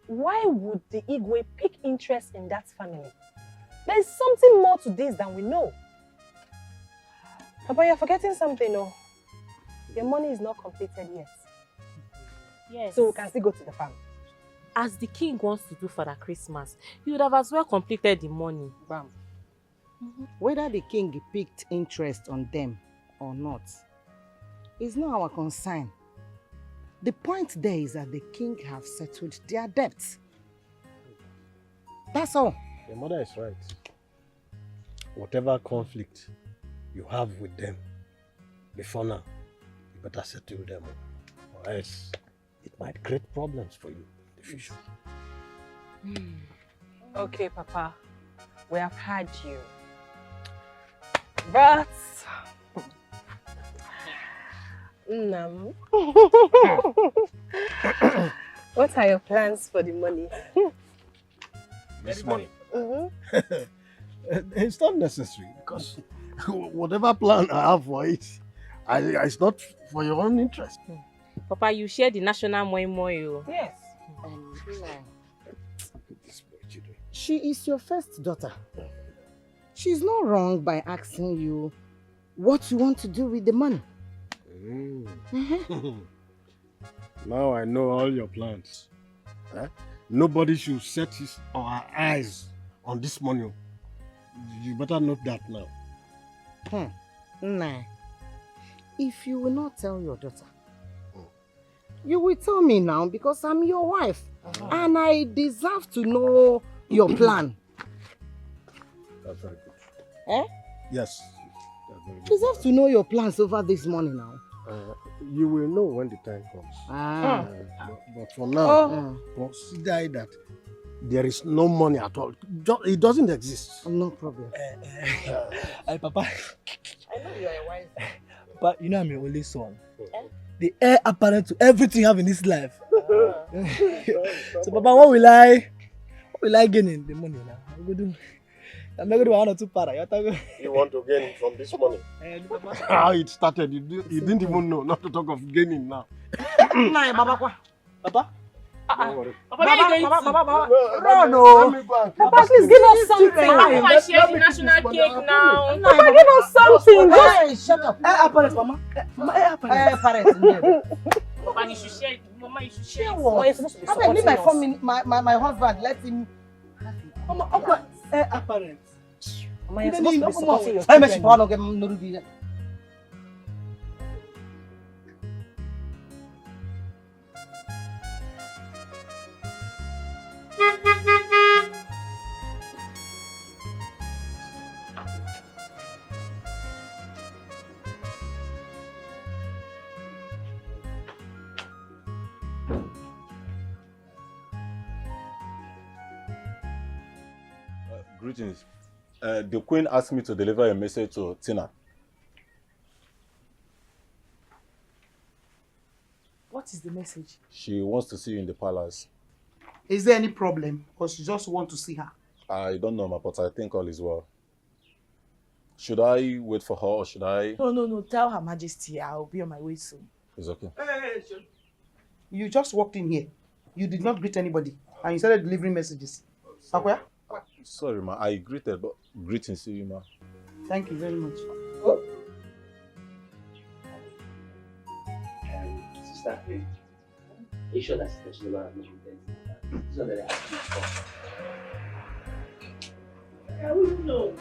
E: why would the Igwe pick interest in that family? There is something more to this than we know. Papa, you're forgetting something, no? Your money is not completed yet.
M: Yes.
E: So we can still go to the farm.
M: As the king wants to do for the Christmas, you would have as well completed the money.
T: Bam. Whether the king picked interest on them or not is not our concern. The point there is that the king have settled their debts. That's all.
J: Your mother is right. Whatever conflict you have with them, before now, you better settle them, or else it might create problems for you in the future.
E: Okay, Papa, we have heard you. But... what are your plans for the money?
J: This money? It's not necessary, because whatever plan I have for it, it's not for your own interest.
M: Papa, you share the national moi.
T: Yes. She is your first daughter. She's not wrong by asking you what you want to do with the money.
J: Now I know all your plans. Nobody should set his or her eyes on this money. You better note that now.
T: Nah. If you will not tell your daughter, you will tell me now, because I'm your wife. And I deserve to know your plan.
J: That's very good. Yes. That's very good.
T: Deserve to know your plans over this money now.
J: You will know when the time comes. But for now, consider that there is no money at all. It doesn't exist.
T: No problem.
C: Hey, Papa.
T: I know you are a wise man.
C: But you know I'm your only son. The heir apparent to everything you have in this life. So, Papa, what will I gain in the money now? I'm not going to do 1 or 2 para.
J: You want to gain from this money? How it started, you didn't even know, not to talk of gaining now.
C: Papa?
J: Don't worry.
E: Papa,
J: No.
E: Papa, please give us something. Papa, share the national cake now. Papa, give us something.
T: Shut up.
C: Mama.
E: Papa, you should share. Mama, you should share.
T: What?
E: You're supposed to be supporting us.
T: My husband, let him.
C: Mama, apparent.
E: Mama, you're supposed to be supporting your children.
F: Greetings. The Queen asked me to deliver a message to Tina.
H: What is the message?
F: She wants to see you in the palace.
H: Is there any problem, or she just want to see her?
F: I don't know, but I think all is well. Should I wait for her, or should I?
H: No. Tell Her Majesty I'll be on my way soon.
F: It's okay.
H: You just walked in here. You did not greet anybody, and you started delivering messages. Akoya?
F: Sorry, ma. I greeted, but greetings to you, ma.
H: Thank you very much.
O: Sister, are you sure that Sister Chizoba has not been there? This is what they asked you for.
P: I wouldn't know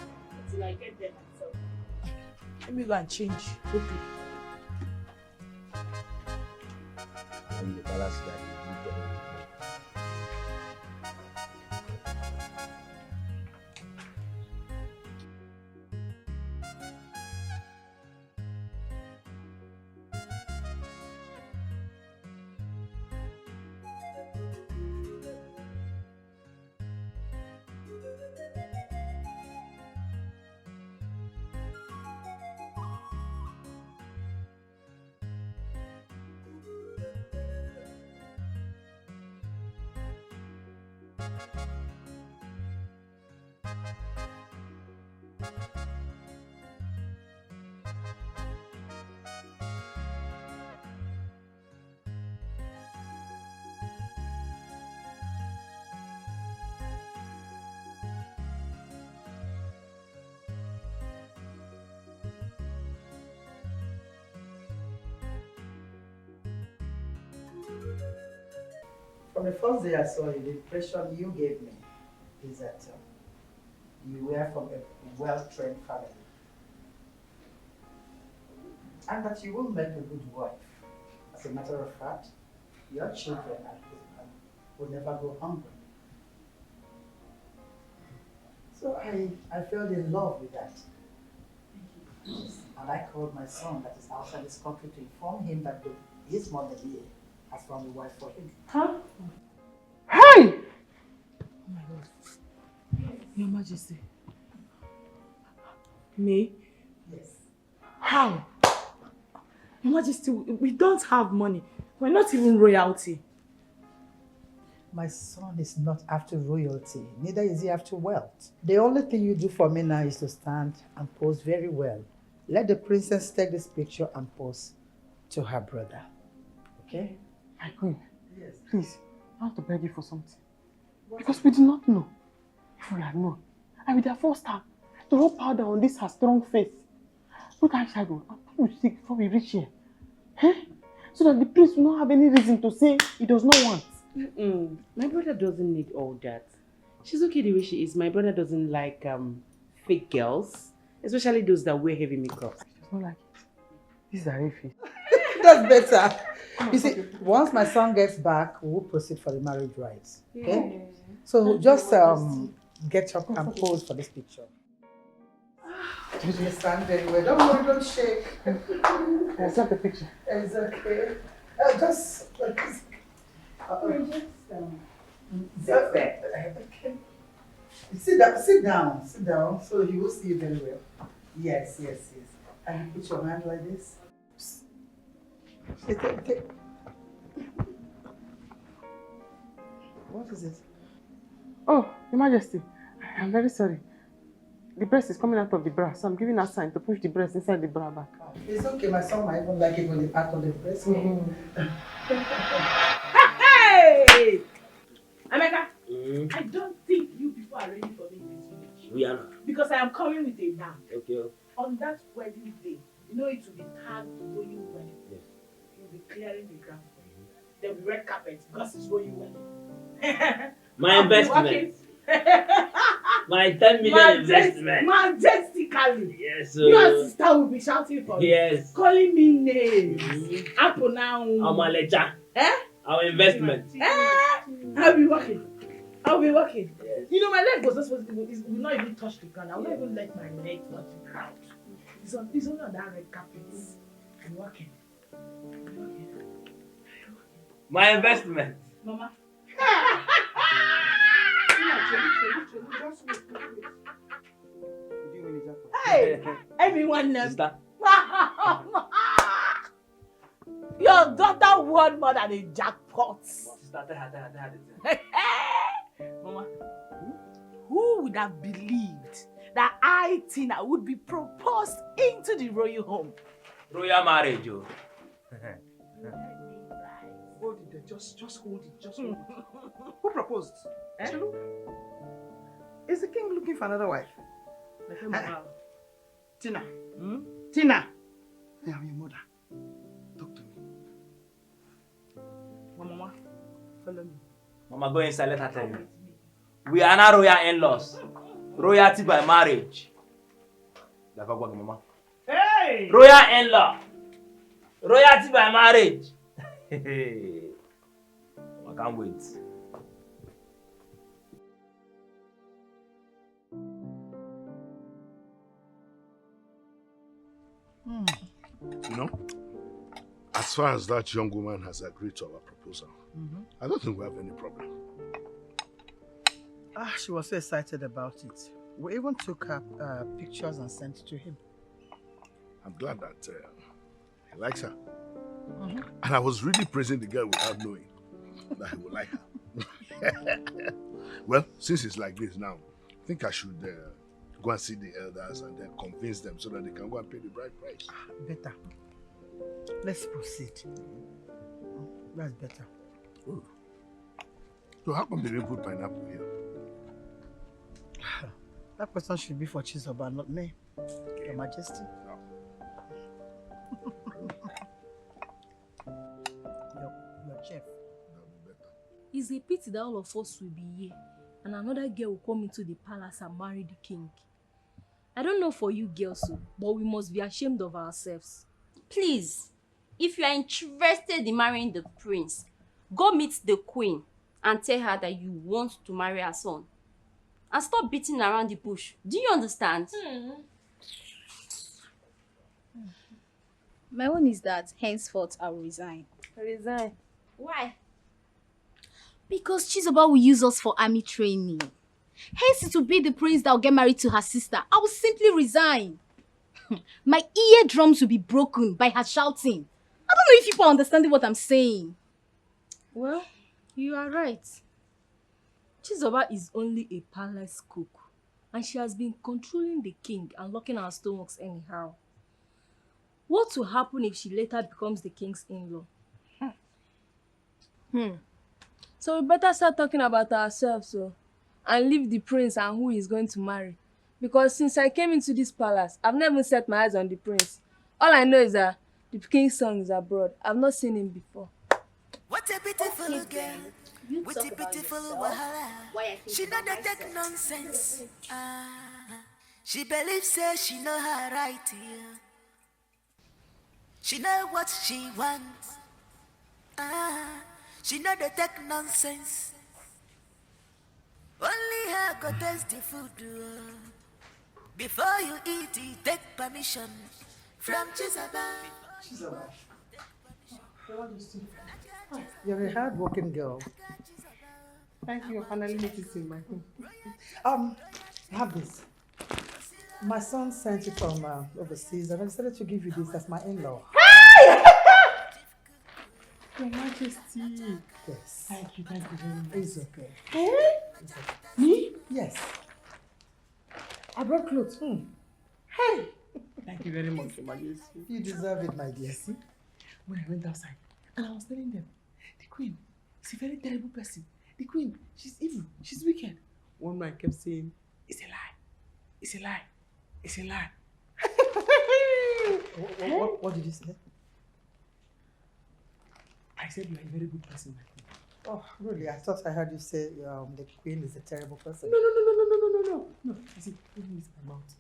P: until I get there myself.
V: Let me go and change. Okay.
X: And the palace guy.
B: From the first day I saw you, the impression you gave me is that you were from a well-trained family. And that you will make a good wife. As a matter of fact, your children and husband will never go hungry. So I fell in love with that. And I called my son that is outside this country to inform him that his mother here has found a wife for him.
V: Huh? Hey! Oh my God. Your Majesty. Me?
B: Yes.
V: How? Your Majesty, we don't have money. We're not even royalty.
B: My son is not after royalty, neither is he after wealth. The only thing you do for me now is to stand and pose very well. Let the princess take this picture and pose to her brother. Okay?
V: My queen.
B: Yes.
V: Please, I have to beg you for something. Because we do not know. If we had known, I would have forced her to rub powder on this her strong face. Put eyeshadow and put lipstick before we reach here. Eh? So that the prince will not have any reason to say he does not want.
M: My brother doesn't need all that. She's okay the way she is. My brother doesn't like fake girls, especially those that wear heavy makeup.
V: She does not like it. These are iffy.
B: That's better. You see, once my son gets back, we'll proceed for the marriage rites. Okay?
V: Yeah.
B: So just get up and pose for this picture. You stand very well. Don't worry, don't shake.
V: Let's have the picture.
B: It's okay. Just like this. Sit down, so he will see you very well. Yes. And you put your hand like this. What is it?
V: Oh, Your Majesty, I'm very sorry. The breast is coming out of the bra, so I'm giving her a sign to push the breast inside the bra back.
B: It's okay, my son might even like it when the part of the breast.
P: Hey! Emeka, I don't think you people are ready for me in this village.
O: We are not.
P: Because I am coming with a man.
O: Okay.
P: On that wedding day, you know it will be tagged royal wedding.
O: Yes.
P: You'll be clearing the ground for you. There'll be red carpet because it's royal wedding.
O: My investment. My 10 million investment.
P: Majestically.
O: Yes.
P: Your sister will be shouting for you.
O: Yes.
P: Calling me names. Apple now.
O: Our ledger.
P: Eh?
O: Our investment.
P: I'll be working. Yes. You know, my leg was not supposed to will not even touch the ground. I will not even let my leg touch the ground. It's only on that red carpet. I'm working.
O: My investment.
P: Mama. Hey, everyone knows. Your daughter won more than a jackpot. Mama, who would have believed that I, Tina, would be proposed into the royal home?
O: Royal marriage, oh.
T: Hold it there. Just hold it. Hold it. Who proposed? Chelu? Is the king looking for another wife? Tina. Tina. I am your mother. Talk to me.
P: Mama, follow me.
O: Mama, go inside, let her tell you. We are not royal in-laws. Royalty by marriage.
H: Hey!
O: Royal in-law. Royalty by marriage. I can't wait.
G: You know, as far as that young woman has agreed to our proposal, I don't think we have any problem.
B: She was so excited about it. We even took her pictures and sent it to him.
G: I'm glad that he likes her. And I was really praising the girl without knowing that he would like her. Well, since it's like this now, I think I should go and see the elders and then convince them so that they can go and pay the bride price.
B: Better. Let's proceed. That's better.
G: Ooh. So how come they didn't put pineapple here?
B: That question should be for Chizoba, not me. Your Majesty.
G: No.
B: Your chef.
E: It's a pity that all of us will be here and another girl will come into the palace and marry the king. I don't know for you girls, but we must be ashamed of ourselves.
D: Please, if you are interested in marrying the prince, go meet the queen and tell her that you want to marry her son. And stop beating around the bush. Do you understand?
N: My own is that henceforth I will resign.
E: Resign?
D: Why?
N: Because Chizoba will use us for army training. Hence it will be the prince that will get married to her sister. I will simply resign. My eardrums will be broken by her shouting. I don't know if people are understanding what I'm saying.
E: Well, you are right. Chizoba is only a palace cook and she has been controlling the king and locking our stomachs anyhow. What will happen if she later becomes the king's in-law? So we better start talking about ourselves and leave the prince and who he's going to marry. Because since I came into this palace, I've never set my eyes on the prince. All I know is that the king's son is abroad. I've not seen him before.
L: What a beautiful girl with a beautiful wahala. She know that take nonsense. She believes say she know her right here. She know what she wants. She know the take nonsense. Only her go taste the food. Before you eat it, take permission from Chizoba.
B: You're a hard-working girl.
T: Thank you for finally noticing my home.
B: Have this. My son sent it from overseas and I decided to give you this as my in-law.
T: Your Majesty.
B: Yes.
T: Thank you very much.
B: It's okay.
T: It's okay. Me?
B: Yes.
T: I brought clothes. Hey! Thank you very much, Your Majesty.
B: You deserve it, my dear.
T: See? When I went outside, and I was telling them, the queen is a very terrible person. The queen, she's evil, she's wicked. One man kept saying, it's a lie, it's a lie, it's a lie.
B: What did you say?
T: I said you are a very good person, my queen.
B: Oh, really? I thought I heard you say the queen is a terrible person.
T: No. You see, even this my mouth.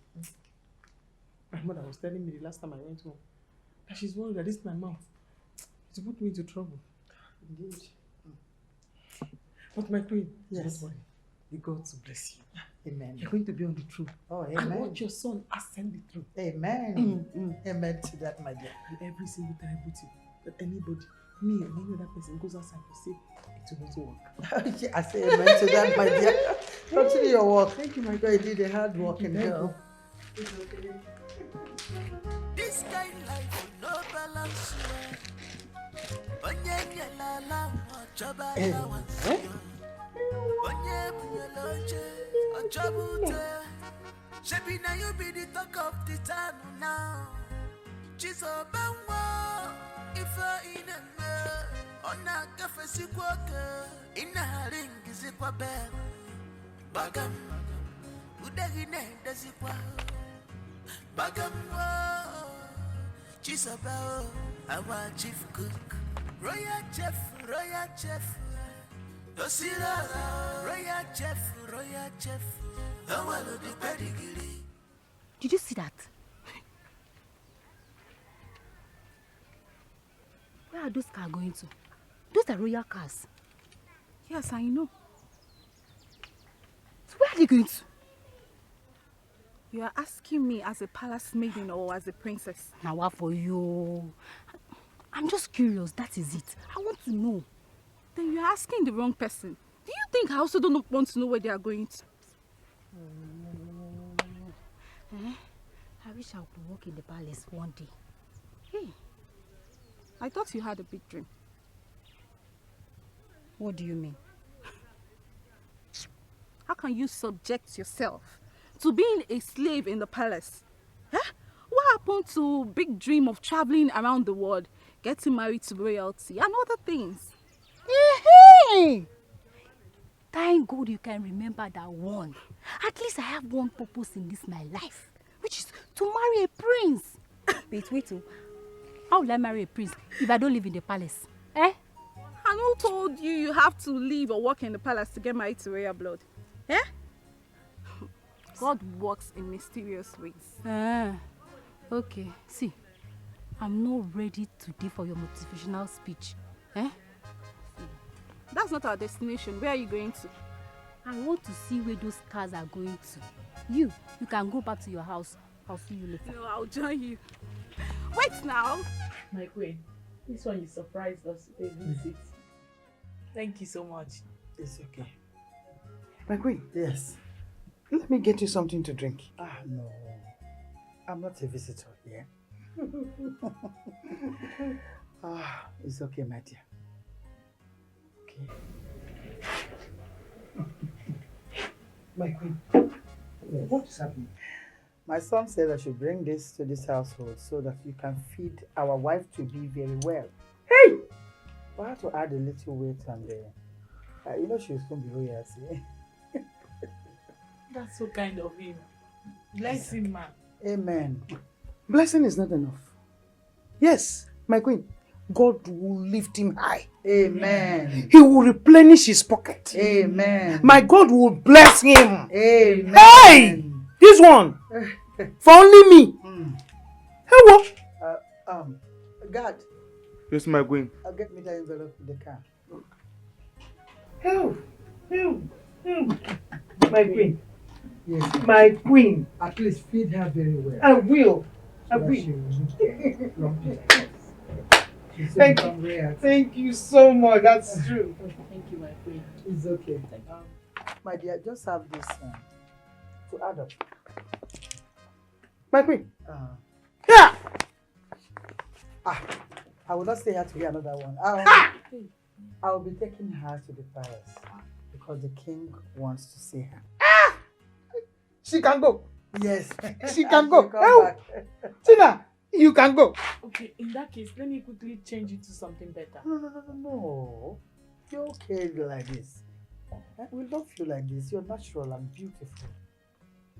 T: My mother was telling me the last time I went home that she's worried that this is my mouth. It's put me into trouble.
B: Indeed.
T: But my queen,
B: yes.
T: Don't worry. The gods will bless you.
B: Amen.
T: You're going to be on the throne.
B: Oh, amen.
T: And watch your son ascend the throne.
B: Amen. Amen to that, my dear.
T: And every single terrible thing that anybody, me or any other person goes outside to say, it will not work.
B: I say amen to that, my dear. Continue your work. Thank you, my God. You did a hard working girl.
L: It's okay. This kind life no balance. Onye nyelala ochoba allowance. Onye buyeloche ochobute. Shebi na you be the talk of the town now. Chizoba nwa ife ineme. Ona kafe sikwoke. Ina ringi zikwa bel. Bagam udagine dazikwa. Bagam Chizoba our chief cook. Royal chef. Dosira royal chef.
N: Did you see that? Where are those cars going to? Those are royal cars.
V: Yes, I know.
N: So where are they going to?
V: You are asking me as a palace maiden or as a princess?
N: Now what for you? I'm just curious, that is it. I want to know.
V: Then you're asking the wrong person. Do you think I also don't want to know where they are going to?
N: I wish I could work in the palace one day.
V: Hey, I thought you had a big dream.
N: What do you mean?
V: How can you subject yourself to being a slave in the palace? What happened to big dream of traveling around the world, getting married to royalty and other things?
N: Hey! Thank God you can remember that one. At least I have one purpose in this my life, which is to marry a prince. Wait. How will I marry a prince if I don't live in the palace?
V: And who told you you have to live or work in the palace to get married to royal blood? God works in mysterious ways.
N: Okay. See, I'm not ready today for your motivational speech.
V: That's not our destination. Where are you going to?
N: I want to see where those cars are going to. You can go back to your house. I'll see you later.
V: No, I'll join you. Wait now.
P: My queen, this one you surprised us with a visit. Thank you so much.
B: It's okay. My queen. Yes. Let me get you something to drink. No. I'm not a visitor here. It's okay, my dear. Okay. My queen, what is happening? My son said I should bring this to this household so that you can feed our wife to be very well. Hey! I have to add a little weight and you know she's going to be royalty.
P: That's so kind of him. Bless him, man.
B: Amen. Blessing is not enough. Yes, my queen, God will lift him high. Amen. He will replenish his pocket. Amen. My God will bless him. Amen. Hey! This one! For only me. Hey, what? God. Yes, my queen. I'll get me the envelope in the car. Help! My queen. Yes. My queen. At least feed her very well. I will. I will. Thank you so much. That's true.
P: Thank you, my queen.
B: It's okay. My dear, just have this to add up. My queen. Yeah. I will not stay here to hear another one. I will be taking her to the palace because the king wants to see her. She can go. Yes. She can go. Oh. Tina, you can go.
P: Okay, in that case, let me quickly change it to something better.
B: No. You're okay like this. We love you like this. You're natural and beautiful.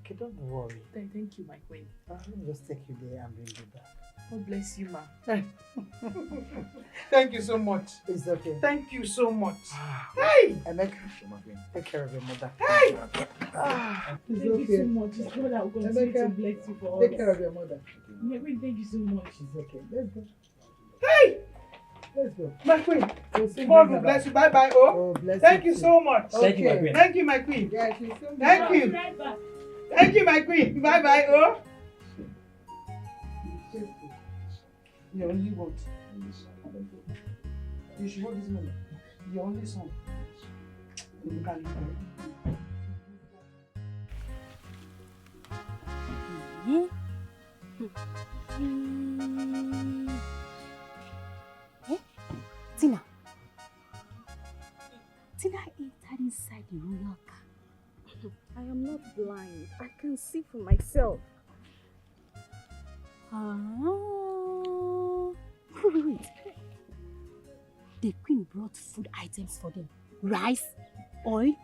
B: Okay, don't worry.
P: Thank you, my queen.
B: Let me just take you there and bring you back.
P: God bless you, ma.
B: Thank you so much. It's okay. Thank you so much. Hey! Emeka, take care of your mother. Hey!
P: Thank you so much. It's God that will continue to bless you for us.
B: Take care of your mother.
P: My queen, thank you so much.
B: It's okay. Let's go. Hey! Let's go. My queen. God will bless you. Bye-bye. Oh, bless Thank you so much.
P: Thank you, my queen.
B: Thank you, my queen. Yeah, she's so Thank you. Right back. Thank you, my queen. Bye-bye. Oh. You only want. You should hold this money. Your only son. You can
N: Tina. Tina entered inside the royal car.
V: I am not blind. I can see for myself.
N: Wait. The queen brought food items for them. Rice, oil.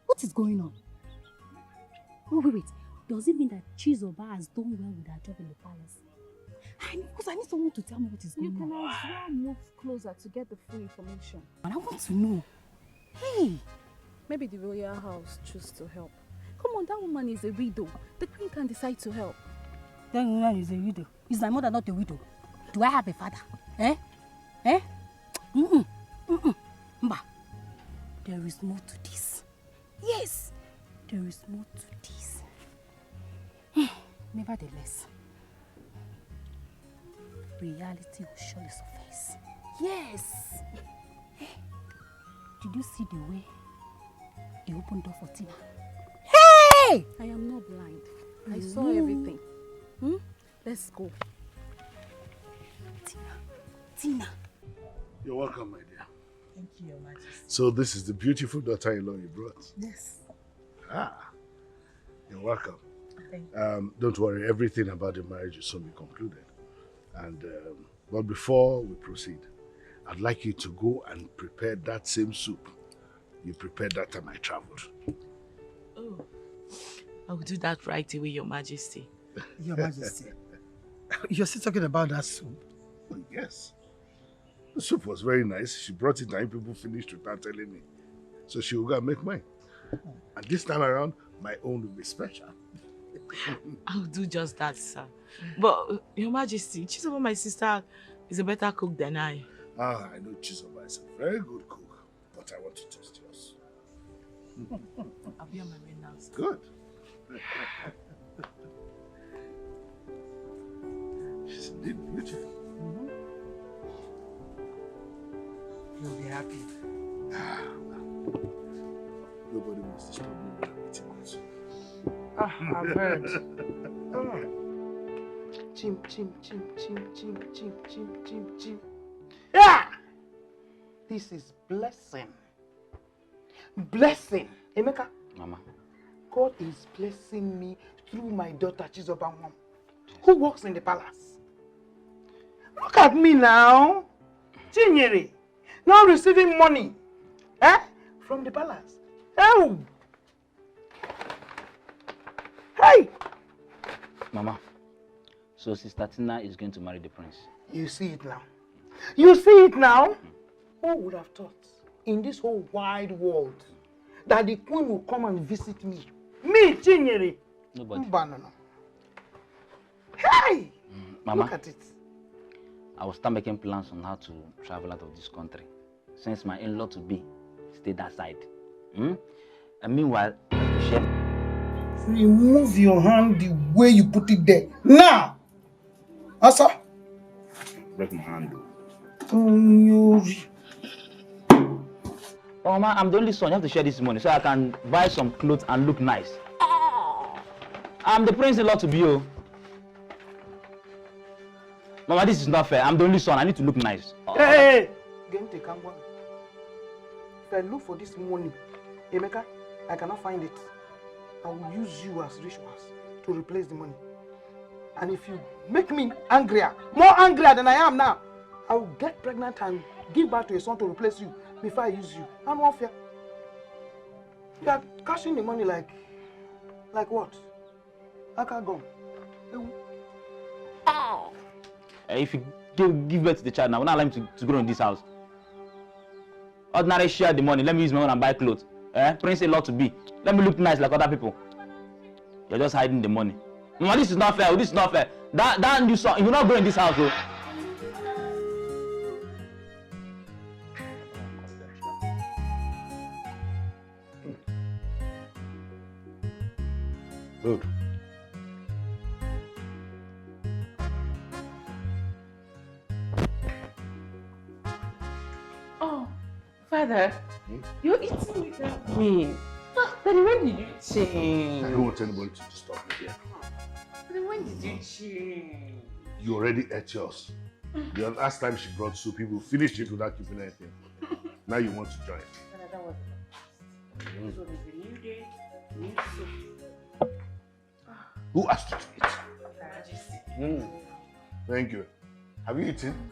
N: What is going on? Wait. Does it mean that Chizoba has done well with her job in the palace? Because I need someone to tell me what is going on.
V: You can as well move closer to get the full information.
N: And I want to know. Hey!
V: Maybe the royal house choose to help.
E: Come on, that woman is a widow. The queen can decide to help.
Q: That woman is a widow. Is my mother not a widow? Do I have a father? Eh? Eh? Mba, there is more to this. Yes, there is more to this. Nevertheless, reality will surely surface. Yes. Did you see the way they opened door for Tina? Hey!
E: I am not blind. I saw everything. Let's go.
Q: Tina.
G: You're welcome, my dear.
B: Thank you, Your Majesty.
G: So this is the beautiful daughter-in-law you brought.
B: Yes.
G: You're welcome.
B: Thank you.
G: Don't worry, everything about the marriage will soon be concluded. And but before we proceed, I'd like you to go and prepare that same soup you prepared that time I traveled.
P: Oh, I will do that right away, Your Majesty.
B: Your Majesty, you're still talking about that soup?
G: Oh, yes. The soup was very nice. She brought it and people finished without telling me. So she will go and make mine. And this time around, my own will be special.
P: I'll do just that, sir. But, Your Majesty, Chizoba, my sister, is a better cook than I.
G: I know Chizoba is a very good cook, but I want to taste yours.
P: I'll be on my way now, sir.
G: Good. She's indeed beautiful.
B: You'll be happy.
G: Nobody wants to stop me when I'm eating also.
B: I've heard. Chim, chim, chim, chim, chim, chim, chim, chim, chim. Yeah! This is blessing. Blessing. Emeka.
X: Mama.
B: God is blessing me through my daughter Chizoba, who works in the palace. Look at me now. Chinyere. Now receiving money. From the palace. Oh! Hey!
X: Mama, so Sister Tina is going to marry the prince.
B: You see it now. You see it now? Who would have thought in this whole wide world that the queen will come and visit me? Me, Chinyere.
X: Nobody.
B: Banana. Hey!
X: Mama,
B: look at it.
X: I will start making plans on how to travel out of this country, since my in-law to be stay that side. And meanwhile, I have to share.
B: Remove your hand the way you put it there. Now! Asa?
X: Break my hand.
B: Oh,
X: Mama, I'm the only son. You have to share this money so I can buy some clothes and look nice. I'm the prince-in-law to be. Mama, this is not fair. I'm the only son. I need to look nice.
B: Hey! Gente Kangwa. If I look for this money, Emeka, I cannot find it. I will use you as rituals to replace the money. And if you make me angrier, more angrier than I am now, I will get pregnant and give birth to a son to replace you before I use you. I'm not fair. You are cashing the money like what? I can't go.
X: If you give birth to the child now, we're not allowing him to grow in this house. Ordinary share the money. Let me use my own and buy clothes. Prince-in-law to be. Let me look nice like other people. You're just hiding the money. Mama, this is not fair. This is not fair. That new son, you will not go in this house, though.
G: Good.
M: Oh, Father, you're eating without me. Daddy, when did you change?
G: I don't want anybody to disturb me here.
M: Daddy, when did you change?
G: You already ate yours. The last time she brought soup, people finished it without keeping anything. Now you want to join.
M: Father, that was the past. This one is a new day, new soup.
G: Who asked you to eat?
M: I just see.
G: Thank you. Have you eaten?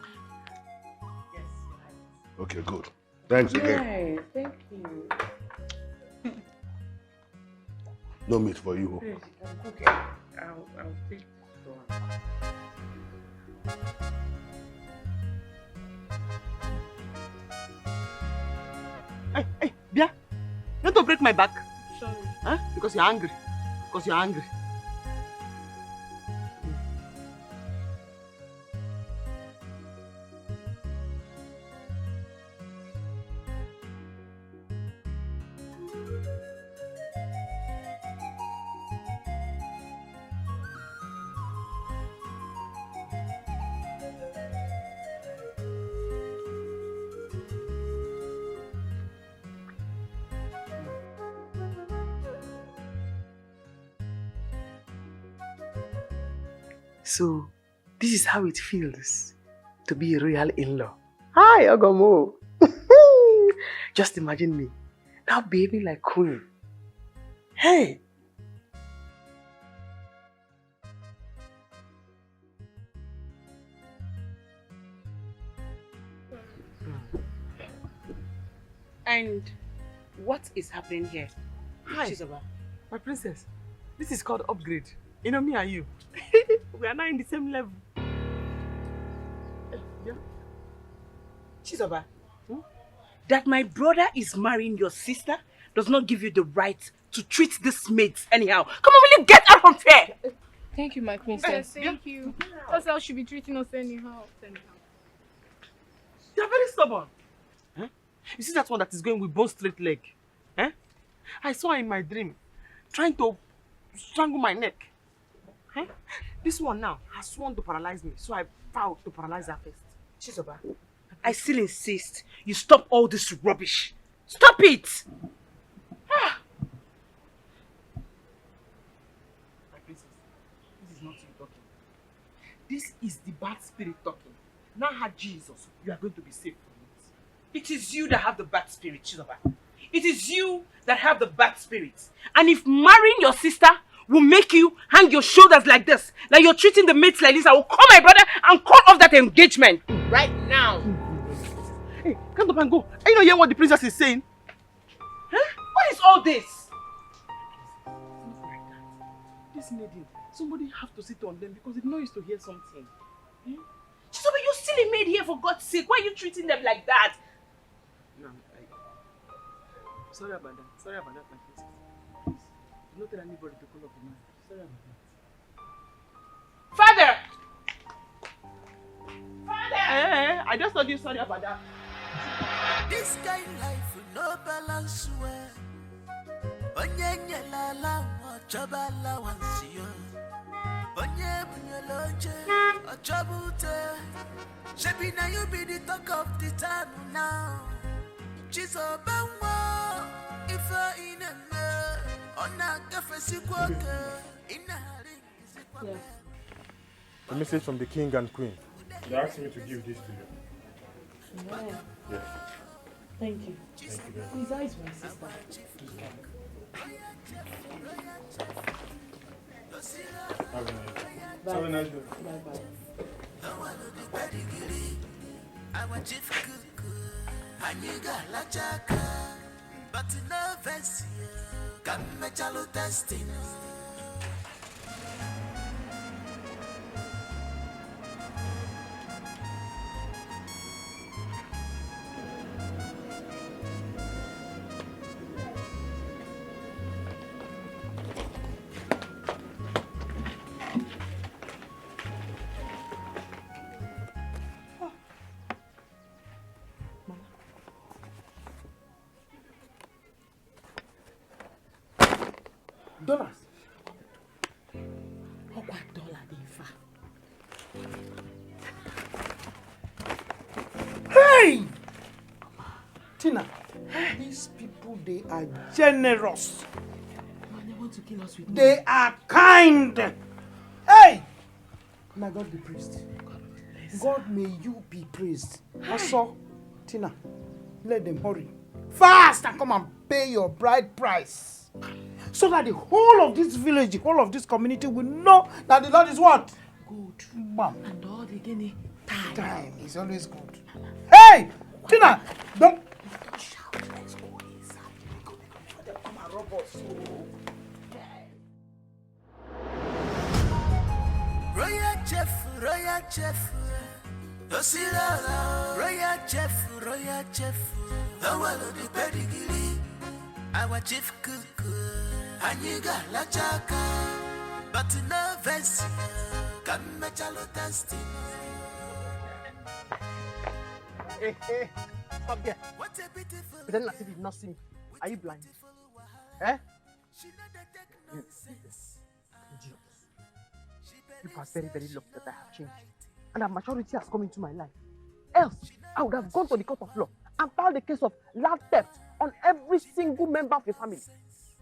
M: Yes,
G: Okay, good. Thanks again.
M: Nice, thank you.
G: No meat for you.
M: Please, you can cook it. I'll take this one.
B: Hey, Bia, not to break my back.
M: Sorry.
B: Huh? Because you're angry.
T: because you're angry. So, this is how it feels to be a royal in-law. Hi, Ogomo. Just imagine me now behaving like queen. Hey!
M: And what is happening here?
T: Hi,
M: Chizoba?
T: my princess. This is called upgrade. You know me and you. We are now in the same level. Yeah.
M: Chizoba, that my brother is marrying your sister does not give you the right to treat this mates anyhow. Come on, will you get out from here?
E: Thank you, my princess.
K: Thank you. That's how she be treating us anyhow.
T: You're very stubborn. Huh? You see that one that is going with bone straight leg? Eh? I saw her in my dream trying to strangle my neck. Huh? This one now has sworn to paralyze me, so I vowed to paralyze her first.
M: Chizoba, I still insist you stop all this rubbish. Stop it!
T: My princess, this is not you talking. This is the bad spirit talking. Now have Jesus, you are going to be saved from it.
M: It is you that have the bad spirit, Chizoba. It is you that have the bad spirit. And if marrying your sister will make you hang your shoulders like this, like you're treating the mates like this, I will call my brother and call off that engagement right now.
T: Hey, come up and go. Are you not hearing what the princess is saying?
M: Huh? What is all this?
T: This maiden, somebody have to sit on them because they know used to hear something.
M: Hmm? Chizoba, you're still a maid here, for God's sake. Why are you treating them like that?
T: No, sorry about that. Sorry about that, my princess. Please, do not tell anybody to call up the man. Sorry about that.
M: Father! Father!
T: Hey, I just told you sorry about that.
L: This kind life with no balance well. Onye nyelala wachoba la wansio. Onye bunyoloje achobute. Shebi na you be the talk of the town now. Chizoba wa ifa ineme. Ona kafesi kwake inahari
J: Yes. A message from the king and queen. They asked me to give this to you.
E: Yeah.
J: Yes.
E: Thank you.
J: Thank you very much.
E: Please, how is my sister?
J: Have a nice day. Have a nice day.
L: Our chief cook, Aniga Lachaka, but no fancy, come mechalo testing.
H: Dollars. What dollar dey fa? Hey! Tina, these people, they are generous.
T: Man, they want to kill us with
H: They are kind. Hey! May God be praised. God, may you be praised. Also, Tina, let them hurry. Fast and come and pay your bride price. So that the whole of this village, the whole of this community will know that the Lord is what? Good. Bam.
T: And all the guinea time.
H: Time is always good. Hey! Tina! Don't shout. Let's go inside. They come and rob us.
L: Royal chef. Osirala. Royal chef. The one of the pedigree. Our chief cook. Aniga la chaka, but no vesi, come mechalo testing.
T: Hey, stop there. Pretend as if you've not seen me. Are you blind? Eh? Idiot. You are very, very lucky that I have changed. And that maturity has come into my life. Else, I would have gone to the court of law and filed a case of land theft on every single member of the family.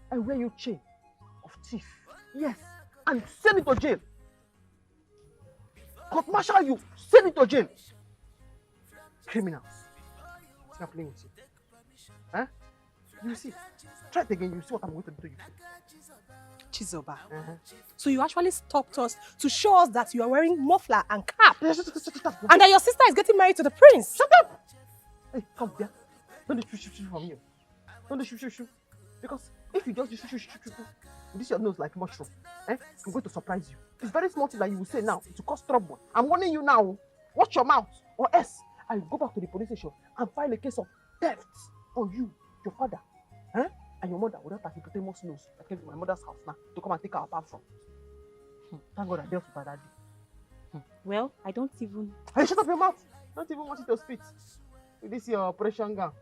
T: And wear you chain of thief. Yes. And send it to jail. Court martial you, send it to jail. Criminals. I'm playing with you. Huh? You see. Try it again, you see what I'm going to do to you.
V: Chizoba. So you actually stopped us to show us that you are wearing muffler and cap. And that your sister is getting married to the prince.
T: Shut up! Hey, come here. Don't do shoot from you. Don't do shoot. Because if you just do shoot, this your nose like mushroom. I'm going to surprise you. It's very small thing that you will say now to cause trouble. I'm warning you now. Watch your mouth. Or else I will go back to the police station and file a case of theft on you, your father, and your mother without a hippopotamus nose. I came to my mother's house now to come and take her apart from. Thank God I dealt with her daddy.
M: Well, I don't even...
T: Hey, shut up your mouth! Don't even want you to spit. With this your operation gown.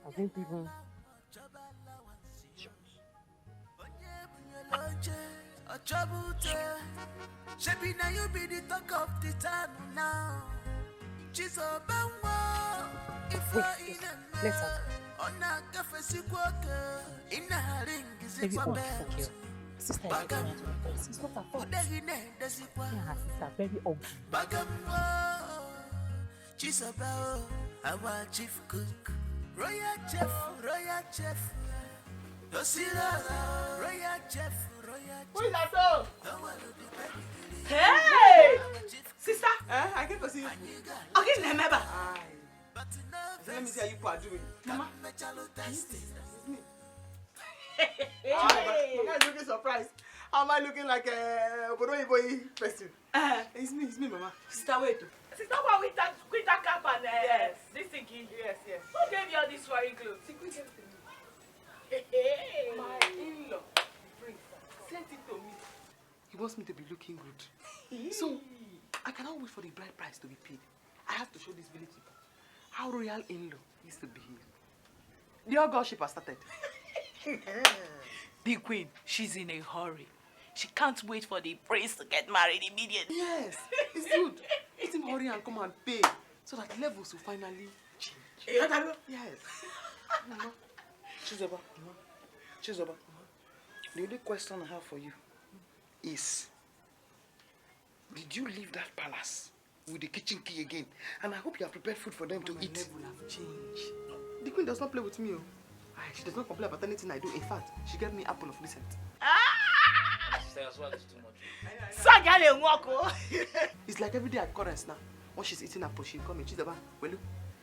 T: I didn't even...
L: Shebi na you be the talk of the town now. She's a bangwa. If
V: Let's have
L: Ona cafe si kwaka. Ina haring is it for bed.
V: Sister is not her fault. Yeah, her sister very ugly.
L: Bagamwa. She's about our chief cook. Royal chef. Dosira. Royal chef.
T: Who is that though?
P: Hey! Sister! I came to see you. Okay, remember.
T: Let me see how you are doing.
P: Mama.
T: Hey! Mama is looking surprised. How am I looking like a boy person? It's me, Mama.
P: Sister, wait. Sister, what with that cap and this thinking?
T: Yes.
P: Who gave you all these foreign clothes? Hey!
T: My in-law, Prince, sent it to me. He wants me to be looking good. So, I cannot wait for the bride price to be paid. I have to show this village people how royal in-law used to behave. The old girlship has started.
P: The queen, she's in a hurry. She can't wait for the prince to get married immediately.
T: Yes, it's good. Let him hurry and come and pay so that levels will finally change. Yes. Mama. Chizoba. The only question I have for you is, did you leave that palace with the kitchen key again? And I hope you have prepared food for them to eat. My level have changed. The queen does not play with me. She does not complain about anything I do. In fact, she gave me apple of recent. It's like everyday occurrence now. When she's eating apple, she'll come and Chizoba, will you?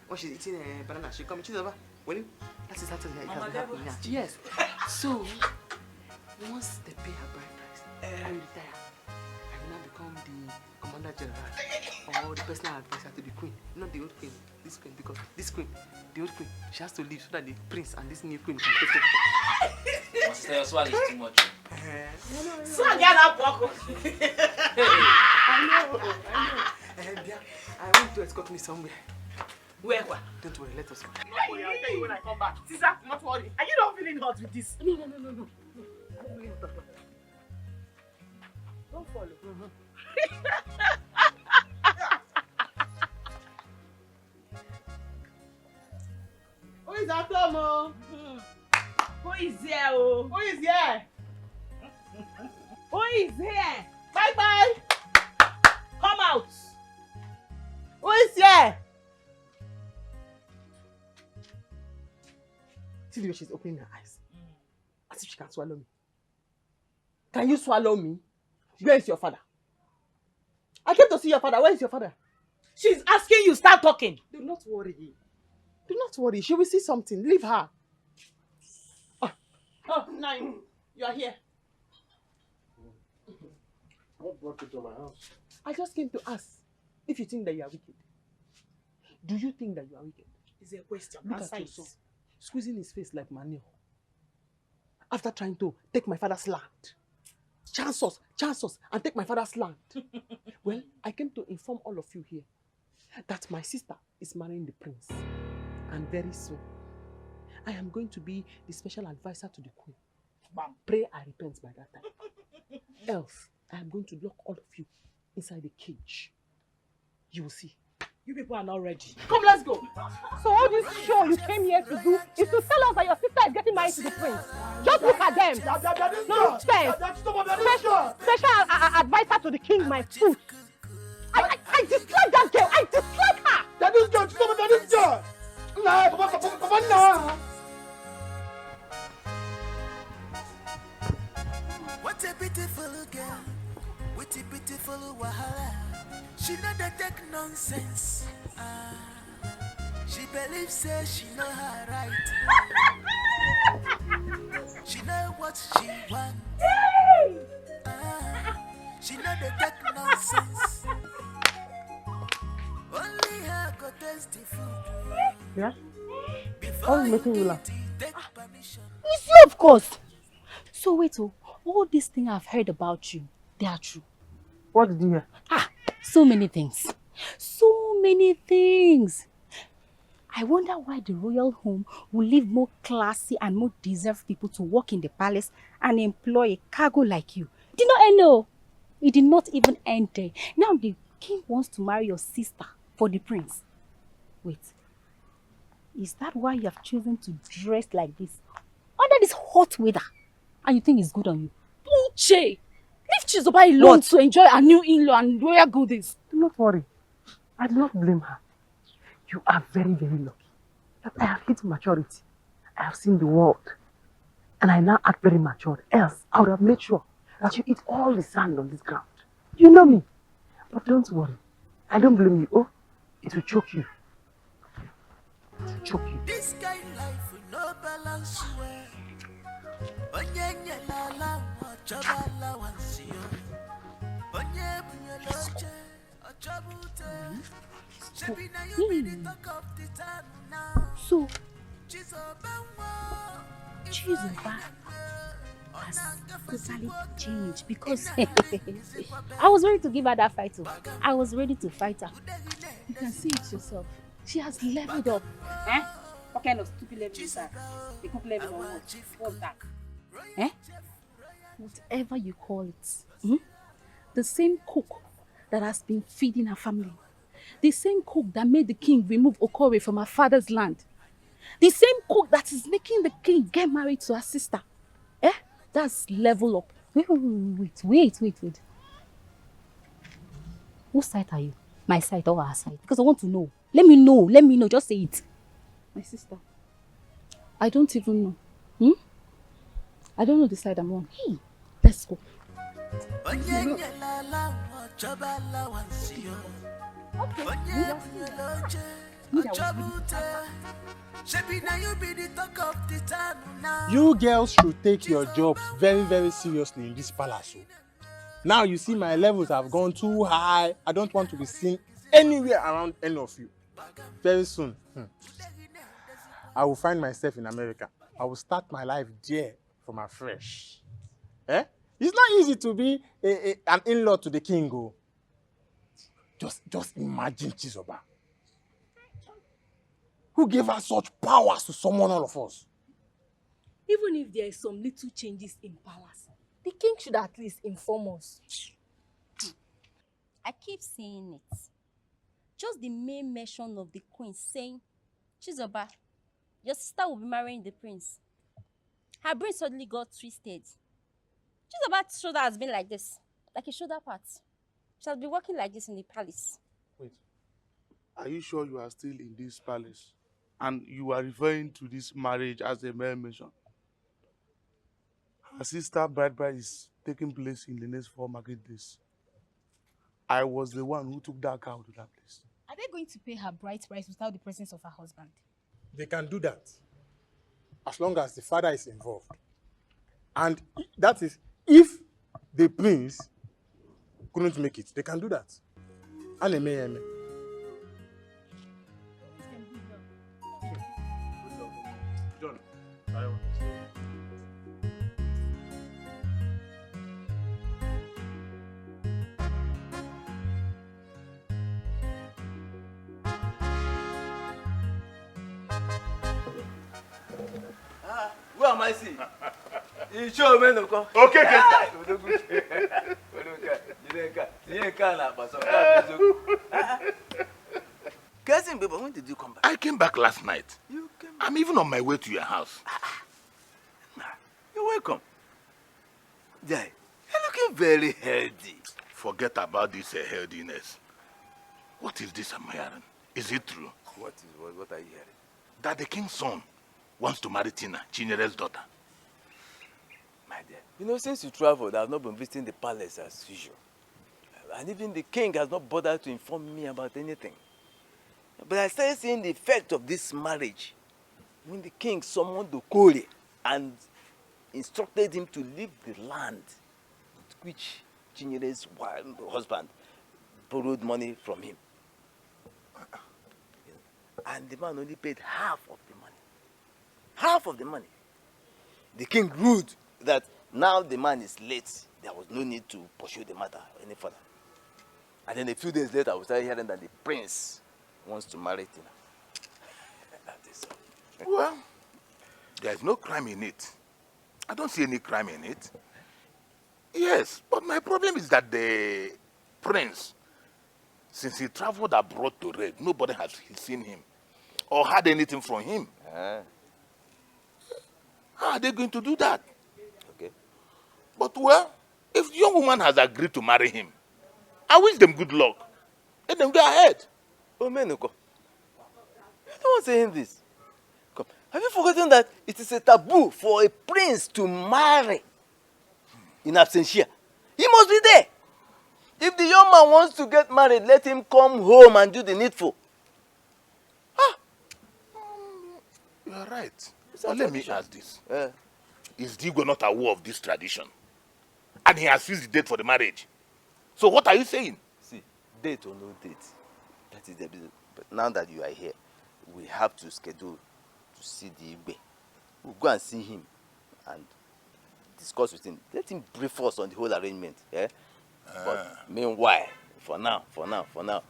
T: When she's eating banana, she'll come and Chizoba, will you? That is how it has happened now. Yes. So, once they pay her bride price, I will retire. I will now become the commander general or the personal advisor to the queen. Not the old queen, this queen, because this queen, the old queen, she has to leave so that the prince and this new queen can take over.
O: Sister, your swag is too much.
T: I know. I want to escort me somewhere.
P: Where?
T: Don't worry, let us go.
P: I'll tell you when I come back. Sister, not worry. Are you not feeling hot with this?
T: No. Don't follow. Who is that, Tomo?
P: Who is here? Oh?
T: Who is here?
P: Who is here? Bye. Come out.
T: Who is here? See the way she's opening her eyes. As if she can swallow me. Can you swallow me? Where is your father? I came to see your father. Where is your father?
P: She's asking you, start talking.
T: Do not worry. She will see something. Leave her. Oh, Nine, you are here.
J: What brought you to my house?
T: I just came to ask if you think that you are wicked. Do you think that you are wicked?
P: It's a question.
T: Look at you, so squeezing his face like manure. after trying to take my father's land. Chance us, and take my father's land. Well, I came to inform all of you here that my sister is marrying the prince. And very soon, I am going to be the special advisor to the queen. Pray I repent by that time. Else, I am going to lock all of you inside the cage. You will see. You people are not ready. Come, let's go.
R: So all this show you came here to do is to tell us that your sister is getting married to the prince. Just look at them. Nonsense. Special advisor to the king, my foot. I dislike that girl. I dislike her.
J: That is girl. Stop that is girl. Nah, Papa, nah.
L: What a beautiful girl. What a beautiful wahala. She know they take nonsense. She believes say she know her right. She know what she wants. She know they take nonsense. Only her go taste the food.
V: Yeah? All making you laugh.
N: It's you, of course. So wait, all these things I've heard about you, they are true.
V: What did you hear?
N: So many things. So many things. I wonder why the royal home will leave more classy and more deserved people to work in the palace and employ a cargo like you. Did not end, no. It did not even end there. Now the king wants to marry your sister for the prince. Wait. Is that why you have chosen to dress like this under this hot weather? And you think it's good on you? Uche! Leave Chizoba alone to enjoy a new in-law and royal goodies.
V: Do not worry. I do not blame her. You are very, very lucky that I have hit maturity. I have seen the world. And I now act very mature. Else, I would have made sure that you eat all the sand on this ground. You know me. But don't worry. I don't blame you. Oh, it will choke you. It will choke you.
L: This kind of life will no balance well. Onye la la chabala wansio. Onye bunyoloche achabute. Shebi na you be the talk of the town now.
N: So, Chizoba has totally changed because I was ready to give her that fight too. I was ready to fight her. You can see it yourself. She has leveled up. Eh? What kind of stupid level is that? The cook level or what? What's that? Eh? Whatever you call it. The same cook that has been feeding her family. The same cook that made the king remove Okore from her father's land. The same cook that is making the king get married to her sister. Eh? That's level up. Wait. Whose side are you? My side or her side? Because I want to know. Let me know. Just say it. My sister. I don't even know. I don't know the side I'm on. Hey, let's go.
J: You girls should take your jobs very, very seriously in this palace. Now you see my levels have gone too high. I don't want to be seen anywhere around any of you. Very soon, I will find myself in America. I will start my life there from afresh. Eh? It's not easy to be an in-law to the king. Oh. Just imagine Chizoba. Who gave her such powers to summon all of us?
E: Even if there are some little changes in palace, the king should at least inform us.
D: I keep saying it. Just the main mention of the queen saying, Chizoba, your sister will be marrying the prince. Her brain suddenly got twisted. Chizoba's shoulder has been like this, like a shoulder part. She has been walking like this in the palace.
I: Wait, are you sure you are still in this palace? And you are referring to this marriage as a mere mention? Her sister bride is taking place in the next 4 market days. I was the one who took that cow to that place.
N: Are they going to pay her bride price without the presence of her husband?
J: They can do that as long as the father is involved. And that is if the prince couldn't make it, they can do that. Aneme.
I: John, I want to say.
A: Where am I seeing? You show me no come.
J: Okay,
A: Cousin, baby, when did you come back?
S: I came back last night. I'm even on my way to your house.
A: You're welcome. Jai, you're looking very healthy.
S: Forget about this healthiness. What is this I'm hearing? Is it true?
A: What are you hearing?
S: That the king's son wants to marry Tina, Chinyere's daughter.
A: My dear, you know, since you traveled, I've not been visiting the palace as usual. And even the king has not bothered to inform me about anything. But I started seeing the effect of this marriage when the king summoned Okore and instructed him to leave the land which Chinyere's husband borrowed money from him. And the man only paid half of the money. Half of the money. The king ruled that now the man is late. There was no need to pursue the matter any further. And then a few days later, we started hearing that the prince wants to marry Tina.
S: Well, there's no crime in it. I don't see any crime in it. Yes, but my problem is that the prince, since he traveled abroad to raid, nobody has seen him or heard anything from him. How are they going to do that?
A: Okay.
S: But well, if the young woman has agreed to marry him, I wish them good luck. Let them go ahead.
A: Oh, Menuko, you're the one saying this. Come. Have you forgotten that it is a taboo for a prince to marry in absentia? He must be there. If the young man wants to get married, let him come home and do the needful.
S: You are right. But let me ask this. Is Digo not aware of this tradition? And he has fixed the date for the marriage. So what are you saying?
A: See, date or no date, that is the business. But now that you are here, we have to schedule to see the Igbe. We'll go and see him and discuss with him. Let him brief us on the whole arrangement. Yeah? But meanwhile, for now,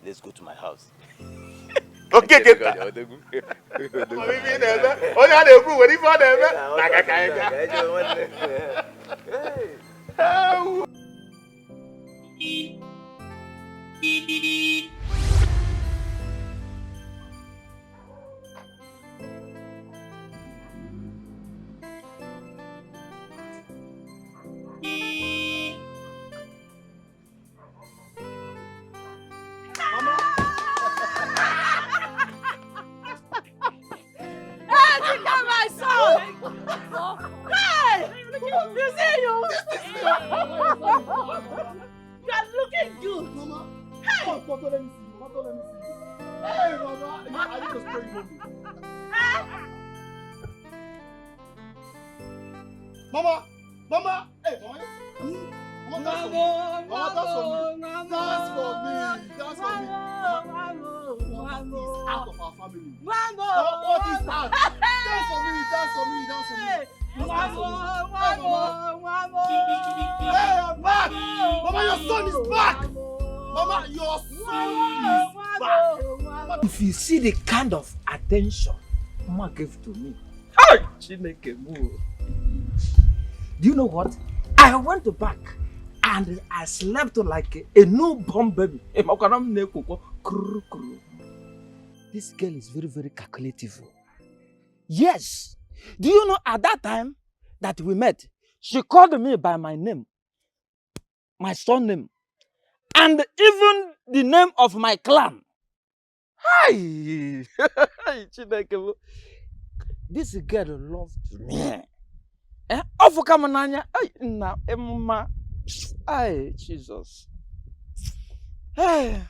A: let's go to my house.
S: Okay, get that.
J: Mama! Mama! Hey, Mama! Mama, that's for me. That's for me. That's for me. Mama is out of our family. Mama! What is that? That's for me. That's for me. That's for me. Mama! Hey, I'm back! Mama, your son is back! Mama, your son is back!
U: If you see the kind of attention Mama gave to me, hey, Chineke move. Do you know what? I went back and I slept like a newborn baby. This girl is very, very calculative. Yes. Do you know at that time that we met, she called me by my name, my son name, and even the name of my clan. Hi! This girl loved me. Jesus.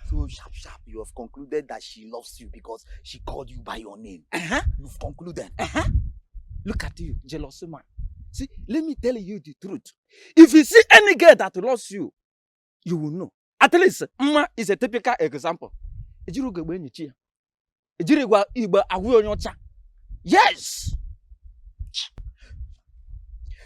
A: So sharp, you have concluded that she loves you because she called you by your name. You've concluded.
U: Look at you, jealous man. See, let me tell you the truth. If you see any girl that loves you, you will know. At least, Mma is a typical example. Yes!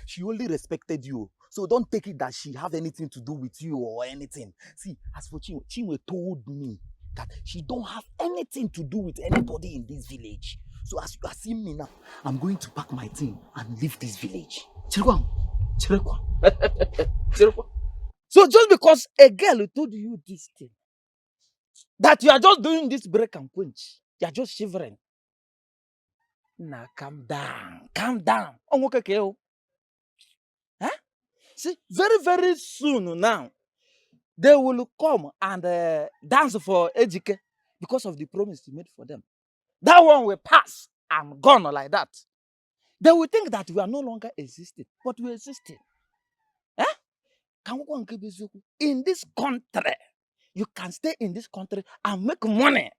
A: She only respected you. So don't take it that she have anything to do with you or anything. See, as for Chinwe told me that she don't have anything to do with anybody in this village.
U: So as you are seeing me now, I'm going to pack my thing and leave this village. Chirekwa. So just because a girl told you this thing, that you are just doing this break and quench, you are just shivering. Now calm down. Huh? See, very, very soon now, they will come and dance for Ejike because of the promise you made for them. That one will pass and gone like that. They will think that we are no longer existing, but we are existing. Eh? In this country, you can stay in this country and make money.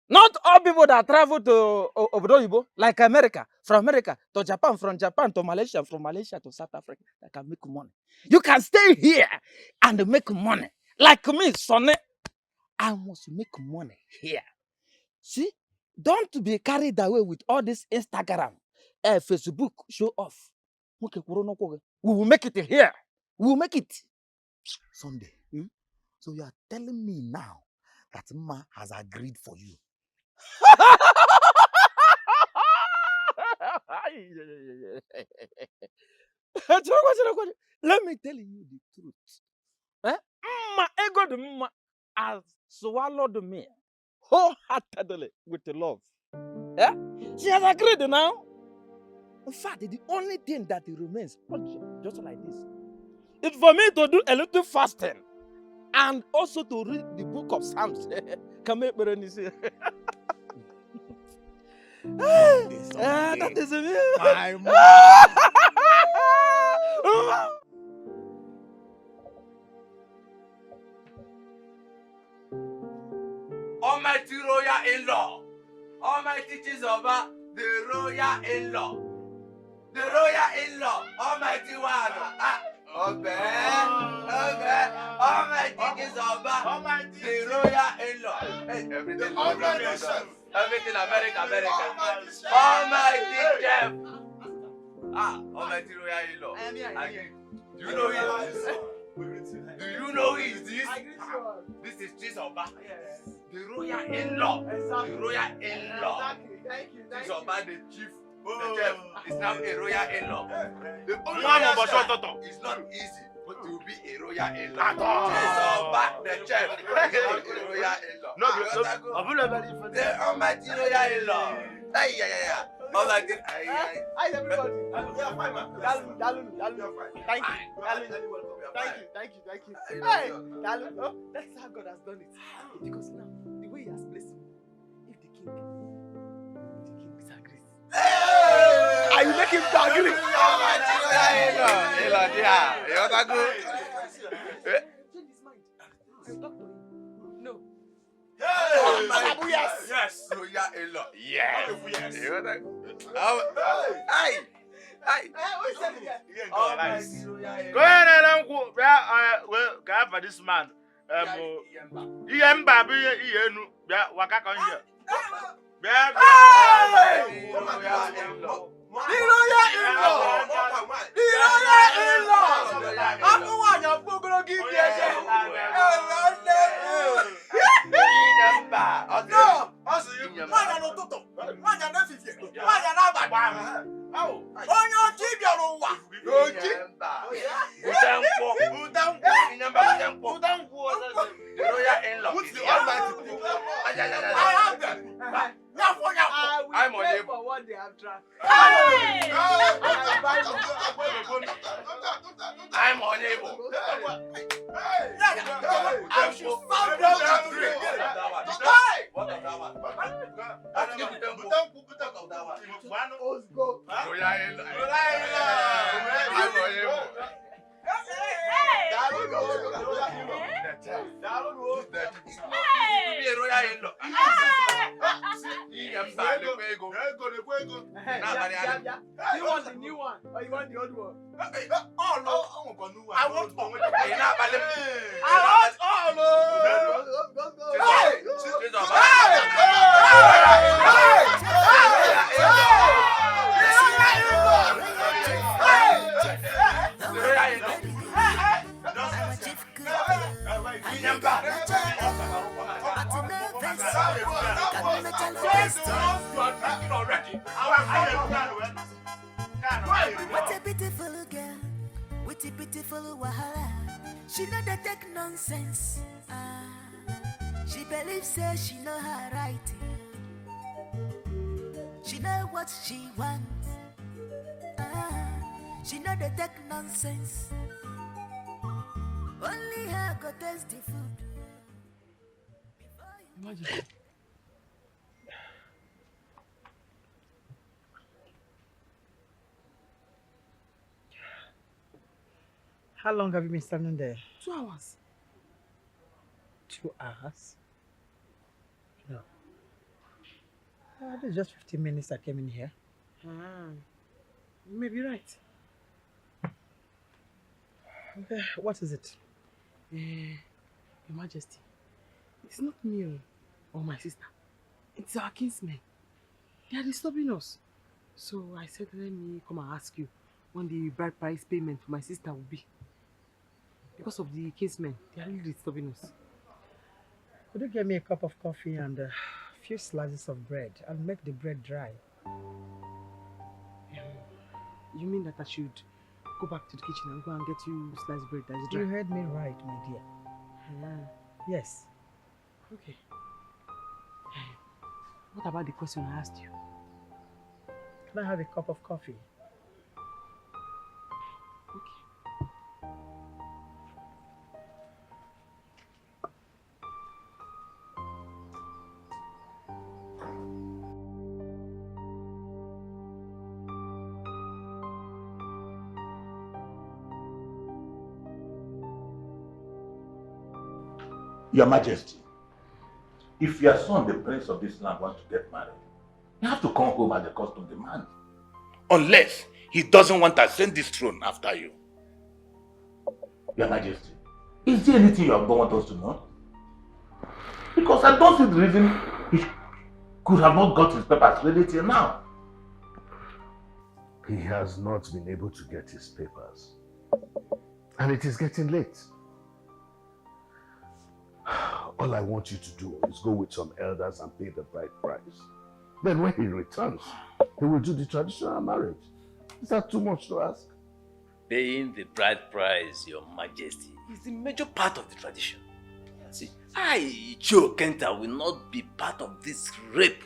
U: Not all people that travel to Obodo, like America, from America to Japan, from Japan to Malaysia, from Malaysia to South Africa, that can make money. You can stay here and make money. Like me, Sonny, I must make money here. See, don't be carried away with all this Instagram, Facebook show off. We will make it here. We will make it. Sunday. So you are telling me now that Ma has agreed for you. Let me tell you the truth. Ma ego the Ma has swallowed me wholeheartedly with love. She has agreed now. In fact, the only thing that remains, just like this, is for me to do a little fasting and also to read the book of Psalms. That is me. My
A: Almighty royal in-law, Almighty Chizoba, the royal in-law, the royal in-law, Almighty one. Almighty Chizoba, the royal in-law. Hey, everything America. Almighty chef. Almighty royal in-law. Do you know who is this? Do you know who is this? This is Chizoba. The royal in-law. The royal in-law. Chizoba, the chief. The chef is now a royal in-law. The only it's not easy, but to be a royal in-law. Chizoba, the chef, is now a royal in-law. The almighty royal in-law. Yeah. Almighty. Hi, everybody. You're fine, man. Thank you. Hey, Dalu. Oh, that's how God has done it. Because now, the way He has blessed me, if the king disagrees. Are you making him to agree? Change his mind. I talk to him. No. Yes. Royal in-law. Yes. Hey.
J: Go ahead and go for this man. I'm unable for what they have tried. I'm unable. I should sound you want the new one or you want the old one? Oh no, I want all. I want all.
L: What a beautiful girl, with a beautiful wahala. She know the take nonsense. She believes say she know her right. She know what she wants. She know the take nonsense. Only her go taste the food.
T: Imagine. How long have you been standing there?
V: 2 hours.
T: 2 hours? No. This is just 15 minutes I came in here.
V: You may be right.
T: Okay, what is it?
V: Your Majesty, it's not me or my sister. It's our kinsmen. They are disturbing us. So I said, let me come and ask you when the bride price payment for my sister will be. Because of the kinsmen, they are really disturbing us.
T: Could you get me a cup of coffee and a few slices of bread? I'll make the bread dry.
V: You mean that I should go back to the kitchen and go and get you sliced bread that is dry?
T: You heard me right, my dear. Yes.
V: Okay. What about the question I asked you?
T: Can I have a cup of coffee?
S: Your Majesty, if your son, the prince of this land, wants to get married, you have to come home as the custom demands. Unless he doesn't want to ascend this throne after you. Your Majesty, is there anything you don't want us to know? Because I don't see the reason he could have not got his papers ready till now.
G: He has not been able to get his papers. And it is getting late. All I want you to do is go with some elders and pay the bride price. Then when he returns, he will do the traditional marriage. Is that too much to ask?
A: Paying the bride price, Your Majesty, is the major part of the tradition. See, I, Joe Kenta, will not be part of this rape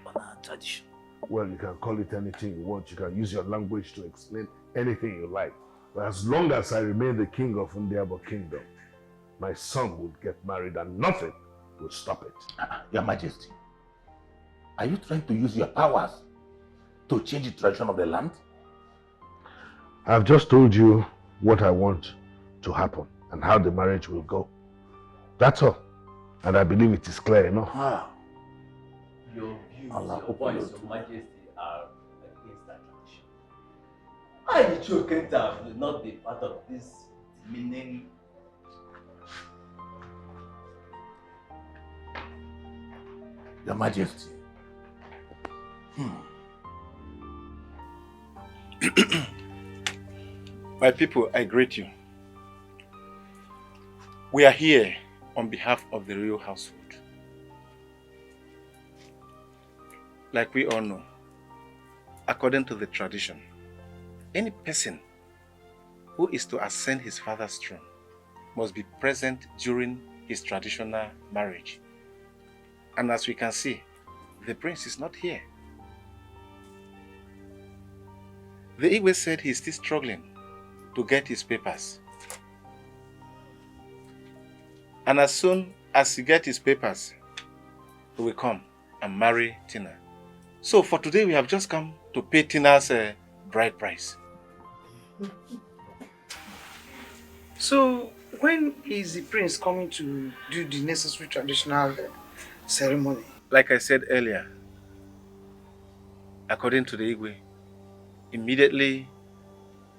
A: on our tradition.
G: Well, you can call it anything you want. You can use your language to explain anything you like. But as long as I remain the king of Ndiabo Kingdom, my son would get married and nothing will stop it.
S: Your Majesty, are you trying to use your powers to change the tradition of the land?
G: I've just told you what I want to happen and how the marriage will go. That's all. And I believe it is clear enough.
A: Your views, your points, Your Majesty, are against that tradition. I, Joe Kenta, will not be part of this demeaning.
S: Your Majesty.
C: My people, I greet you. We are here on behalf of the royal household. Like we all know, according to the tradition, any person who is to ascend his father's throne must be present during his traditional marriage. And as we can see, the prince is not here. The Igwe said he's still struggling to get his papers. And as soon as he gets his papers, he will come and marry Tina. So for today, we have just come to pay Tina's bride price.
H: So, when is the prince coming to do the necessary traditional ceremony?
C: Like I said earlier, according to the Igwe, immediately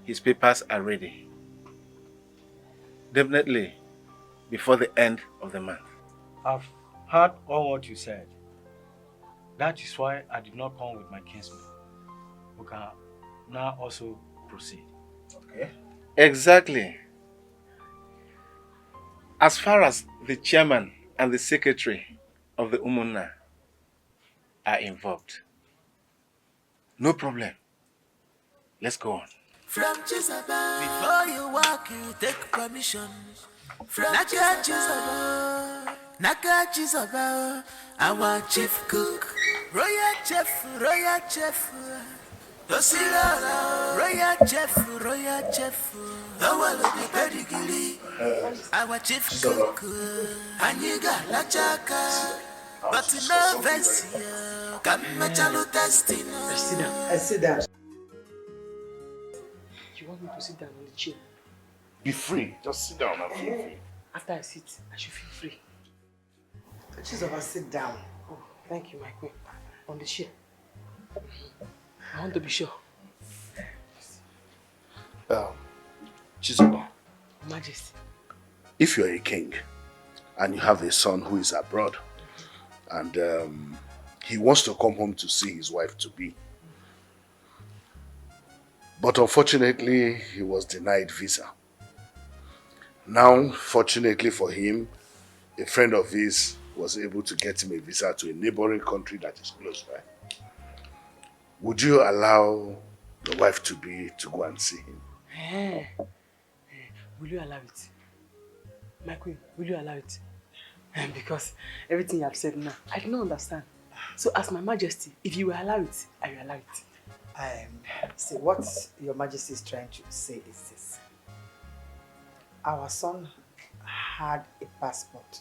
C: his papers are ready. Definitely before the end of the month.
F: I've heard all what you said. That is why I did not come with my kinsmen. We can now also proceed.
C: Okay. Exactly. As far as the chairman and the secretary of the Umunna are involved, No problem. Let's go on.
L: From Chisaba, before you walk, you take permission. From Chisaba, Naka Chisaba, our chief cook, royal chef, Tosila, royal chef, our lady pedigree, our chief cook, Aniga Lachaka, but no Vessia, Kamachalu Testino.
T: I sit down.
M: You want me to sit down on the chair?
G: Be free. Just sit down and feel free.
M: After I sit, I should feel free.
T: Chizoba, sit down.
M: Oh, thank you, my queen. On the chair. I want to be sure.
G: Chizoba,
M: Majesty.
G: if you're a king and you have a son who is abroad and he wants to come home to see his wife to be, but unfortunately he was denied visa. Now, fortunately for him, a friend of his was able to get him a visa to a neighboring country that is close by. Would you allow the wife to go and see him?
M: Will you allow it? My queen, will you allow it? Because everything you have said now, I do not understand. So as my majesty, if you will allow it, I will allow it.
T: See, what your majesty is trying to say is this. Our son had a passport,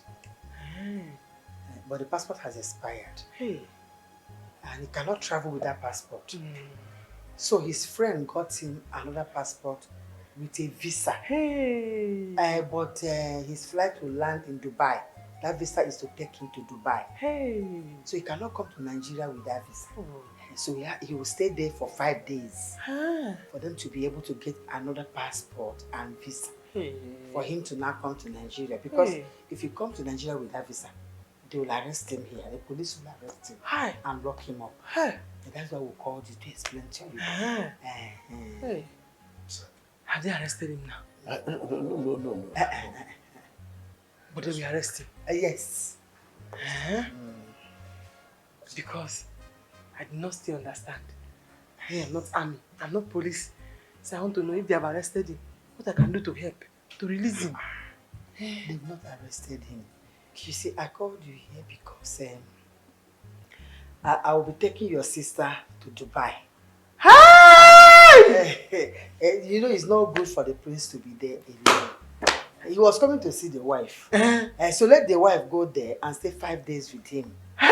T: but the passport has expired.
M: Hey.
T: And he cannot travel with that passport. So his friend got him another passport with a visa.
M: Hey.
T: But his flight will land in Dubai. That visa is to take him to Dubai.
M: Hey.
T: So he cannot come to Nigeria with that visa. So he will stay there for 5 days for them to be able to get another passport and visa for him to now come to Nigeria. Because if you come to Nigeria with that visa, they will arrest him here. The police will arrest him and lock him up. And that's why we called you to explain to you.
M: Hey. Have they arrested him now?
G: No.
M: But they will arrest him?
T: Yes.
M: Because I do not still understand. I am not army. I'm not police. So I want to know if they have arrested him, what I can do to help, to release him.
T: They've not arrested him. You see, I called you here because I will be taking your sister to Dubai. You know, it's not good for the prince to be there alone. He was coming to see the wife. So let the wife go there and stay 5 days with him. And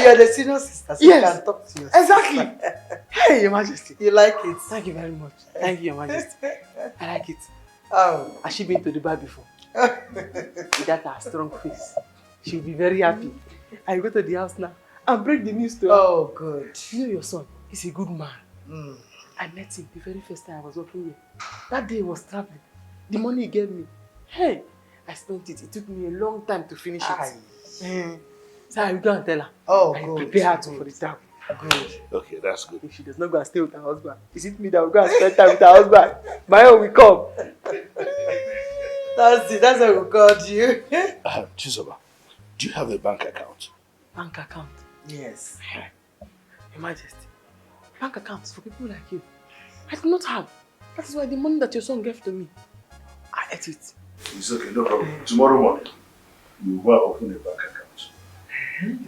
T: you're the senior sister, so you can talk to your sister.
M: Exactly. Hey, Your Majesty.
T: You like it?
M: Thank you very much. Thank you, Your Majesty. I like it.
T: Oh.
M: Has she been to Dubai before? With that her strong face, she'll be very happy. I go to the house now and break the news to her.
T: Oh, good.
M: You know your son, he's a good man. I met him the very first time I was working here. That day he was traveling. The money he gave me, hey, I spent it. It took me a long time to finish it. So I will go and tell her.
T: Oh,
M: I
T: good.
M: prepare her for the travel.
T: Good.
G: Okay, that's good.
M: If she does not go and stay with her husband, is it me that will go and spend time with her husband? My own will come.
T: That's it. That's why we called you.
G: Chizoba, do you have a bank account?
M: Bank account?
T: Yes.
M: Your Majesty, bank accounts for people like you, I do not have. That is why the money that your son gave to me, I ate it.
G: It's okay, no problem. Tomorrow morning, you will open a bank account.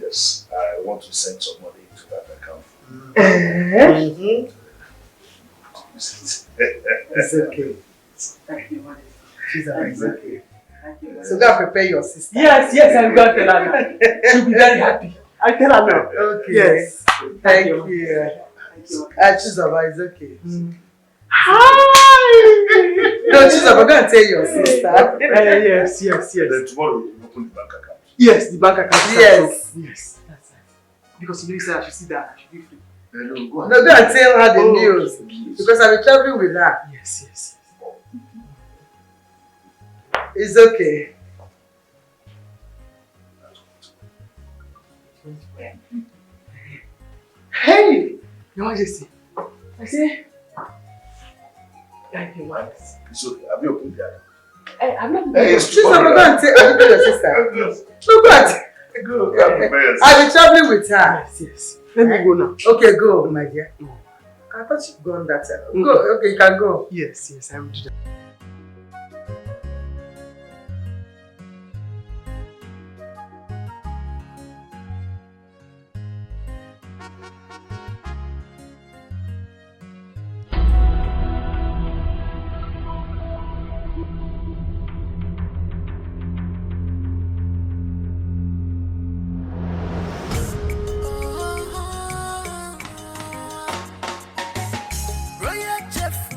G: Yes, I want to send some money into that account.
T: It's okay. Thank you, Majesty. It's okay. So go and prepare your sister.
M: Yes, I'm going to tell her now. She'll be very happy. I tell her now.
T: Okay.
M: Yes.
T: Thank you. Chizoba, it's okay.
M: Hi!
T: No, Chizoba, go and tell your sister.
M: Yes.
G: Then tomorrow you open the bank account.
M: Yes, the bank account.
T: Yes.
M: Yes, that's right. Because you know, said I should see that, I should be free.
G: No,
T: go and tell her the news. Because I'll be traveling with her.
M: Yes.
T: It's okay.
M: Hey! Your Majesty. I say. Thank you, Majesty.
G: It's okay. Have you opened the account?
M: Hey, I'm not.
G: Hey,
T: She's not going to tell your sister. No, go and
G: Go.
T: I'll be traveling with her.
M: Yes.
V: Let me go now.
T: Okay, go, my dear. I thought you'd gone that time. Go, okay, you can go.
V: Yes, I will do that.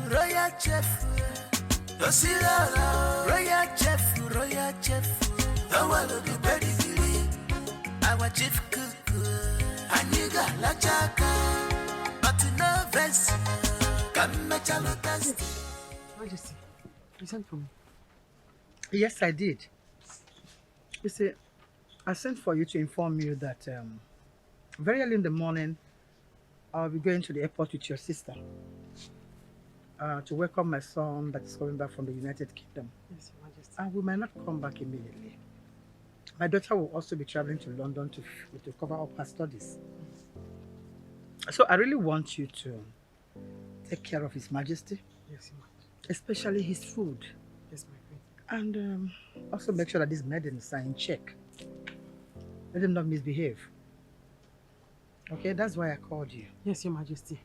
L: Royal chef, Dosira, royal chef, the one of the pedigree, our chief cook, Aniga la chaka, but no vest, come make a look test.
T: Majesty, you sent for me? Yes, I did. You see, I sent for you to inform you that very early in the morning, I'll be going to the airport with your sister to welcome my son that is coming back from the United Kingdom.
V: Yes, Your Majesty.
T: And we might not come back immediately. My daughter will also be traveling to London to cover up her studies. So I really want you to take care of His Majesty.
V: Yes, Your Majesty.
T: Especially his food.
V: Yes, my queen.
T: And also make sure that these maidens are in check. Let them not misbehave. Okay, that's why I called you.
V: Yes, Your Majesty.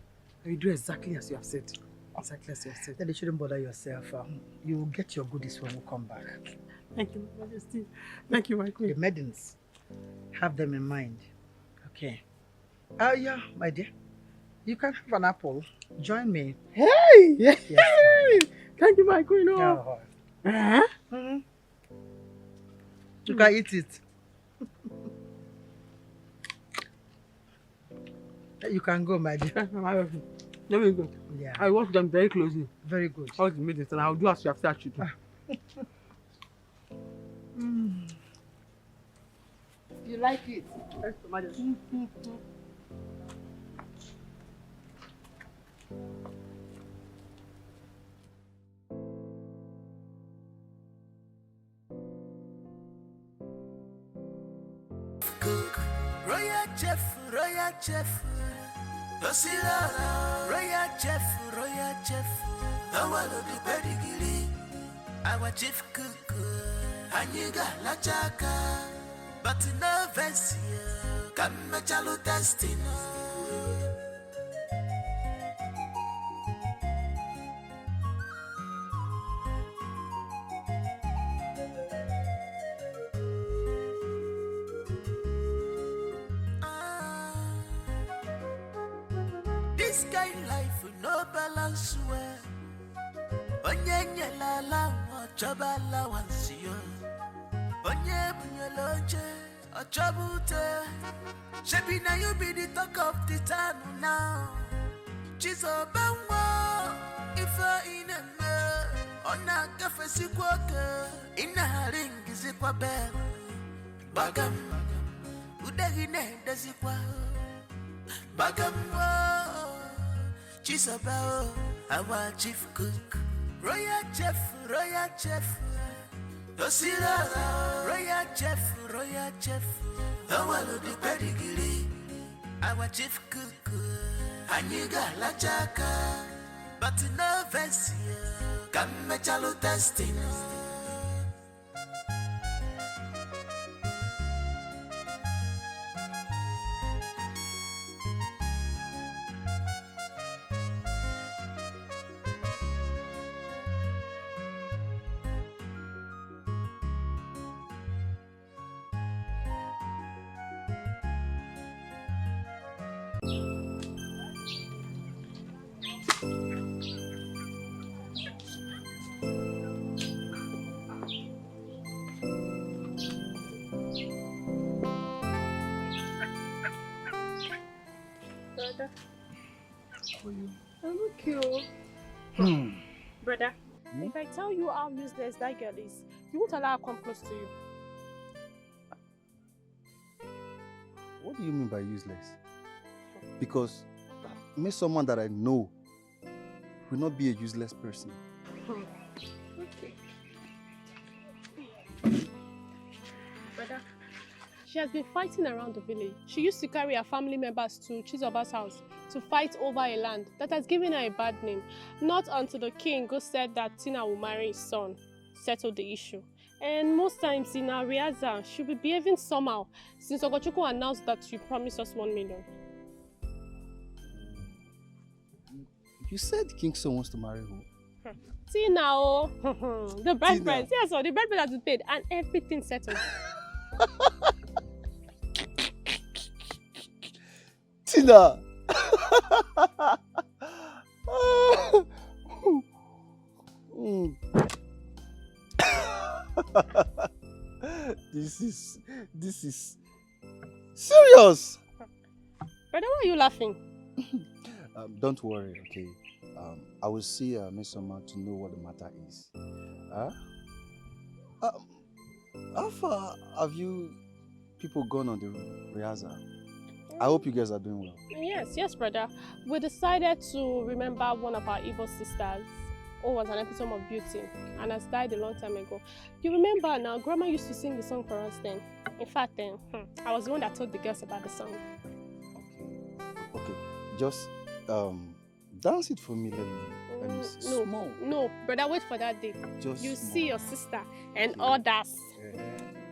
V: I will do exactly as you have said. Exactly as you have said.
T: Then you shouldn't bother yourself. You will get your goodies when we come back.
V: Thank you, my Majesty. Thank you, my queen.
T: The maidens, have them in mind. Okay. Yeah, my dear. You can have an apple. Join me.
V: Hey!
T: Yes,
V: thank you, my queen.
T: Oh. You can eat it. You can go, my dear.
V: Let me go.
T: Yeah.
V: I watch them very closely.
T: Very good.
V: All the meetings, and I'll do as you have said you do.
T: You like it?
V: Yes, Majesty.
L: Royal chef, Dosira, royal chef, the one of the pedigree, our chief cook, Aniga la chaka, but no vest, come make a look testing. This kind life with no balance well. Onye la la choba la wansio. Onye bunyoloje achobute. Shebi na you be the talk of the town now. Chizo banwa ifa ineme. Ona kafe sikwoke. Ina ringi zikwa bem. Bagam udagi ne dazikwa. Bagam Chisabao, our chief cook, royal chef, Dosira, royal chef, the one of the pedigree, our chief cook, Aniga la chaka, but no vest, come make a look testing.
R: Brother. I'm okay. Brother, if I tell you how useless that girl is, you won't allow her to come close to you.
B: What do you mean by useless? Because me someone that I know will not be a useless person.
R: Okay. Brother, She has been fighting around the village. She used to carry her family members to Chizoba's house to fight over a land that has given her a bad name. Not until the king who said that Tina will marry his son settled the issue. And most times in our Riaza, she'll be behaving somehow since Ogochukwu announced that she promised us 1 million.
B: You said King's son wants to marry who?
R: Tina, oh, the bride price. Yes, so the bride price has been paid and everything settled.
B: Tina! This is serious.
R: Brother, why are you laughing?
B: Don't worry, okay? I will see Miss Summer to know what the matter is. How far have you people gone on the Riaza? I hope you guys are doing well.
R: Yes, brother. We decided to remember one of our Igbo sisters who was an epitome of beauty and has died a long time ago. You remember now, Grandma used to sing the song for us then. In fact, I was the one that told the girls about the song.
B: Okay. Just dance it for me, let me see. Small.
R: No, brother, wait for that day.
B: Just
R: you
B: small.
R: see your sister and others.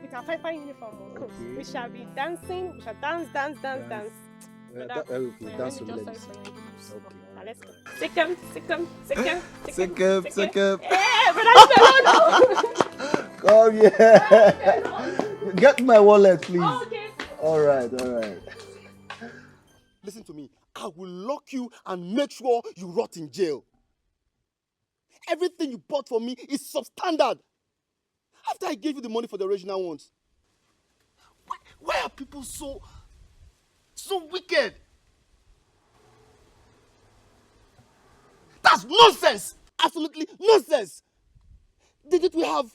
R: With our fine uniform.
B: Okay.
R: We shall be dancing. We shall dance.
B: Okay, dance for me, let me see.
R: Now let's go. Second.
B: Hey,
R: brother,
B: come here. Get my wallet, please.
R: Oh, okay.
B: All right.
U: Listen to me. I will lock you and make sure you rot in jail. Everything you bought for me is substandard. After I gave you the money for the original ones. Why are people so wicked? That's nonsense! Absolutely nonsense! Didn't we have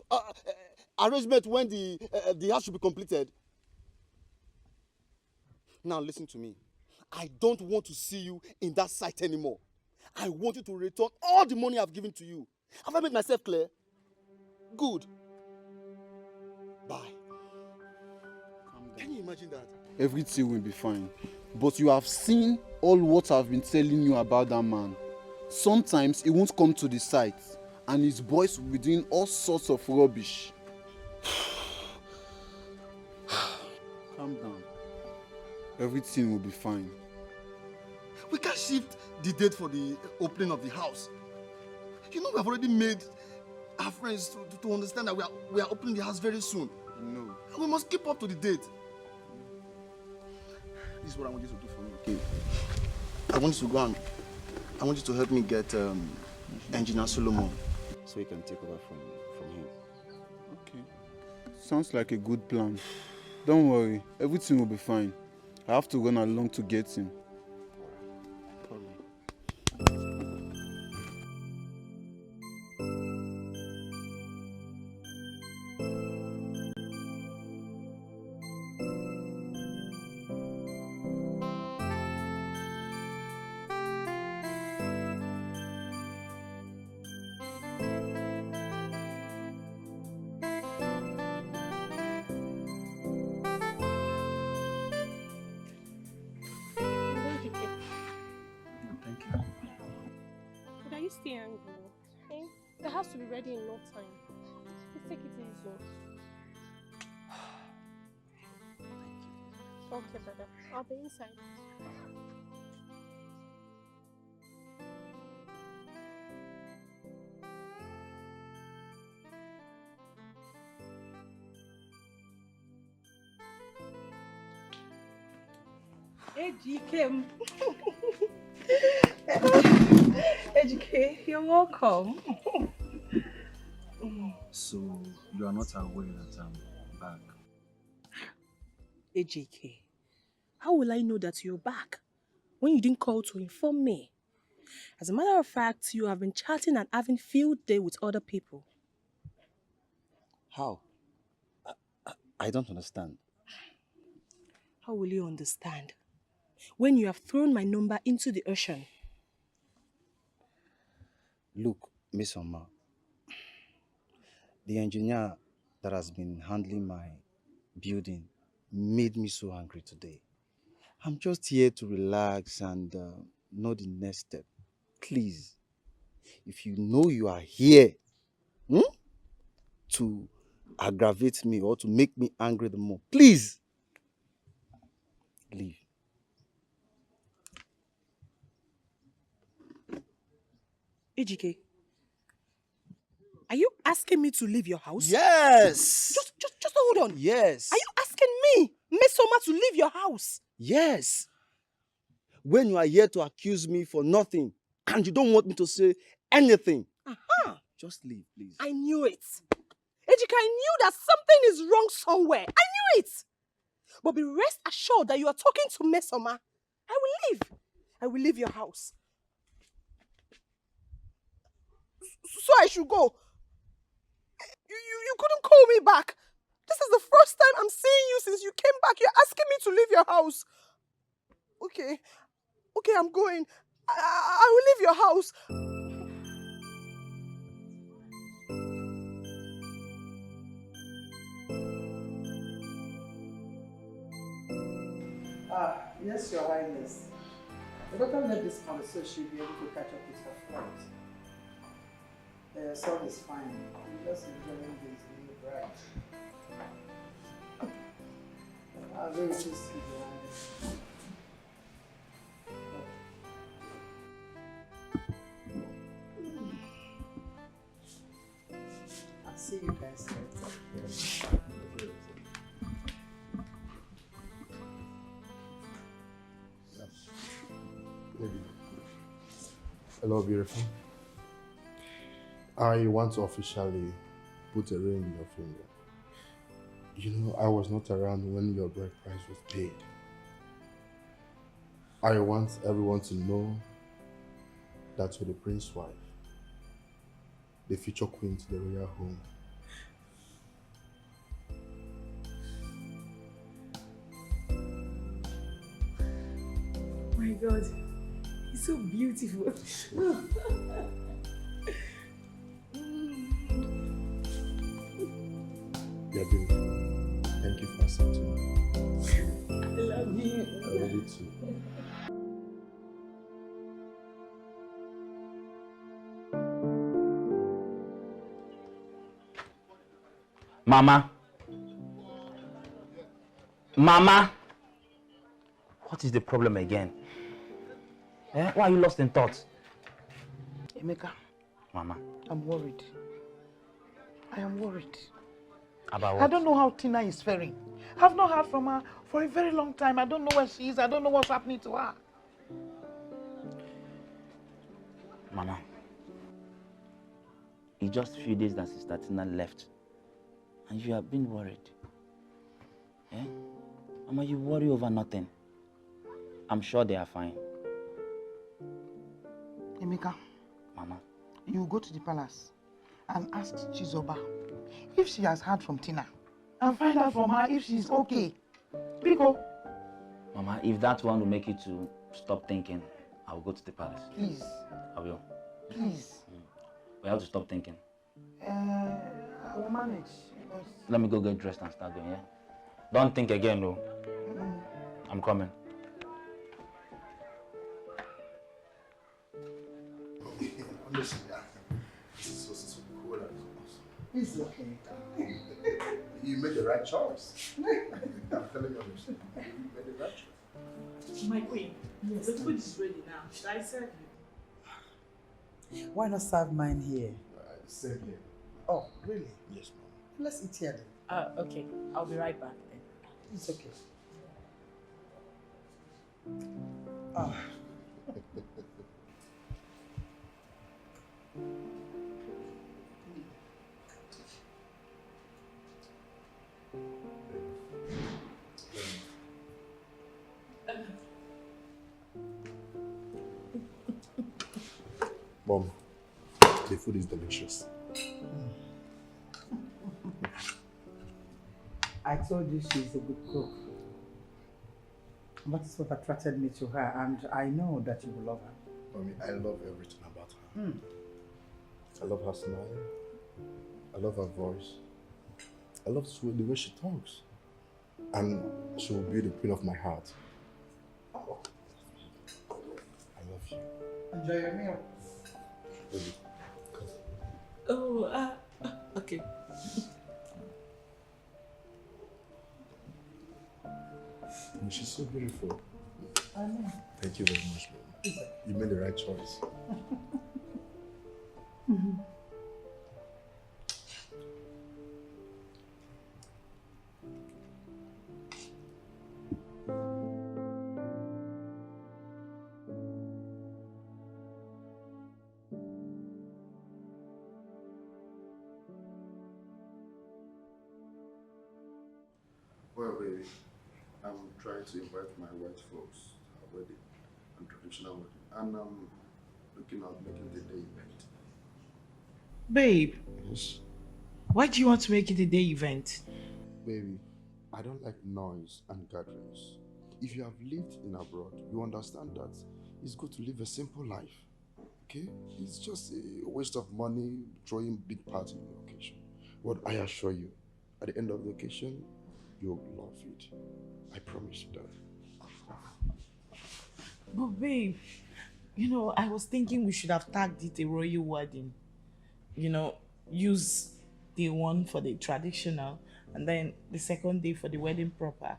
U: arrangement when the house should be completed? Now listen to me. I don't want to see you in that site anymore. I want you to return all the money I've given to you. Have I made myself clear? Good. Bye. Can you imagine that?
B: Everything will be fine. But you have seen all what I've been telling you about that man. Sometimes he won't come to the site and his boys will be doing all sorts of rubbish. Calm down. Everything will be fine.
U: We can't shift the date for the opening of the house. You know we have already made our friends to understand that we are opening the house very soon.
B: No.
U: And we must keep up to the date. This is what I want you to do for me, okay? I want you to go and I want you to help me get Engineer Solomon so he can take over from him.
B: Okay. Sounds like a good plan. Don't worry, everything will be fine. I have to run along to get him.
R: Stay angry. Okay? The house will be ready in no time. Please take it easy. Okay, brother. I'll be inside.
V: Hey, Dikeh. Dikeh, you're welcome.
K: So, you are not aware that I'm back?
V: Dikeh, how will I know that you're back when you didn't call to inform me? As a matter of fact, you have been chatting and having field day with other people.
B: How? I don't understand.
V: How will you understand when you have thrown my number into the ocean?
B: Look, Miss Oma, the engineer that has been handling my building
O: made me so angry today. I'm just here to relax and know the next step. Please, if you know you are here to aggravate me or to make me angry the more, please leave.
V: Ejike, are you asking me to leave your house?
O: Yes.
V: Just hold on.
O: Yes.
V: Are you asking me, Mesoma, to leave your house?
O: Yes. When you are here to accuse me for nothing and you don't want me to say anything, just leave, please.
V: I knew it. Ejike, I knew that something is wrong somewhere. I knew it. But be rest assured that you are talking to Mesoma. I will leave. I will leave your house. So I should go. You couldn't call me back. This is the first time I'm seeing you since you came back. You're asking me to leave your house. Okay. Okay, I'm going. I will leave your house.
Q: Yes, Your Highness. The doctor left this house so she'll be able to catch up with her flight. Her son is fine. He's just enjoying his new bride. I'll very pleased to be behind. I'll see you guys later.
G: Hello, beautiful. I want to officially put a ring in your finger. You know, I was not around when your bride price was paid. I want everyone to know that you're the prince's wife, the future queen to the royal home.
M: Oh my God, he's so beautiful.
G: You're beautiful. Thank you for accepting me.
M: I love you.
G: I love you too.
W: Mama. Mama. What is the problem again? Eh? Why are you lost in thought?
T: Emeka,
W: Mama.
T: I'm worried. I am worried.
W: About what?
T: I don't know how Tina is faring. I've not heard from her for a very long time. I don't know where she is. I don't know what's happening to her.
W: Mama. It's just a few days that Sister Tina left. And you have been worried. Eh? Mama, you worry over nothing. I'm sure they are fine.
T: Emeka.
W: Mama.
T: You go to the palace and ask Chizoba if she has heard from Tina and find out from her if she's okay. Biko.
W: Mama, if that one will make you to stop thinking, I will go to the palace.
T: Please.
W: I will.
T: Please.
W: We have to stop thinking.
T: I will manage.
W: Let me go get dressed and start going, yeah? Don't think again, no. I'm coming.
G: Listen, so cool.
T: It's okay.
G: You made the right choice. I'm telling you, you made the right choice.
P: My queen, yes, the food is ready now. Should I serve you?
Q: Why not serve mine here?
G: Same here.
Q: Oh, really?
G: Yes, ma'am.
Q: Let's eat here then.
P: Okay. I'll be right back then.
Q: It's okay. Ah.
G: Mom, the food is delicious.
Q: I told you she's a good cook. That is what attracted me to her, and I know that you will love her.
G: Mommy, I love everything about her. I love her smile. I love her voice. I love the way she talks. And she will be the queen of my heart. I love you.
Q: Enjoy your meal.
G: Baby, come.
P: Oh, okay.
G: She's so beautiful.
Q: I know.
G: Thank you very much, baby. You made the right choice. Well, baby, I'm trying to invite my white folks to our wedding and traditional wedding, and I'm looking at making the day event.
T: Babe,
G: Yes.
T: why do you want to make it a day event?
G: Baby, I don't like noise and gatherings. If you have lived in abroad, you understand that it's good to live a simple life. Okay? It's just a waste of money throwing big party in the occasion. But I assure you, at the end of the occasion, you'll love it. I promise you that.
T: But babe, you know, I was thinking we should have tagged it a royal wedding. You know, use day one for the traditional and then the second day for the wedding proper.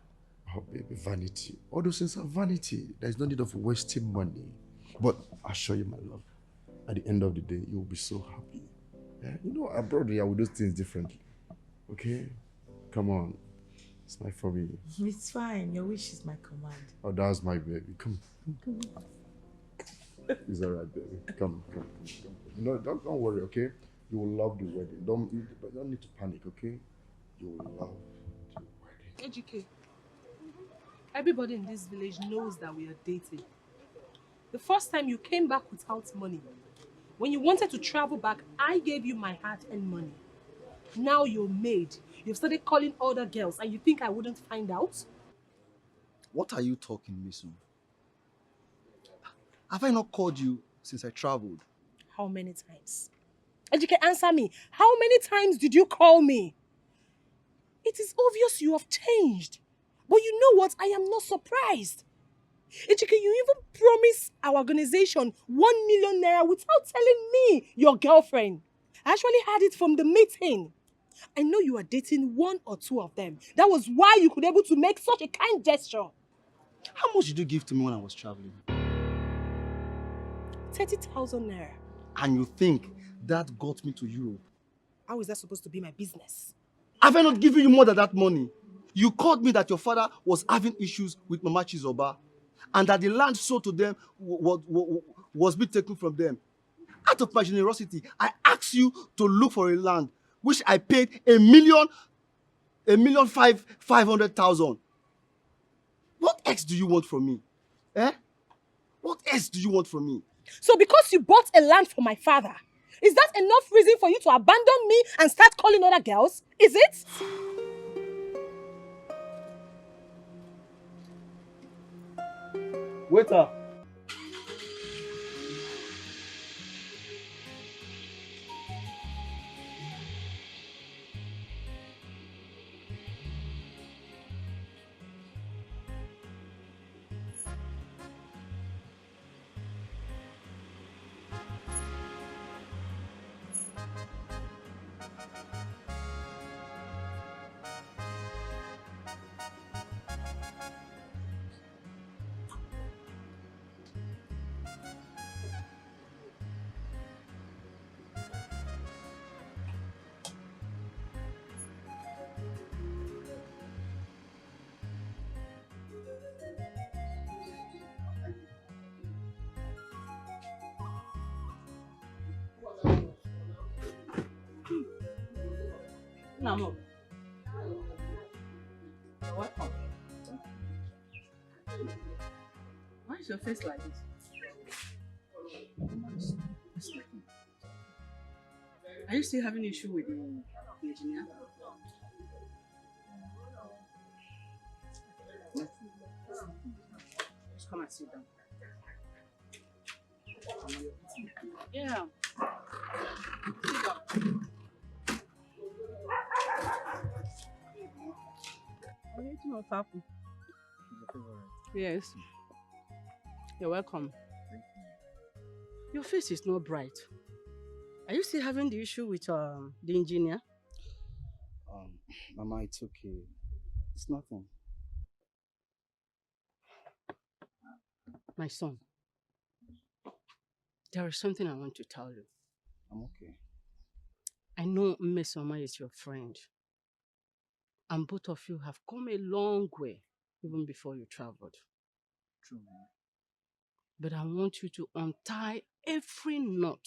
G: Oh, baby, vanity. All those things are vanity. There's no need of wasting money. But I assure you, my love, at the end of the day, you'll be so happy. Yeah? You know, abroad, we do things differently. Okay? Come on. Smile for me.
T: It's fine. Your wish is my command.
G: Oh, that's my baby. Come. It's all right, baby. Come. No, don't worry, okay? You will love the wedding. Don't need to panic, okay? You will love the wedding.
V: Ejike, everybody in this village knows that we are dating. The first time you came back without money, when you wanted to travel back, I gave you my heart and money. Now you're made. You've started calling other girls and you think I wouldn't find out?
O: What are you talking, Miss? Have I not called you since I traveled?
V: How many times? Ejike, answer me. How many times did you call me? It is obvious you have changed. But you know what? I am not surprised. Ejike, you even promised our organization 1 million naira without telling me, your girlfriend. I actually had it from the meeting. I know you are dating one or two of them. That was why you could be able to make such a kind gesture.
O: How much did you give to me when I was traveling?
V: 30,000 naira.
O: And you think that got me to Europe?
V: How is that supposed to be my business?
O: Have I not given you more than that money? You called me that your father was having issues with Mama Chizoba and that the land sold to them was being taken from them. Out of my generosity, I asked you to look for a land, which I paid 1,500,000. What else do you want from me? Eh? What else do you want from me?
V: So because you bought a land for my father, is that enough reason for you to abandon me and start calling other girls? Is it?
O: Waiter.
P: Namo. Welcome. Why is your face like this? Are you still having issue with the engineer? Just come and sit down. Yeah. Sit down.
V: Nothing will happen. Yes. You're welcome.
K: Thank
V: Your face is not bright. Are you still having the issue with the engineer?
O: Mama, it's okay. It's nothing.
V: My son, there is something I want to tell you.
O: I'm okay.
V: I know Mmesoma is your friend. And both of you have come a long way, even before you traveled.
K: True.
V: But I want you to untie every knot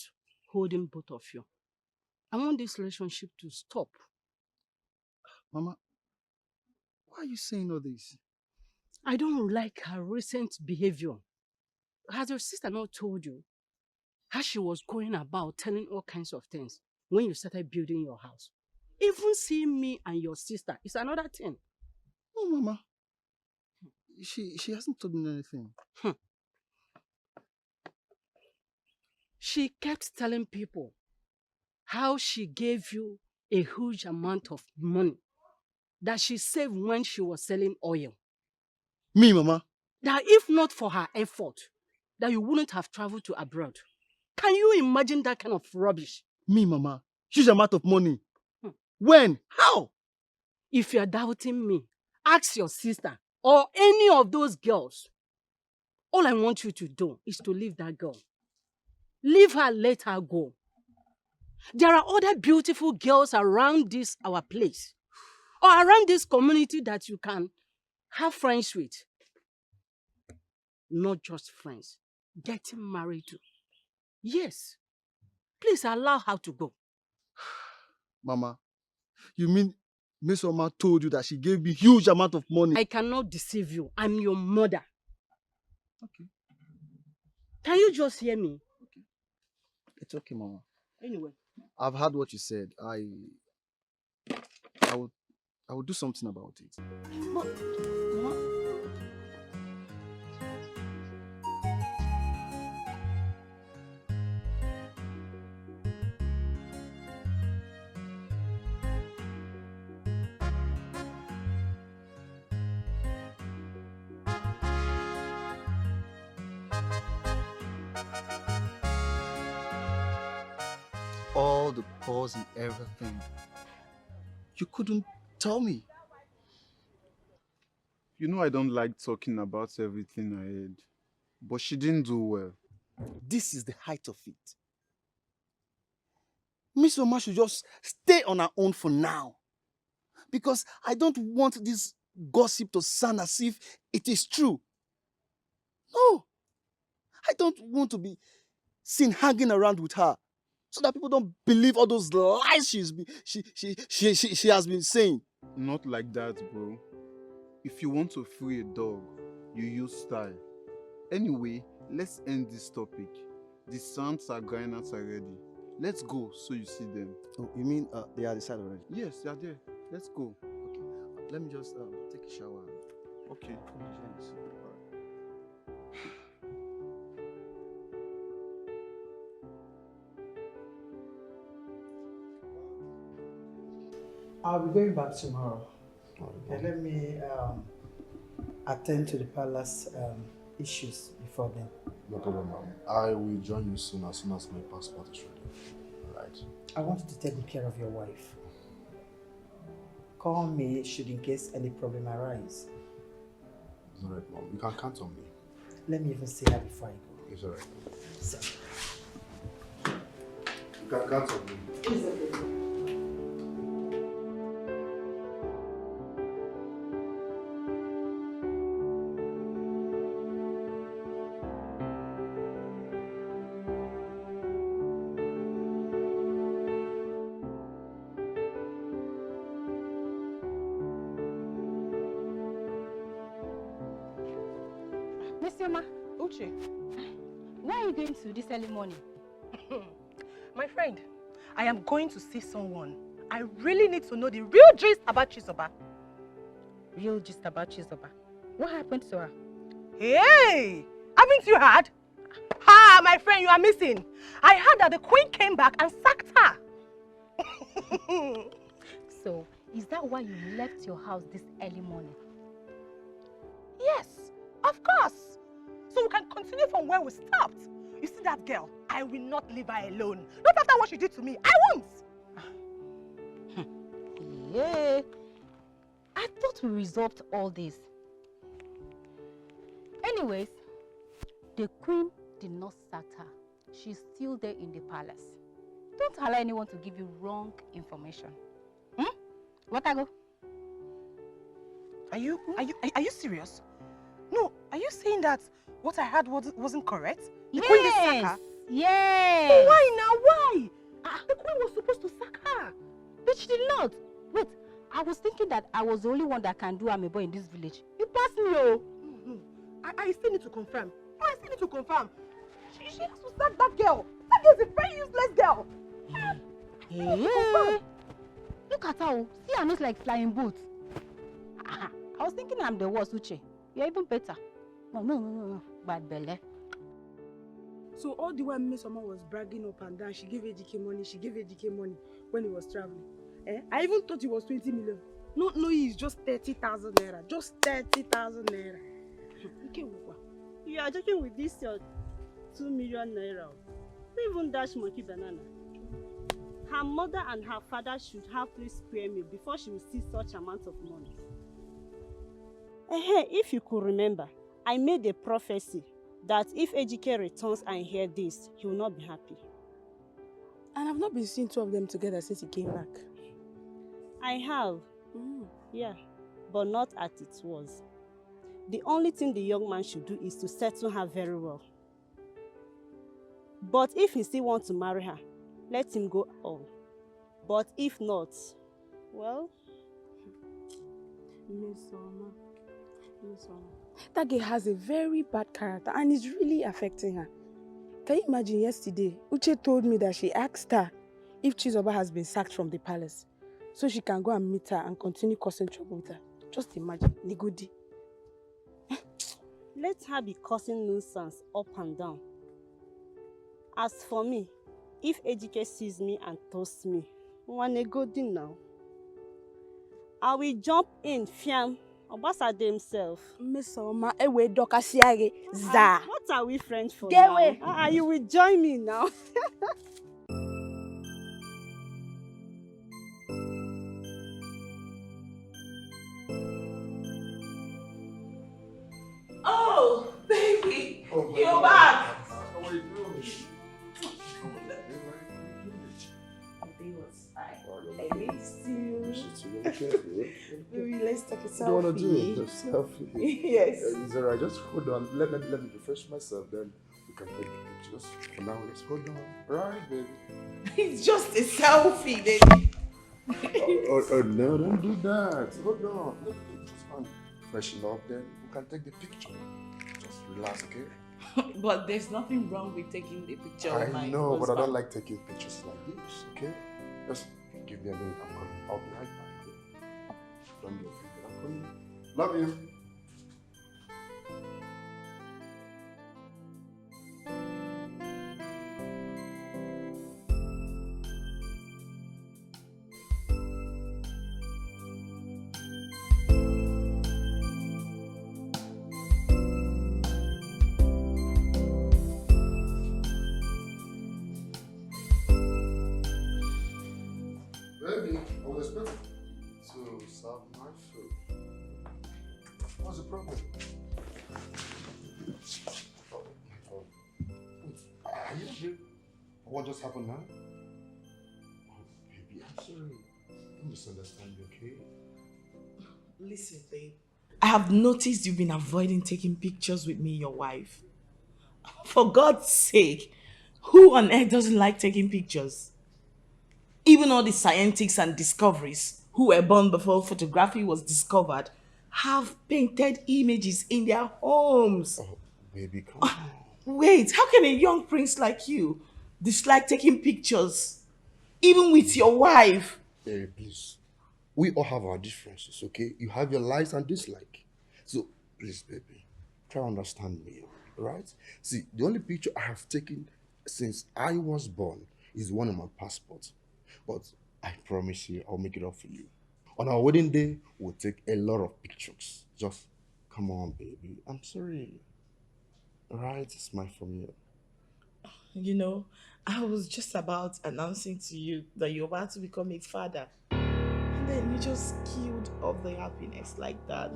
V: holding both of you. I want this relationship to stop.
O: Mama, why are you saying all this?
V: I don't like her recent behavior. Has your sister not told you how she was going about telling all kinds of things when you started building your house? Even seeing me and your sister is another thing.
O: Oh, Mama. She hasn't told me anything.
V: She kept telling people how she gave you a huge amount of money that she saved when she was selling oil.
O: Me, Mama?
V: That if not for her effort, that you wouldn't have traveled to abroad. Can you imagine that kind of rubbish?
O: Me, Mama? Huge amount of money. When? How?
V: If you are doubting me, ask your sister or any of those girls. All I want you to do is to leave that girl. Leave her, let her go. There are other beautiful girls around our place or around this community that you can have friends with. Not just friends, getting married to. Yes. Please allow her to go.
O: Mama, you mean Miss Oma told you that she gave me huge amount of money?
V: I cannot deceive you. I'm your mother.
O: Okay.
V: Can you just hear me?
O: Okay. It's okay, Mama.
V: Anyway.
O: I've heard what you said. I will do something about it.
V: But, Mama.
O: All the pause and everything. You couldn't tell me.
B: You know I don't like talking about everything I heard. But she didn't do well.
O: This is the height of it. Miss Oma should just stay on her own for now. Because I don't want this gossip to sound as if it is true. No. I don't want to be seen hanging around with her so that people don't believe all those lies she has been saying.
B: Not like that, bro. If you want to free a dog, you use style. Anyway, let's end this topic. The sons are going out already. Let's go so you see them.
O: Oh, you mean they are decided already?
B: Yes, they are there. Let's go.
O: Okay. Let me just take a shower.
B: Okay.
O: Thanks.
Q: I'll be going back tomorrow. And let me attend to the palace issues before then.
G: No problem, ma'am. I will join you soon as my passport is ready. Alright.
Q: I want you to take good care of your wife. Call me should in case any problem arise.
G: It's alright, mom. You can count on me.
Q: Let me even say that before I go.
G: It's alright.
Q: So.
G: You can count on me.
Q: It's okay.
V: Uche, where are you going to this early morning? My friend, I am going to see someone. I really need to know the real gist about Chizoba.
D: Real gist about Chizoba? What happened to her?
V: Hey! Haven't you heard? Ha! My friend, you are missing. I heard that the queen came back and sacked her.
D: So, is that why you left your house this early morning?
V: Yes, of course. So we can continue from where we stopped. You see that girl? I will not leave her alone. Not after what she did to me. I won't.
D: Yeah. I thought we resolved all this. Anyways, the queen did not sack her. She's still there in the palace. Don't allow anyone to give you wrong information. What I go?
V: Are you serious? No, are you saying that what I heard wasn't correct? The queen did sack her?
D: Yes.
V: But why now? Why? The queen was supposed to sack her.
D: But she did not. Wait, I was thinking that I was the only one that can do amebo in this village. You passed me, oh.
V: No. I still need to confirm. I still need to confirm. She has to sack that girl. That girl is a very useless girl.
D: Hey. Look at her. See her nose like flying boots. I was thinking I'm the worst, Uche. You're even better. No. Bad belly.
V: So all the while Miss Oma was bragging up and down, she gave Dikeh money when he was traveling. I even thought it was 20 million. No, it's just 30,000 naira. Just 30,000 naira.
E: You are joking with this your 2 million naira. Don't even dash monkey banana. Her mother and her father should have 3 square meal before she will see such amount of money. If you could remember, I made a prophecy that if Ejike returns and hear this, he will not be happy.
V: And I've not been seeing 2 of them together since he came back.
E: I have. Yeah, but not as it was. The only thing the young man should do is to settle her very well. But if he still wants to marry her, let him go on. But if not, well...
V: Miss Oma. That girl has a very bad character and it's really affecting her. Can you imagine yesterday, Uche told me that she asked her if Chizoba has been sacked from the palace so she can go and meet her and continue causing trouble with her. Just imagine, Nigudi.
E: Let her be causing nuisance up and down. As for me, if Ejike sees me and toasts me, wanna go din now. I will jump in, fiam. Obasa himself.
V: Miss Oma, ewe doka siage za.
E: What are we French for
V: Get
E: now?
V: away.
E: You will join me now.
P: Oh, baby, you're back.
G: How are you doing?
P: Everything was fine. I missed you.
V: Baby, let's take a selfie.
G: What do you want to do? The selfie?
V: Yes.
G: It's alright, just hold on. Let me refresh myself, then we can take the pictures. For now, let's hold on. Right, baby?
P: It's just a selfie, baby.
G: Oh, no, don't do that. Hold on. Let me just freshen up, then we can take the picture. Just relax, okay?
P: But there's nothing wrong with taking the picture of my
G: I know, but I
P: husband.
G: don't like taking pictures like this, okay? Just give me a minute. I'm coming. I'll be right back. Don't be afraid. I'm coming. Love you. Baby, I was expecting to serve my food. What's the problem? Oh. Wait, are you okay? What just happened now? Oh, baby, I'm sorry. Don't misunderstand me, okay?
P: Listen, babe. I have noticed you've been avoiding taking pictures with me and your wife. For God's sake, who on earth doesn't like taking pictures? Even all the scientists and discoveries who were born before photography was discovered have painted images in their homes.
G: Oh, baby, come on.
P: Wait, how can a young prince like you dislike taking pictures, even with your wife?
G: Baby, please. We all have our differences, okay? You have your likes and dislikes. So, please, baby, try to understand me, right? See, the only picture I have taken since I was born is one on my passport. But I promise you, I'll make it up for you. On our wedding day, we'll take a lot of pictures. Just Come on, baby. I'm sorry. Alright, smile for me.
P: You know, I was just about announcing to you that you're about to become a father. And then you just killed off the happiness like that.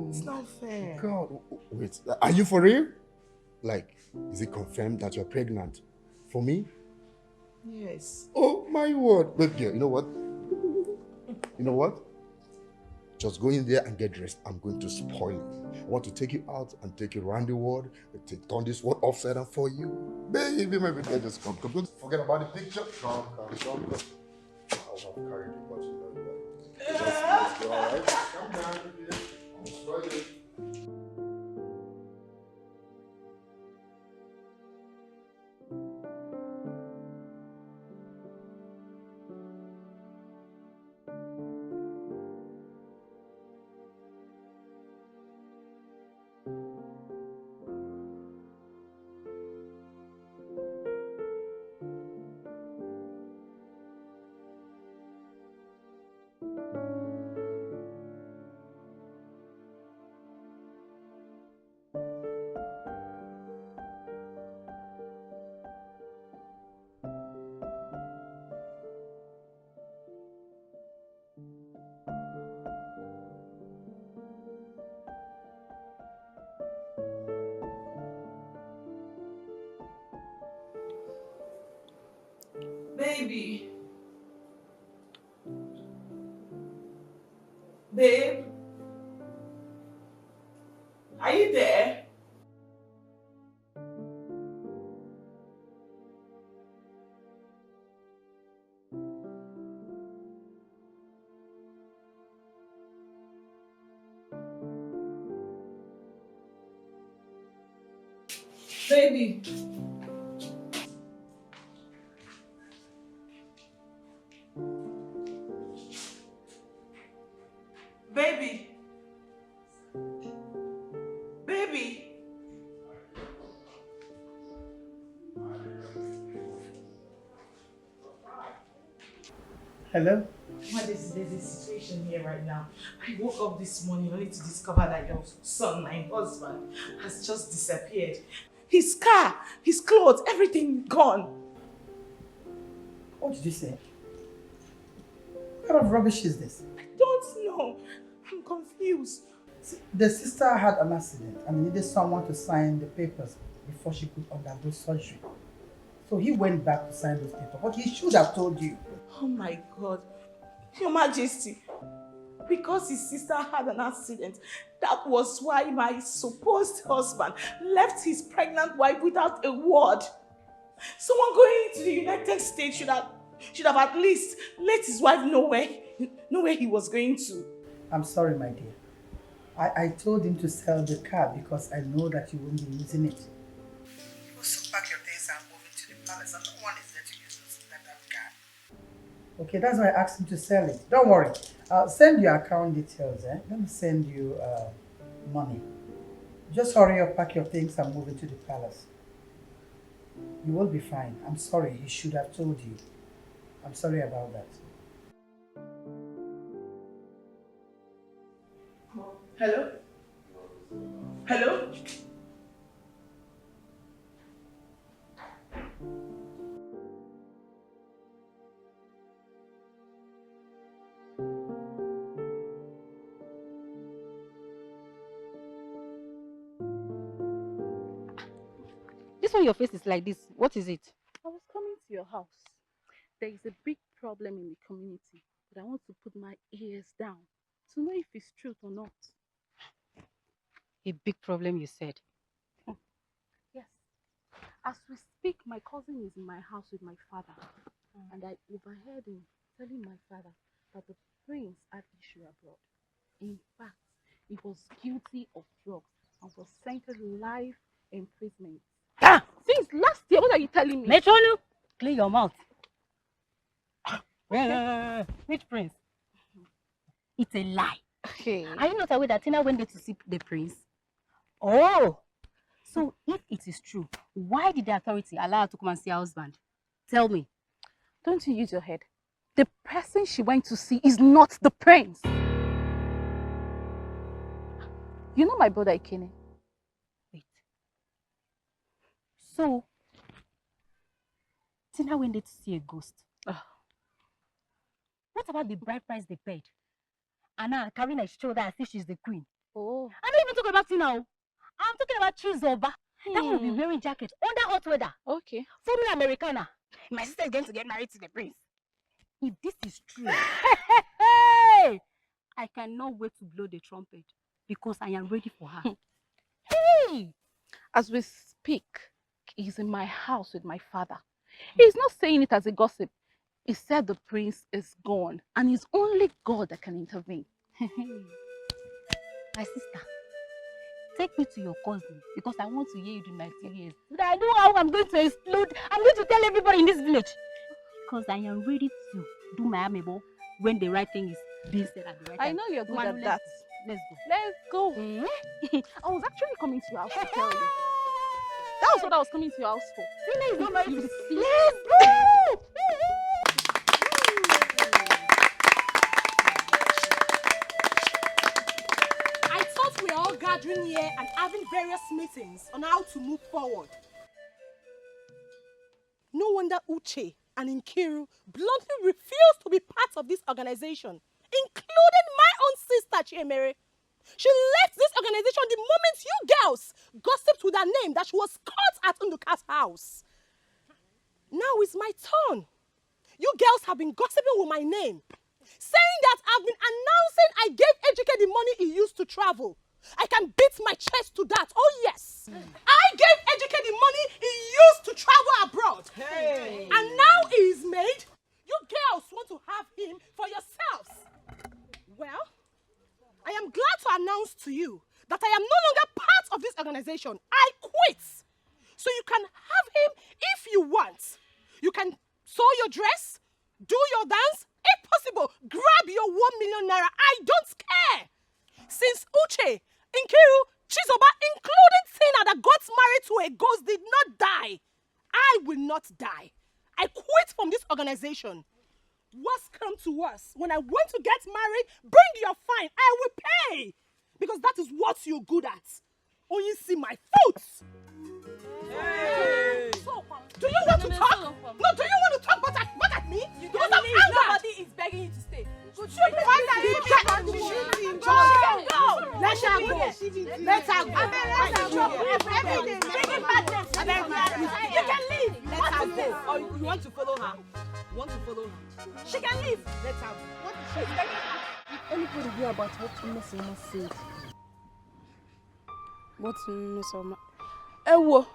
P: It's not fair.
G: God, wait. Are you for real? Like, is it confirmed that you're pregnant? For me?
P: Yes.
G: Oh, my word. Baby girl, you know what? You know what? Just go in there and get dressed. I'm going to spoil you. I want to take you out and take you around the world. Turn this world upside down for you. Baby, my baby, just come. Don't forget about the picture. Come. I'll have carried you, but you know that. Let's go, all right? Come down, baby. I'll spoil you.
P: Baby. Babe. Are you there? Baby. Baby. Baby.
Q: Hello?
P: What is there's a situation here right now. I woke up this morning only to discover that your son, my husband, has just disappeared. His car, his clothes, everything gone.
Q: What did you say? What kind of rubbish is this?
P: I don't know. I'm confused.
Q: See, the sister had an accident and needed someone to sign the papers before she could undergo surgery. So he went back to sign those papers, but he should have told you.
P: Oh my God. Your Majesty, because his sister had an accident, that was why my supposed husband left his pregnant wife without a word. Someone going to the United States should have at least let his wife know where he was going to.
Q: I'm sorry, my dear. I told him to sell the car because I know that you won't be using it. You will soon pack your things and move into the palace, and no one is there to use that car. Okay, that's why I asked him to sell it. Don't worry. I'll send you account details. Let me send you money. Just hurry up, pack your things and move into the palace. You will be fine. I'm sorry. He should have told you. I'm sorry about that.
P: Hello? Hello?
D: This one your face is like this. What is it?
V: I was coming to your house. There is a big problem in the community, but I want to put my ears down to know if it's truth or not.
D: A big problem, you said.
V: Yes. As we speak, my cousin is in my house with my father, and I overheard him telling my father that the prince had issue abroad. In fact, he was guilty of drugs and was sentenced to life imprisonment.
D: Ah!
V: Since last year, what are you telling me?
D: Metronu, clean your mouth. Which prince? It's a lie.
V: Okay.
D: Are you not aware that Tina went there to see the prince? Oh! So if it is true, why did the authority allow her to come and see her husband? Tell me.
V: Don't you use your head? The person she went to see is not the prince.
D: You know my brother Ikene? Wait. So, Tina went there to see a ghost. What about the bride price they paid? And now carrying her shoulder as if she's the queen.
R: Oh.
D: I'm not even talking about Tina. I'm talking about Chizoba. That will be wearing jacket under hot weather.
R: Okay.
D: Formula Americana. My sister is going to get married to the prince. If this is true, I cannot wait to blow the trumpet because I am ready for her.
R: Hey! As we speak, he's in my house with my father. He's not saying it as a gossip. He said the prince is gone and it's only God that can intervene.
D: My sister, take me to your cousin because I want to hear you do my tears. I know how I'm going to explode. I'm going to tell everybody in this village. Because I am ready to do my amebo when the right thing is being said at the right time.
R: I know you're good at that.
D: Let's
R: Let's go.
D: go.
R: I was actually coming to your house to tell you. That was what I was coming to your house for.
D: Tina is not married to the sea.
R: Let's go!
V: I thought we were all gathering here and having various meetings on how to move forward. No wonder Uche and Nkiru bluntly refused to be part of this organization, including my own sister, Chiemere. She left this organization the moment you girls gossiped with her name that she was caught at Unduka's house. Now it's my turn. You girls have been gossiping with my name, saying that I've been announcing I gave Ejike the money he used to travel. I can beat my chest to that. Oh yes, I gave Ejike the money he used to travel abroad.
H: Hey.
V: And now he is made. You girls want to have him for yourselves. Well, I am glad to announce to you that I am no longer part of this organization. I quit. So you can have him if you want. You can sew your dress, do your dance, if possible, grab your 1 million naira. I don't care. Since Uche, Nkiru, Chizoba, including Tina that got married to a ghost did not die, I will not die. I quit from this organization. What's come to us? When I want to get married, bring your fine. I will pay. Because that is what you're good at. Oh, you see my foot. Hey. Do you want to talk? No, do you want to talk but at me? You because don't I'm leave. angered. Nobody is begging you to stay. She can go. Let her go. Let her go. You can leave. Let her go. Or you want to follow her? She can leave. Let her go. What is she begging her?
R: Anybody hear about what Mesoma said?
V: What Mesoma? Ewo,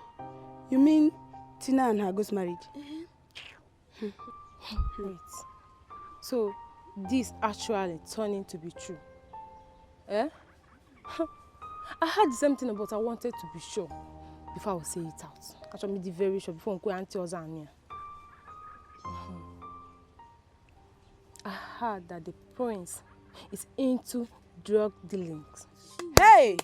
V: you mean Tina and her ghost married? Wait. So this actually turning to be true? Eh? I heard the same thing, but I wanted to be sure before I would say it out. Actually, be very sure before I auntie Ozania. I heard that the prince is into drug dealings. Hey!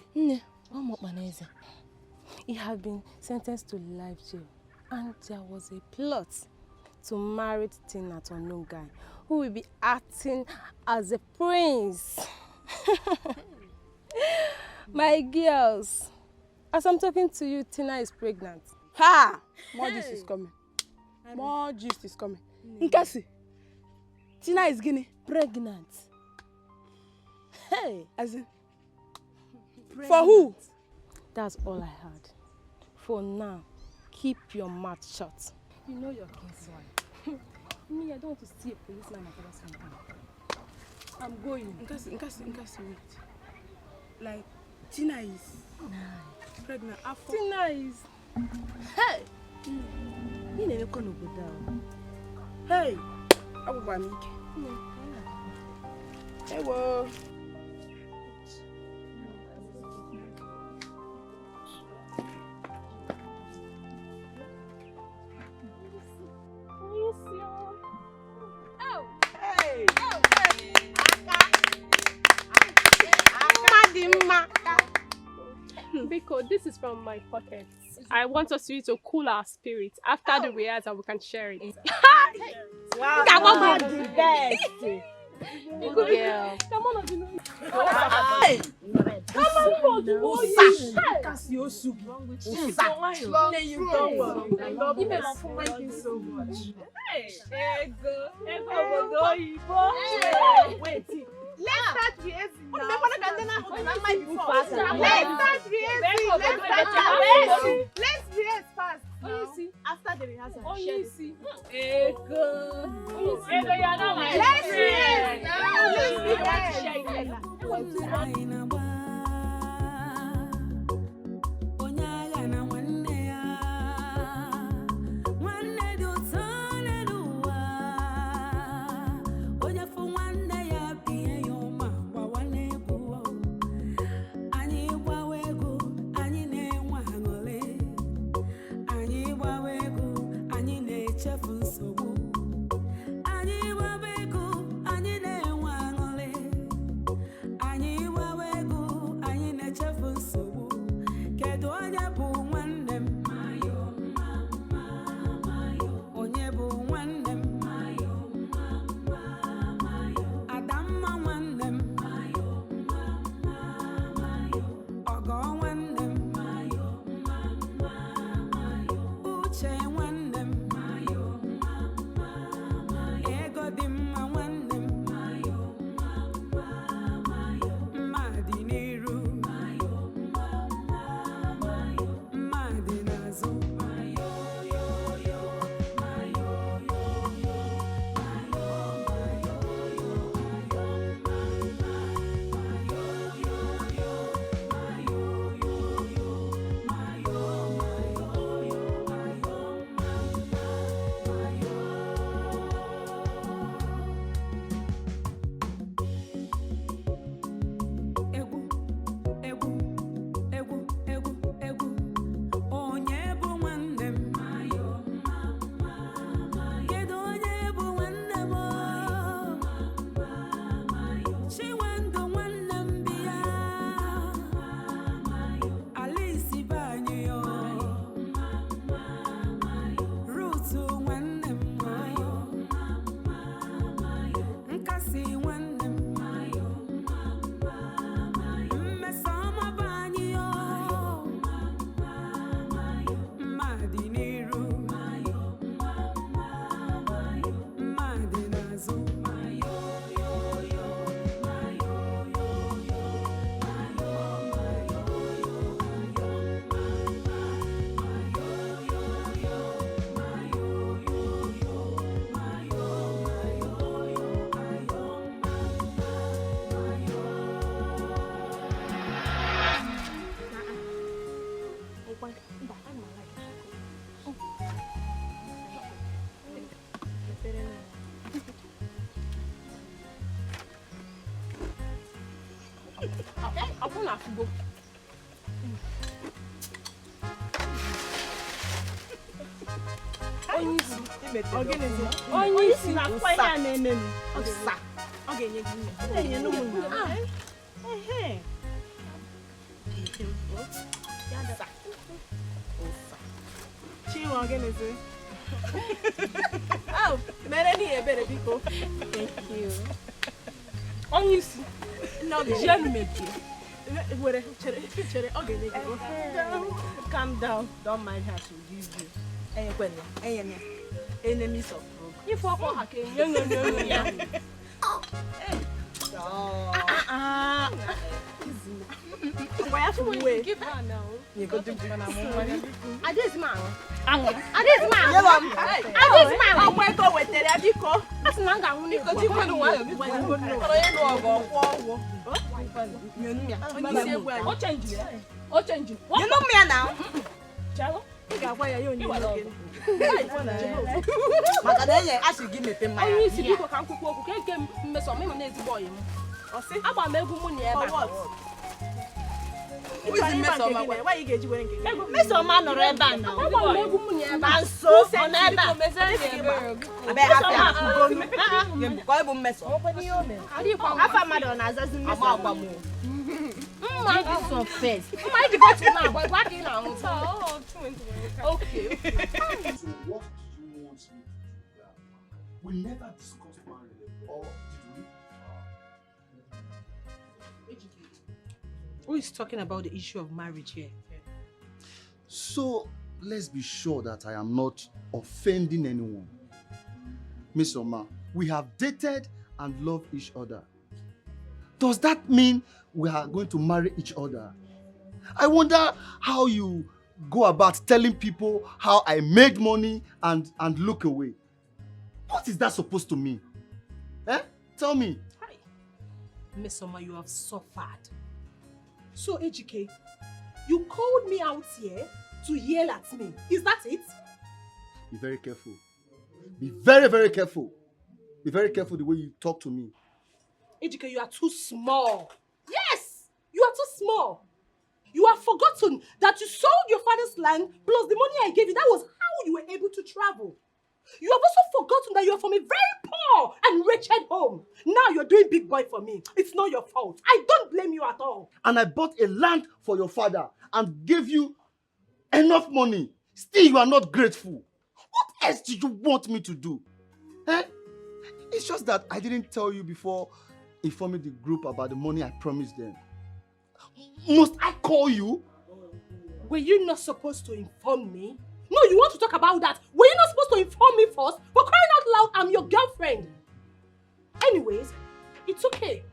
V: He had been sentenced to life jail, and there was a plot to marry Tina to a unknown guy who will be acting as a prince. My girls, as I'm talking to you, Tina is pregnant. Ha! More gist is coming. More gist is coming. Nkasi, Tina is pregnant. Hey! As in, for who? That's all I heard. For now, keep your mouth shut. You know your king's wife. Me, I don't want to see a policeman at the same time. I'm going. Nkasi, wait. Like, Tina is pregnant. Tina is. Hey! You never gonna go down. Hey! I will buy me. Hey, whoa.
R: Biko, this is from my pocket. I want us to cool our spirits. After the rehearsal, we can share it.
V: Wow, the best.
R: Girl.
V: Hey! Wait. Let's start rehearsing now. Let's start rehearsing. Let's rehearse fast. After the rehearsal, share this. Let's rehearse now.
E: Onye isi na-akwa ihe a na-eme m. Ọ ga-enye gị nne. Ọ ga-enye n'ụmụ nna. Ehe. Chinwe ọ gịnịzi? Oh, mere n'ihe ebere biko. Thank you. Onye isi. Jen mebie. Were chere ọ ga-enye gị. Calm down. Don't mind her to give you. Enemies of progress. If I call her, give her now. You go to Japan. I just man. I just man. I'm going to go with the Abiko. That's not going to go. You know me now. Jello? Makadanya asị gị mepe mmanya. Onye isi biko ka nkwukwu okwu ka eke mmeso ọmịma na-ezigbo ọyị m. Ọsị agba m egwu mụ na ebe a. Ụzị mmeso ọma gwa. Why you ga-eji were nke gị? Mmeso ọma nọrọ ebe a na. Agba m egwu mụ na ebe a. Nso ọ na ebe a. Abe afia akụgo. Ka ọ bụ mmeso. Afa mmadụ ọ na-azazi mmeso agba m. Mma this one first. Mma iji go to now, boy. Gwa ka ị na-anwụ. Okay.
I: So what do you want me to do? We never discussed marriage, or did we?
V: Who is talking about the issue of marriage here?
O: So let's be sure that I am not offending anyone. Miss Oma, we have dated and love each other. Does that mean we are going to marry each other? I wonder how you go about telling people how I made money and look away. What is that supposed to mean? Eh? Tell me.
V: Hi. Miss Oma, you have suffered. So, Ejike, you called me out here to yell at me. Is that it?
O: Be very careful. Be very, very careful. Be very careful the way you talk to me.
V: Ejike, you are too small. Yes, you are too small. You have forgotten that you sold your father's land plus the money I gave you. That was how you were able to travel. You have also forgotten that you are from a very poor and wretched home. Now you're doing big boy for me. It's not your fault. I don't blame you at all.
O: And I bought a land for your father and gave you enough money. Still, you are not grateful. What else do you want me to do? Eh? It's just that I didn't tell you before informing the group about the money I promised them. Must I call you?
V: Were you not supposed to inform me? No, you want to talk about that? Were you not supposed to inform me first? For crying out loud, I'm your girlfriend. Anyways, it's okay.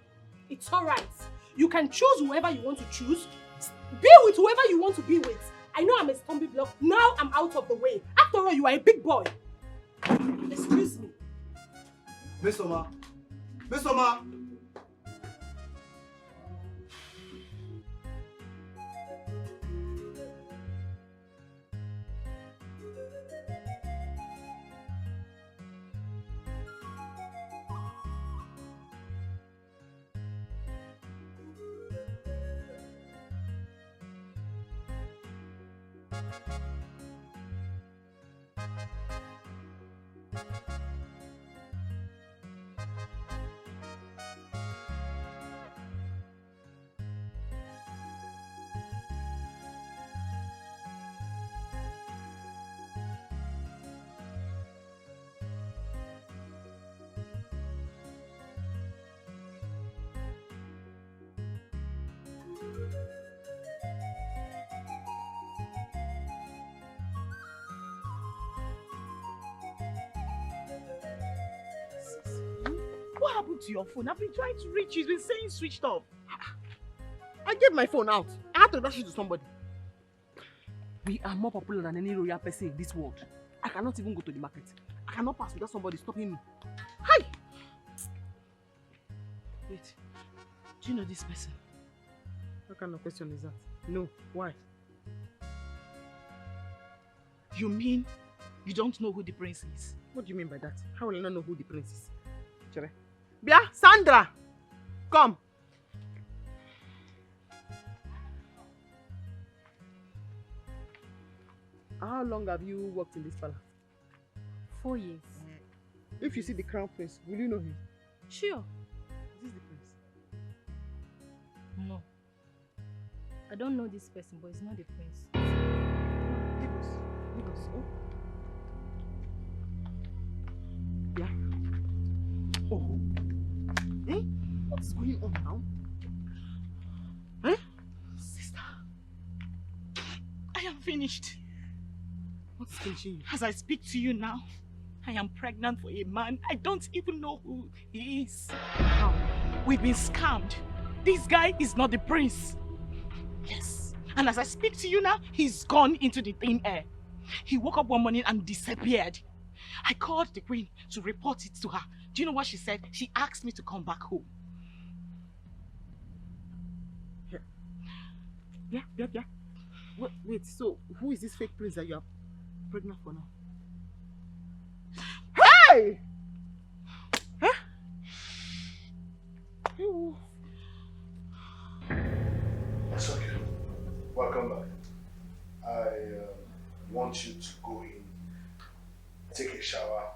V: It's alright. You can choose whoever you want to choose. Be with whoever you want to be with. I know I'm a stumbling block. Now I'm out of the way. After all, you are a big boy. Excuse me.
O: Miss Oma. Miss Oma.
T: What happened to your phone? I've been trying to reach you. It's been saying switched off. I gave my phone out. I had to rush it to somebody. We are more popular than any royal person in this world. I cannot even go to the market. I cannot pass without somebody stopping me. Hi! Wait. Do you know this person? What kind of question is that? No. Why?
P: You mean you don't know who the prince is?
T: What do you mean by that? How will I not know who the prince is? Chere. Bia, Sandra! Come! How long have you worked in this palace?
D: 4 years.
T: If you see the crown prince, will you know him?
D: Sure.
T: Is this the prince?
D: No. I don't know this person, but it's not the prince.
T: Leave us. Leave us. Oh. Yeah. Oh. Eh? What's going on now? Eh?
P: Sister, I am finished.
T: What's finishing you?
P: As I speak to you now, I am pregnant for a man. I don't even know who he is.
T: How?
P: We've been scammed. This guy is not the prince. Yes. And as I speak to you now, he's gone into the thin air. He woke up one morning and disappeared. I called the queen to report it to her. Do you know what she said? She asked me to come back home.
T: Yeah. Wait, so who is this fake prince that you are pregnant for now? Hey! Huh?
G: It's okay. Welcome back. I want you to go in, take a shower,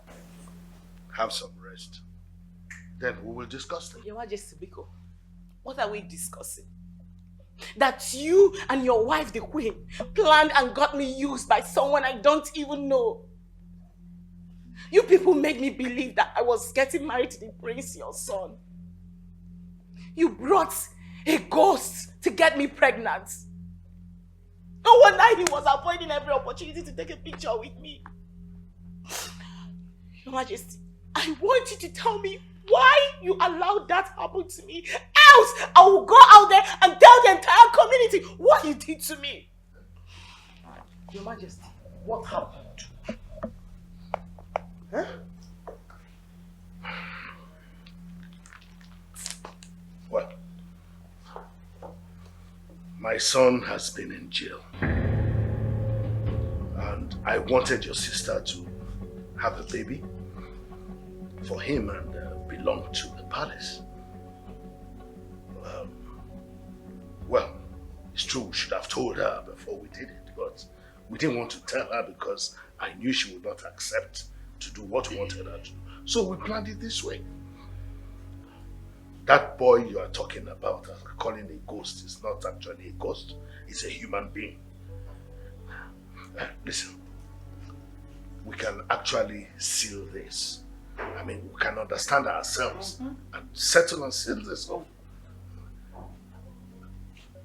G: have some rest. Then we will discuss them.
P: Your Majesty Biko, what are we discussing? That you and your wife, the queen, planned and got me used by someone I don't even know. You people made me believe that I was getting married to the prince, your son. You brought A ghost to get me pregnant. No wonder he was avoiding every opportunity to take a picture with me. Your Majesty, I want you to tell me why you allowed that happen to me. Else, I will go out there and tell the entire community what you did to me. Your Majesty, what happened? Huh?
G: Well, my son has been in jail. And I wanted your sister to have a baby for him and belong to the palace. Well, it's true we should have told her before we did it, but we didn't want to tell her because I knew she would not accept to do what we wanted her to do. So we planned it this way. That boy you are talking about, calling a ghost, is not actually a ghost. It's a human being. Listen, we can actually seal this. I mean, we can understand ourselves and settle and seal this off.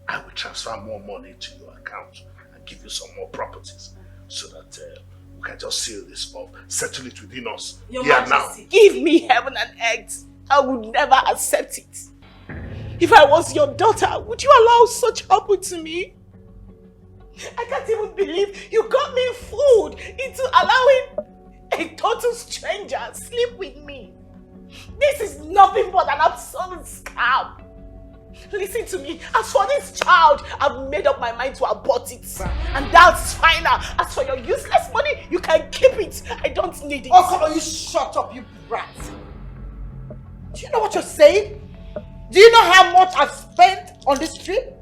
G: I will transfer more money to your account and give you some more properties so that we can just seal this off, settle it within us.
P: Your
G: here
P: Majesty,
G: now.
P: give me heaven and earth. I would never accept it. If I was your daughter, would you allow such happen to me? I can't even believe you got me fooled into allowing a total stranger sleep with me. This is nothing but an absolute scam. Listen to me. As for this child, I've made up my mind to abort it. And that's final. As for your useless money, you can keep it. I don't need it.
Q: Oh, come on, you shut up, you brat. Do you know what you're saying? Do you know how much I've spent on this trip?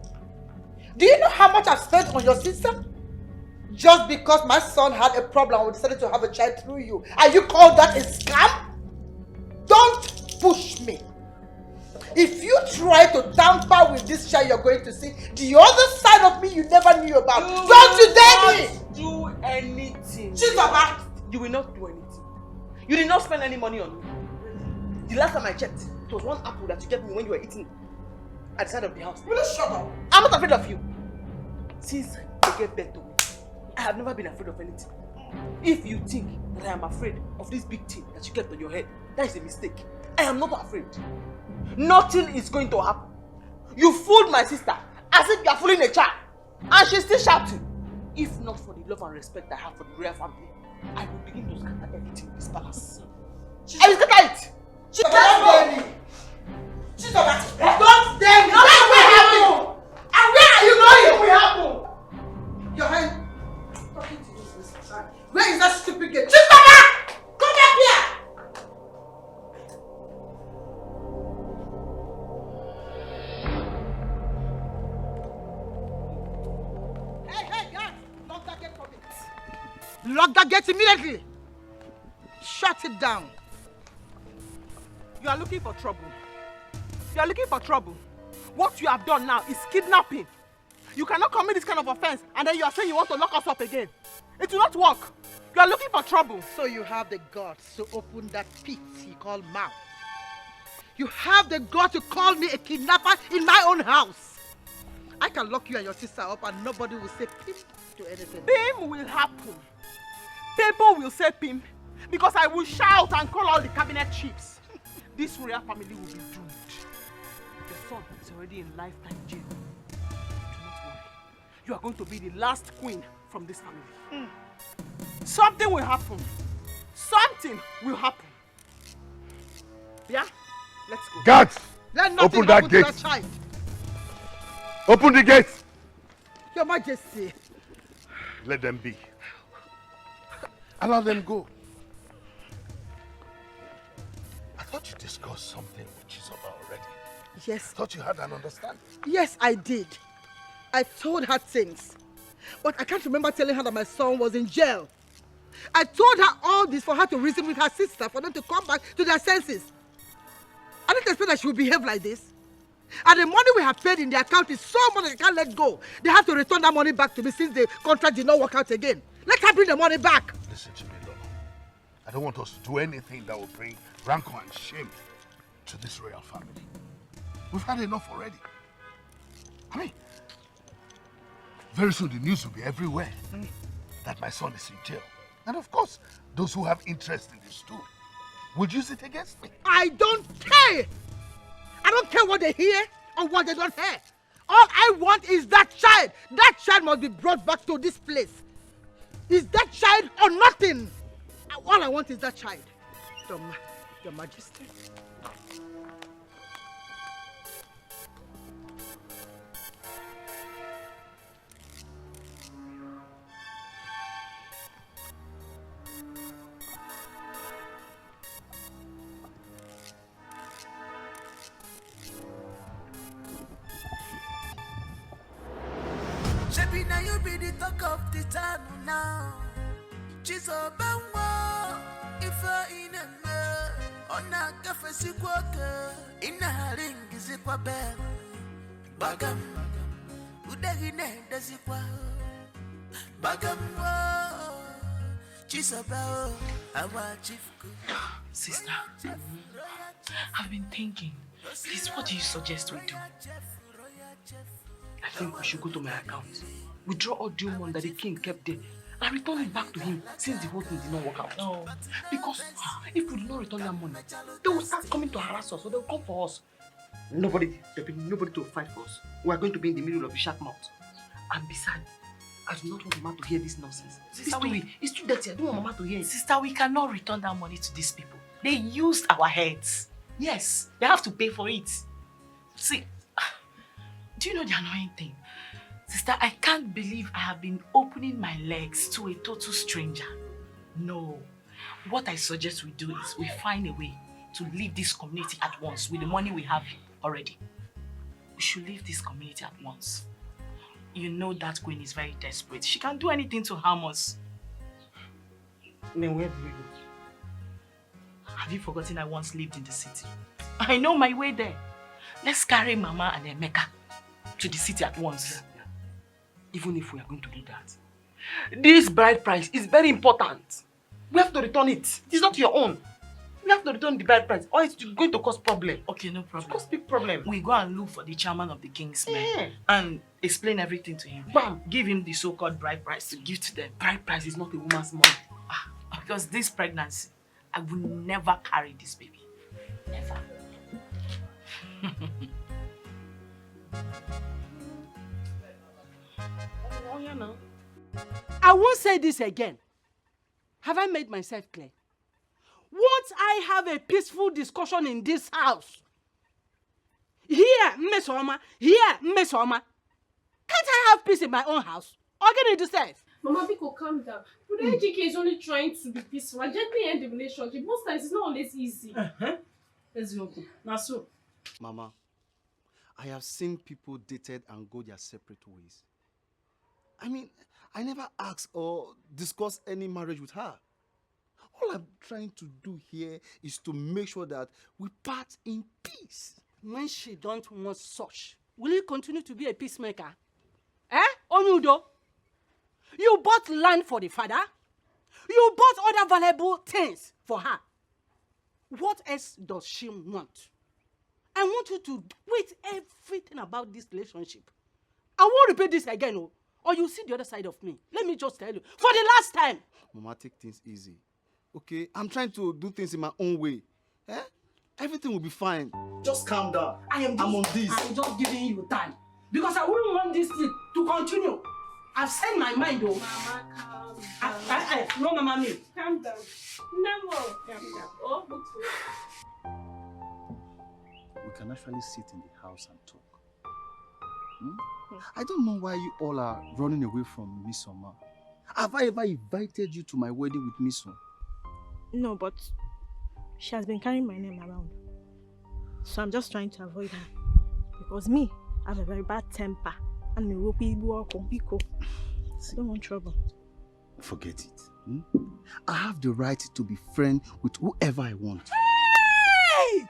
Q: Do you know how much I've spent on your sister? Just because my son had a problem, we decided to have a child through you. And you call that a scam? Don't push me. If you try to tamper with this child, you're going to see the other side of me you never knew about. Don't you dare me!
P: Do anything.
Q: Chizaba!
P: You will not do anything. You did not spend any money on me. The last time I checked, it was one apple that you gave me when you were eating at the side of the house.
Q: Will you shut up?
P: I'm not afraid of you. Since you gave birth to me, I have never been afraid of anything. If you think that I am afraid of this big thing that you kept on your head, that is a mistake. I am not afraid. Nothing is going to happen. You fooled my sister as if you are fooling a child. And she's still shouting. If not for the love and respect I have for the royal family, I will begin to scatter everything in this palace. I will scatter it!
Q: Don't dare me! Don't dare me!
P: Nothing will happen!
Q: And where are you going?
P: Nothing will happen!
Q: Your hand. I'm talking to you this time. Where is that stupid girl? Chizaba! Come back here! Hey, guys! Lock that gate for me. Lock that gate immediately! Shut it down.
V: You are looking for trouble. You are looking for trouble. What you have done now is kidnapping. You cannot commit this kind of offense and then you are saying you want to lock us up again. It will not work. You are looking for trouble.
Q: So you have the guts to open that pit you call mouth. You have the guts to call me a kidnapper in my own house. I can lock you and your sister up and nobody will say pim to anything.
V: Pim will happen. People will say pim because I will shout and call all the cabinet chiefs. This royal family will be doomed. Your son is already in lifetime jail. Do not worry. You are going to be the last queen from this family. Something will happen. Something will happen. Yeah? Let's go.
A: Guards!
Q: Let nothing
A: Open that
Q: happen to
A: gate.
Q: that child.
A: Open the gate.
Q: Your Majesty.
A: Let them be. Allow them go. I thought you discussed something with Chizoba already.
Q: Yes.
A: I thought you had an understanding.
Q: Yes, I did. I told her things. But I can't remember telling her that my son was in jail. I told her all this for her to reason with her sister, for them to come back to their senses. I didn't expect that she would behave like this. And the money we have paid in the account is so much that I can't let go. They have to return that money back to me since the contract did not work out again. Let her bring the money back.
A: Listen to me, Lolo. I don't want us to do anything that will bring rancor and shame to this royal family. We've had enough already. I mean, very soon the news will be everywhere that my son is in jail. And of course, those who have interest in this too will use it against me.
H: I don't care. I don't care what they hear or what they don't hear. All I want is that child. That child must be brought back to this place. Is that child or nothing? All I want is that child. Your Majesty.
L: Shebi na you be the talk of the town now. Chizobanwa ifa ineme ona kafe sikwoke ina haringi zikwa be bagam udagine dazikwa bagam Chizobao our chief.
P: Sister, I've been thinking. Please, what do you suggest we do?
T: I think we should go to my account, withdraw all due money that the king kept there, and return it back to him since the whole thing did not work out.
P: No.
T: Because if we do not return that money, they will start coming to harass us, so they will come for us. Nobody to fight for us. We are going to be in the middle of the shark mouth. And besides, I do not want Mama to hear this nonsense. Sister, it's too dirty. I don't want Mama to hear it.
P: Sister, we cannot return that money to these people. They used our heads. Yes, they have to pay for it. See, do you know the annoying thing? Sister, I can't believe I have been opening my legs to a total stranger. No. What I suggest we do is we find a way to leave this community at once with the money we have already. We should leave this community at once. You know that queen is very desperate. She can't do anything to harm us.
T: Then where do we go?
P: Have you forgotten I once lived in the city? I know my way there. Let's carry Mama and Emeka to the city at once.
T: Yeah. Even if we are going to do that, this bride price is very important. We have to return it. It's not your own. We have to return the bride price, or it's going to cause problem.
P: Okay, no problem.
T: It's cause big problem.
P: We go and look for the chairman of the king's men and explain everything to him.
T: Bam!
P: Give him the so-called bride price to give to them.
T: Bride price is not a woman's money.
P: Because this pregnancy, I will never carry this baby. Never.
T: Oh, yeah, no.
H: I won't say this again. Have I made myself clear? Won't I have a peaceful discussion in this house? Here, Miss Oma. Here, Miss Oma. Can't I have peace in my own house? Organize yourself.
R: Mama, Biko, calm down. But Ejike is only trying to be peaceful and gently end the relationship. Most times it's not always easy.
P: Let's go. Now so.
O: Mama, I have seen people dated and go their separate ways. I mean, I never asked or discussed any marriage with her. All I'm trying to do here is to make sure that we part in peace.
H: When she don't want such, will you continue to be a peacemaker? Onyudo? You bought land for the father. You bought other valuable things for her. What else does she want? I want you to quit everything about this relationship. I won't repeat this again, or you see the other side of me. Let me just tell you, for the last time.
O: Mama, take things easy. Okay? I'm trying to do things in my own way. Everything will be fine. Just calm down. I'm on this.
H: I'm just giving you time. Because I wouldn't want this thing to continue. I've said my mind, though.
R: Mama, calm down.
H: No, Mama, me.
R: Calm down. No, calm down. Oh,
K: we can actually sit in the house and talk.
O: I don't know why you all are running away from Miss Oma. Have I ever invited you to my wedding with Miss Oma?
E: No, but she has been carrying my name around. So I'm just trying to avoid her. Because me, I have a very bad temper. And me will be I don't want trouble.
O: Forget it. I have the right to be friends with whoever I want.
H: Hey!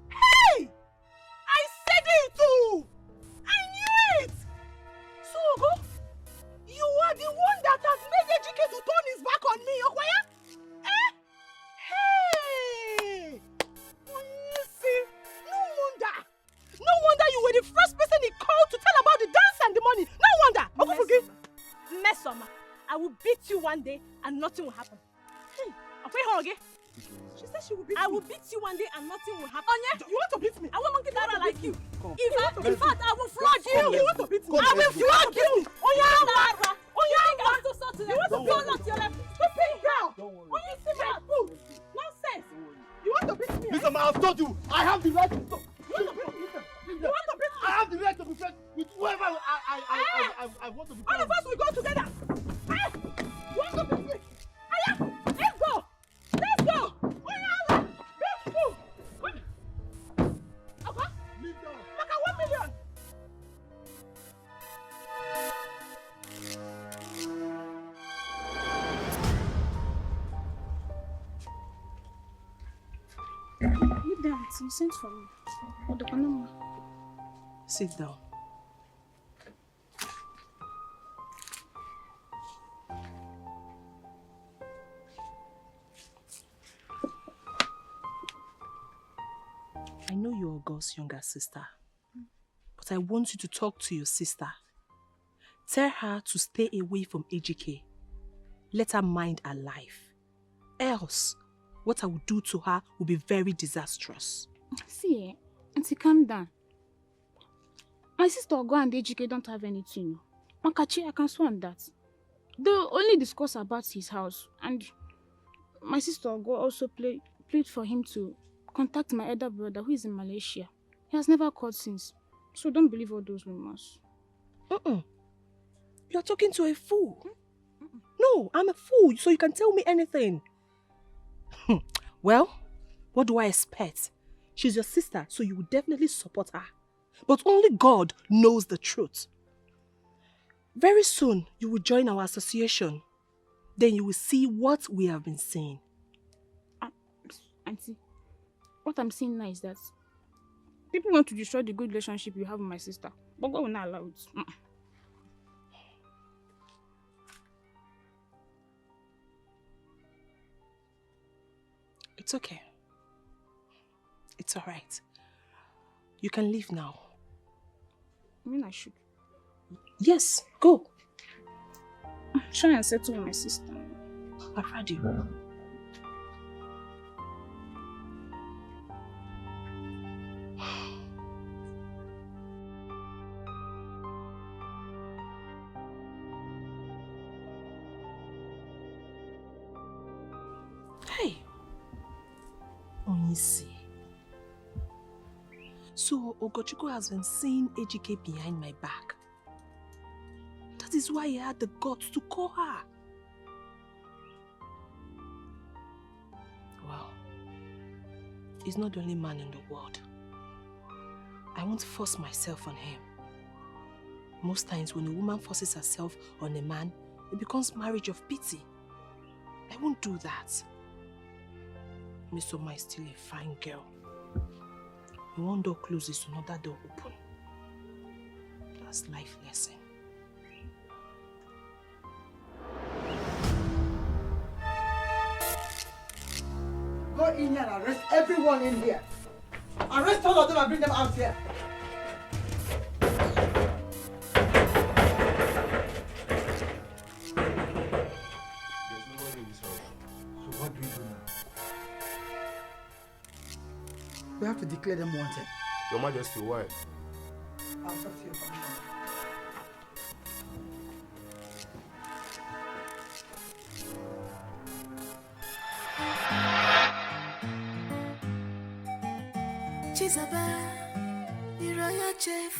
H: Hey! I said it too! I knew it! So, you are the one that has made Ejike to turn his back on me, Okwaya? Hey! You see, no wonder you were the first
V: Mesoma, I will beat you one day and nothing will happen. Okay? She said she will beat me. I will beat you one day and nothing will happen. Onye, you want to beat me? I want monkey Dara like you. In fact, I will flog you. You want to beat me? I will flog you. Onye, you want to go out to your left? Stupid girl. Onye, see my food. Nonsense. You want to beat me?
O: Mr. Ma, I've told you, I have the right to talk.
V: You want to beat me? You want to beat me?
O: I have the right to be friends with whoever I want to be friends.
V: All of us will go together. You want to beat me? Let's go. Let's go. Let's go. Okay? Look at 1 million.
J: Leave them. It's sent for me.
T: Sit down. I know you're God's younger sister, but I want you to talk to your sister. Tell her to stay away from AGK. Let her mind her life. Else, what I will do to her will be very disastrous.
J: See, Auntie, calm down. My sister Ogo and AGK don't have anything. Makachi, I can swear on that. They only discuss about his house, and my sister Ogo also played for him to contact my elder brother who is in Malaysia. He has never called since, so don't believe all those rumors.
T: You're talking to a fool. No, I'm a fool, so you can tell me anything. Well, what do I expect? She's your sister, so you will definitely support her. But only God knows the truth. Very soon, you will join our association. Then you will see what we have been saying.
J: Auntie, what I'm saying now is that people want to destroy the good relationship you have with my sister, but God will not allow it.
T: It's okay. It's all right. You can leave now.
J: I mean, I should.
T: Yes, go.
J: Try and settle with my sister.
T: I've heard you. Hey. Onisi. So Ogochukwu has been seeing AGK behind my back. That is why he had the guts to call her. Well, he's not the only man in the world. I won't force myself on him. Most times when a woman forces herself on a man, it becomes marriage of pity. I won't do that. Miss Oma is still a fine girl. When one door closes, another door open. That's life lesson.
Q: Go in here and arrest everyone in here. Arrest all of them and bring them out here.
G: There's nobody in this house. So what do we do now?
Q: We have to declare them wanted.
G: Your Majesty, why?
Q: I'll talk to your commissioner.
L: Chizoba, the royal chef.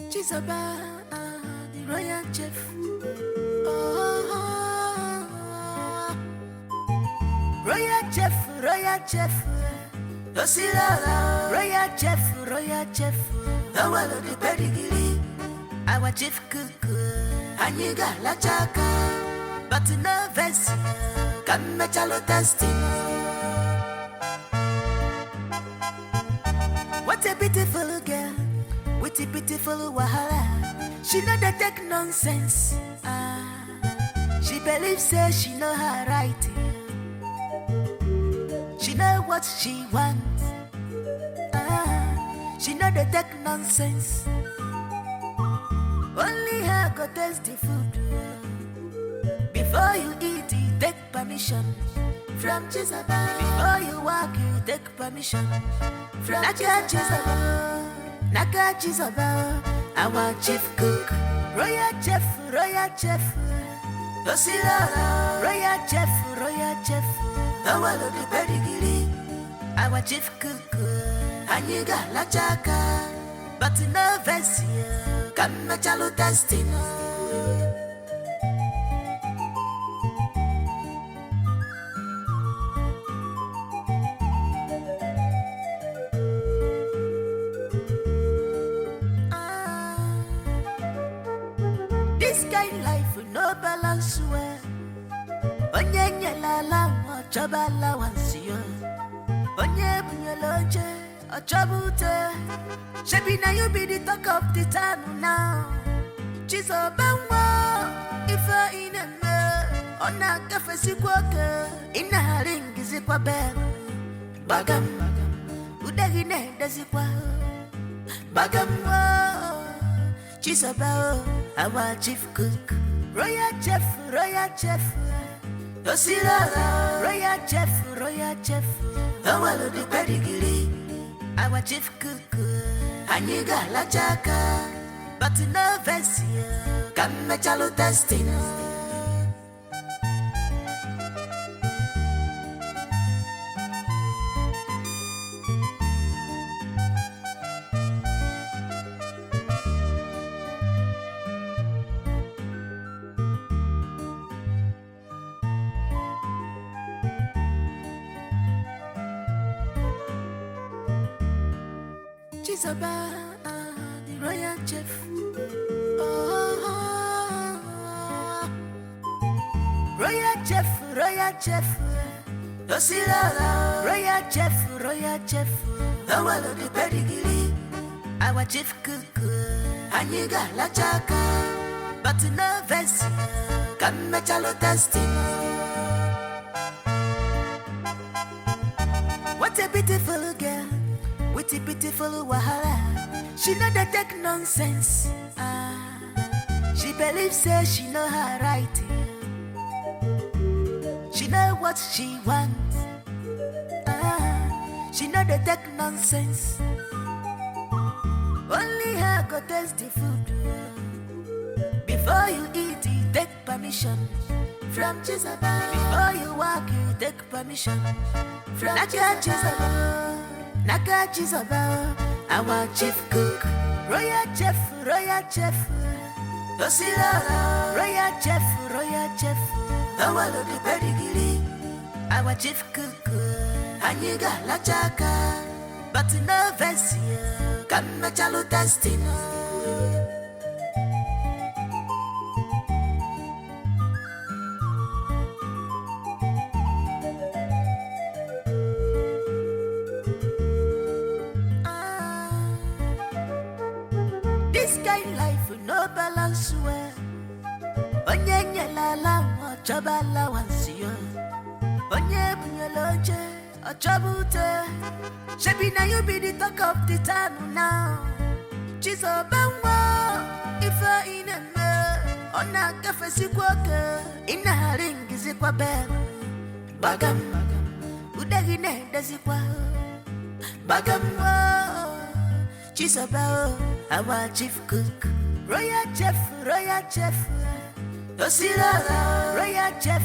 L: Chizoba, the royal chef. Oh, royal chef, royal chef. Osirala, royal chef, royal chef. The one of the pedigree. Our chief cook, Aniga la chaka. But no vest, come me chalo testing. What a beautiful girl, with a beautiful wahala. She know the take nonsense. She believes say she know her right. She know what she wants. She know the take nonsense. Only her go taste the food. permission from Chisaba. Before you walk, you take permission from Chisaba. Naka Chisaba, our chief cook, royal chef, Osila, royal chef, our the pedigree, our chief cook, Aniga la chaka, but no vesia, come chalo testing. This kind life with no balance well. Onye nyelala ochabala wansio. Onye bunyoloje ochabute. Shebi na you be the talk of the town now. Chizo bangwa ifa ineme. Ona kafe sikwoke. Ina haringi zikwa bel. Bagam udagine dazikwa. Bagam Chisaba, our chief cook, royal chef, Osila, royal chef, our the pedigree, our chief cook, Aniga la chaka, but no vesia, come chalo testing. Chisaba, the royal chef. Royal chef. Osila, royal chef. Our the pedigree, our chief cook. Aniga la chaka, but no vesia, come chalo testing. What a beautiful girl. With a beautiful wahala, she know that take nonsense. She believes say she know her right. She know what she wants. She know that take nonsense. Only her go taste the food. Before you eat, you take permission from Chisaba. Before you walk, you take permission from Chisaba. Naka Chisaba, our chief cook, royal chef, Osila, royal chef, our the pedigree, our chief cook, Aniga la chaka, but no vesia, come chalo testing. This kind life with no balance well. Onye nyelala ochabala wansio. Onye bunyoloje ochabute. Shebi na you be the talk of the town now. Chizo bangwa ifa ineme. Ona kafe sikwoke. Ina haringi zikwa bel. Bagam udagine dazikwa. Bagam Chisaba, our chief cook, royal chef, Osila, royal chef,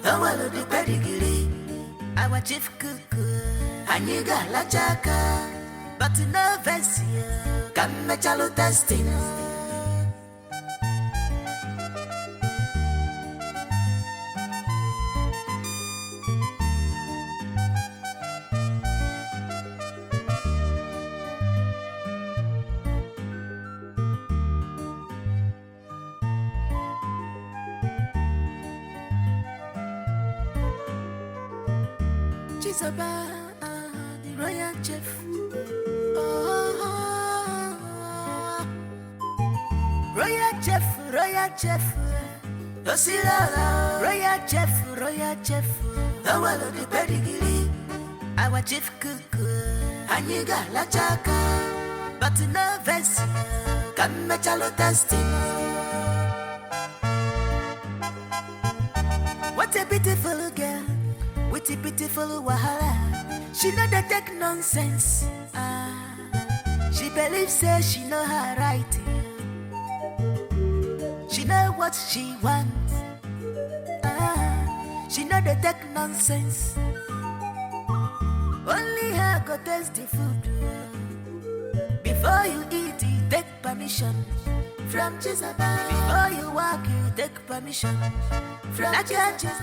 L: our the pedigree, our chief cook, Aniga la chaka, but no vesia, come chalo testing. Chisaba, the royal chef. Royal chef. Osila, royal chef. Our the pedigree, our chief cook. Aniga la chaka, but no vesia, come chalo testing. What a beautiful girl with a beautiful wahala. She know they take nonsense. She believes say she know her right. She know what she wants. She know they take nonsense. Only her go taste the food. Before you eat, you take permission from Jesus. Before you walk, you take permission from Jesus.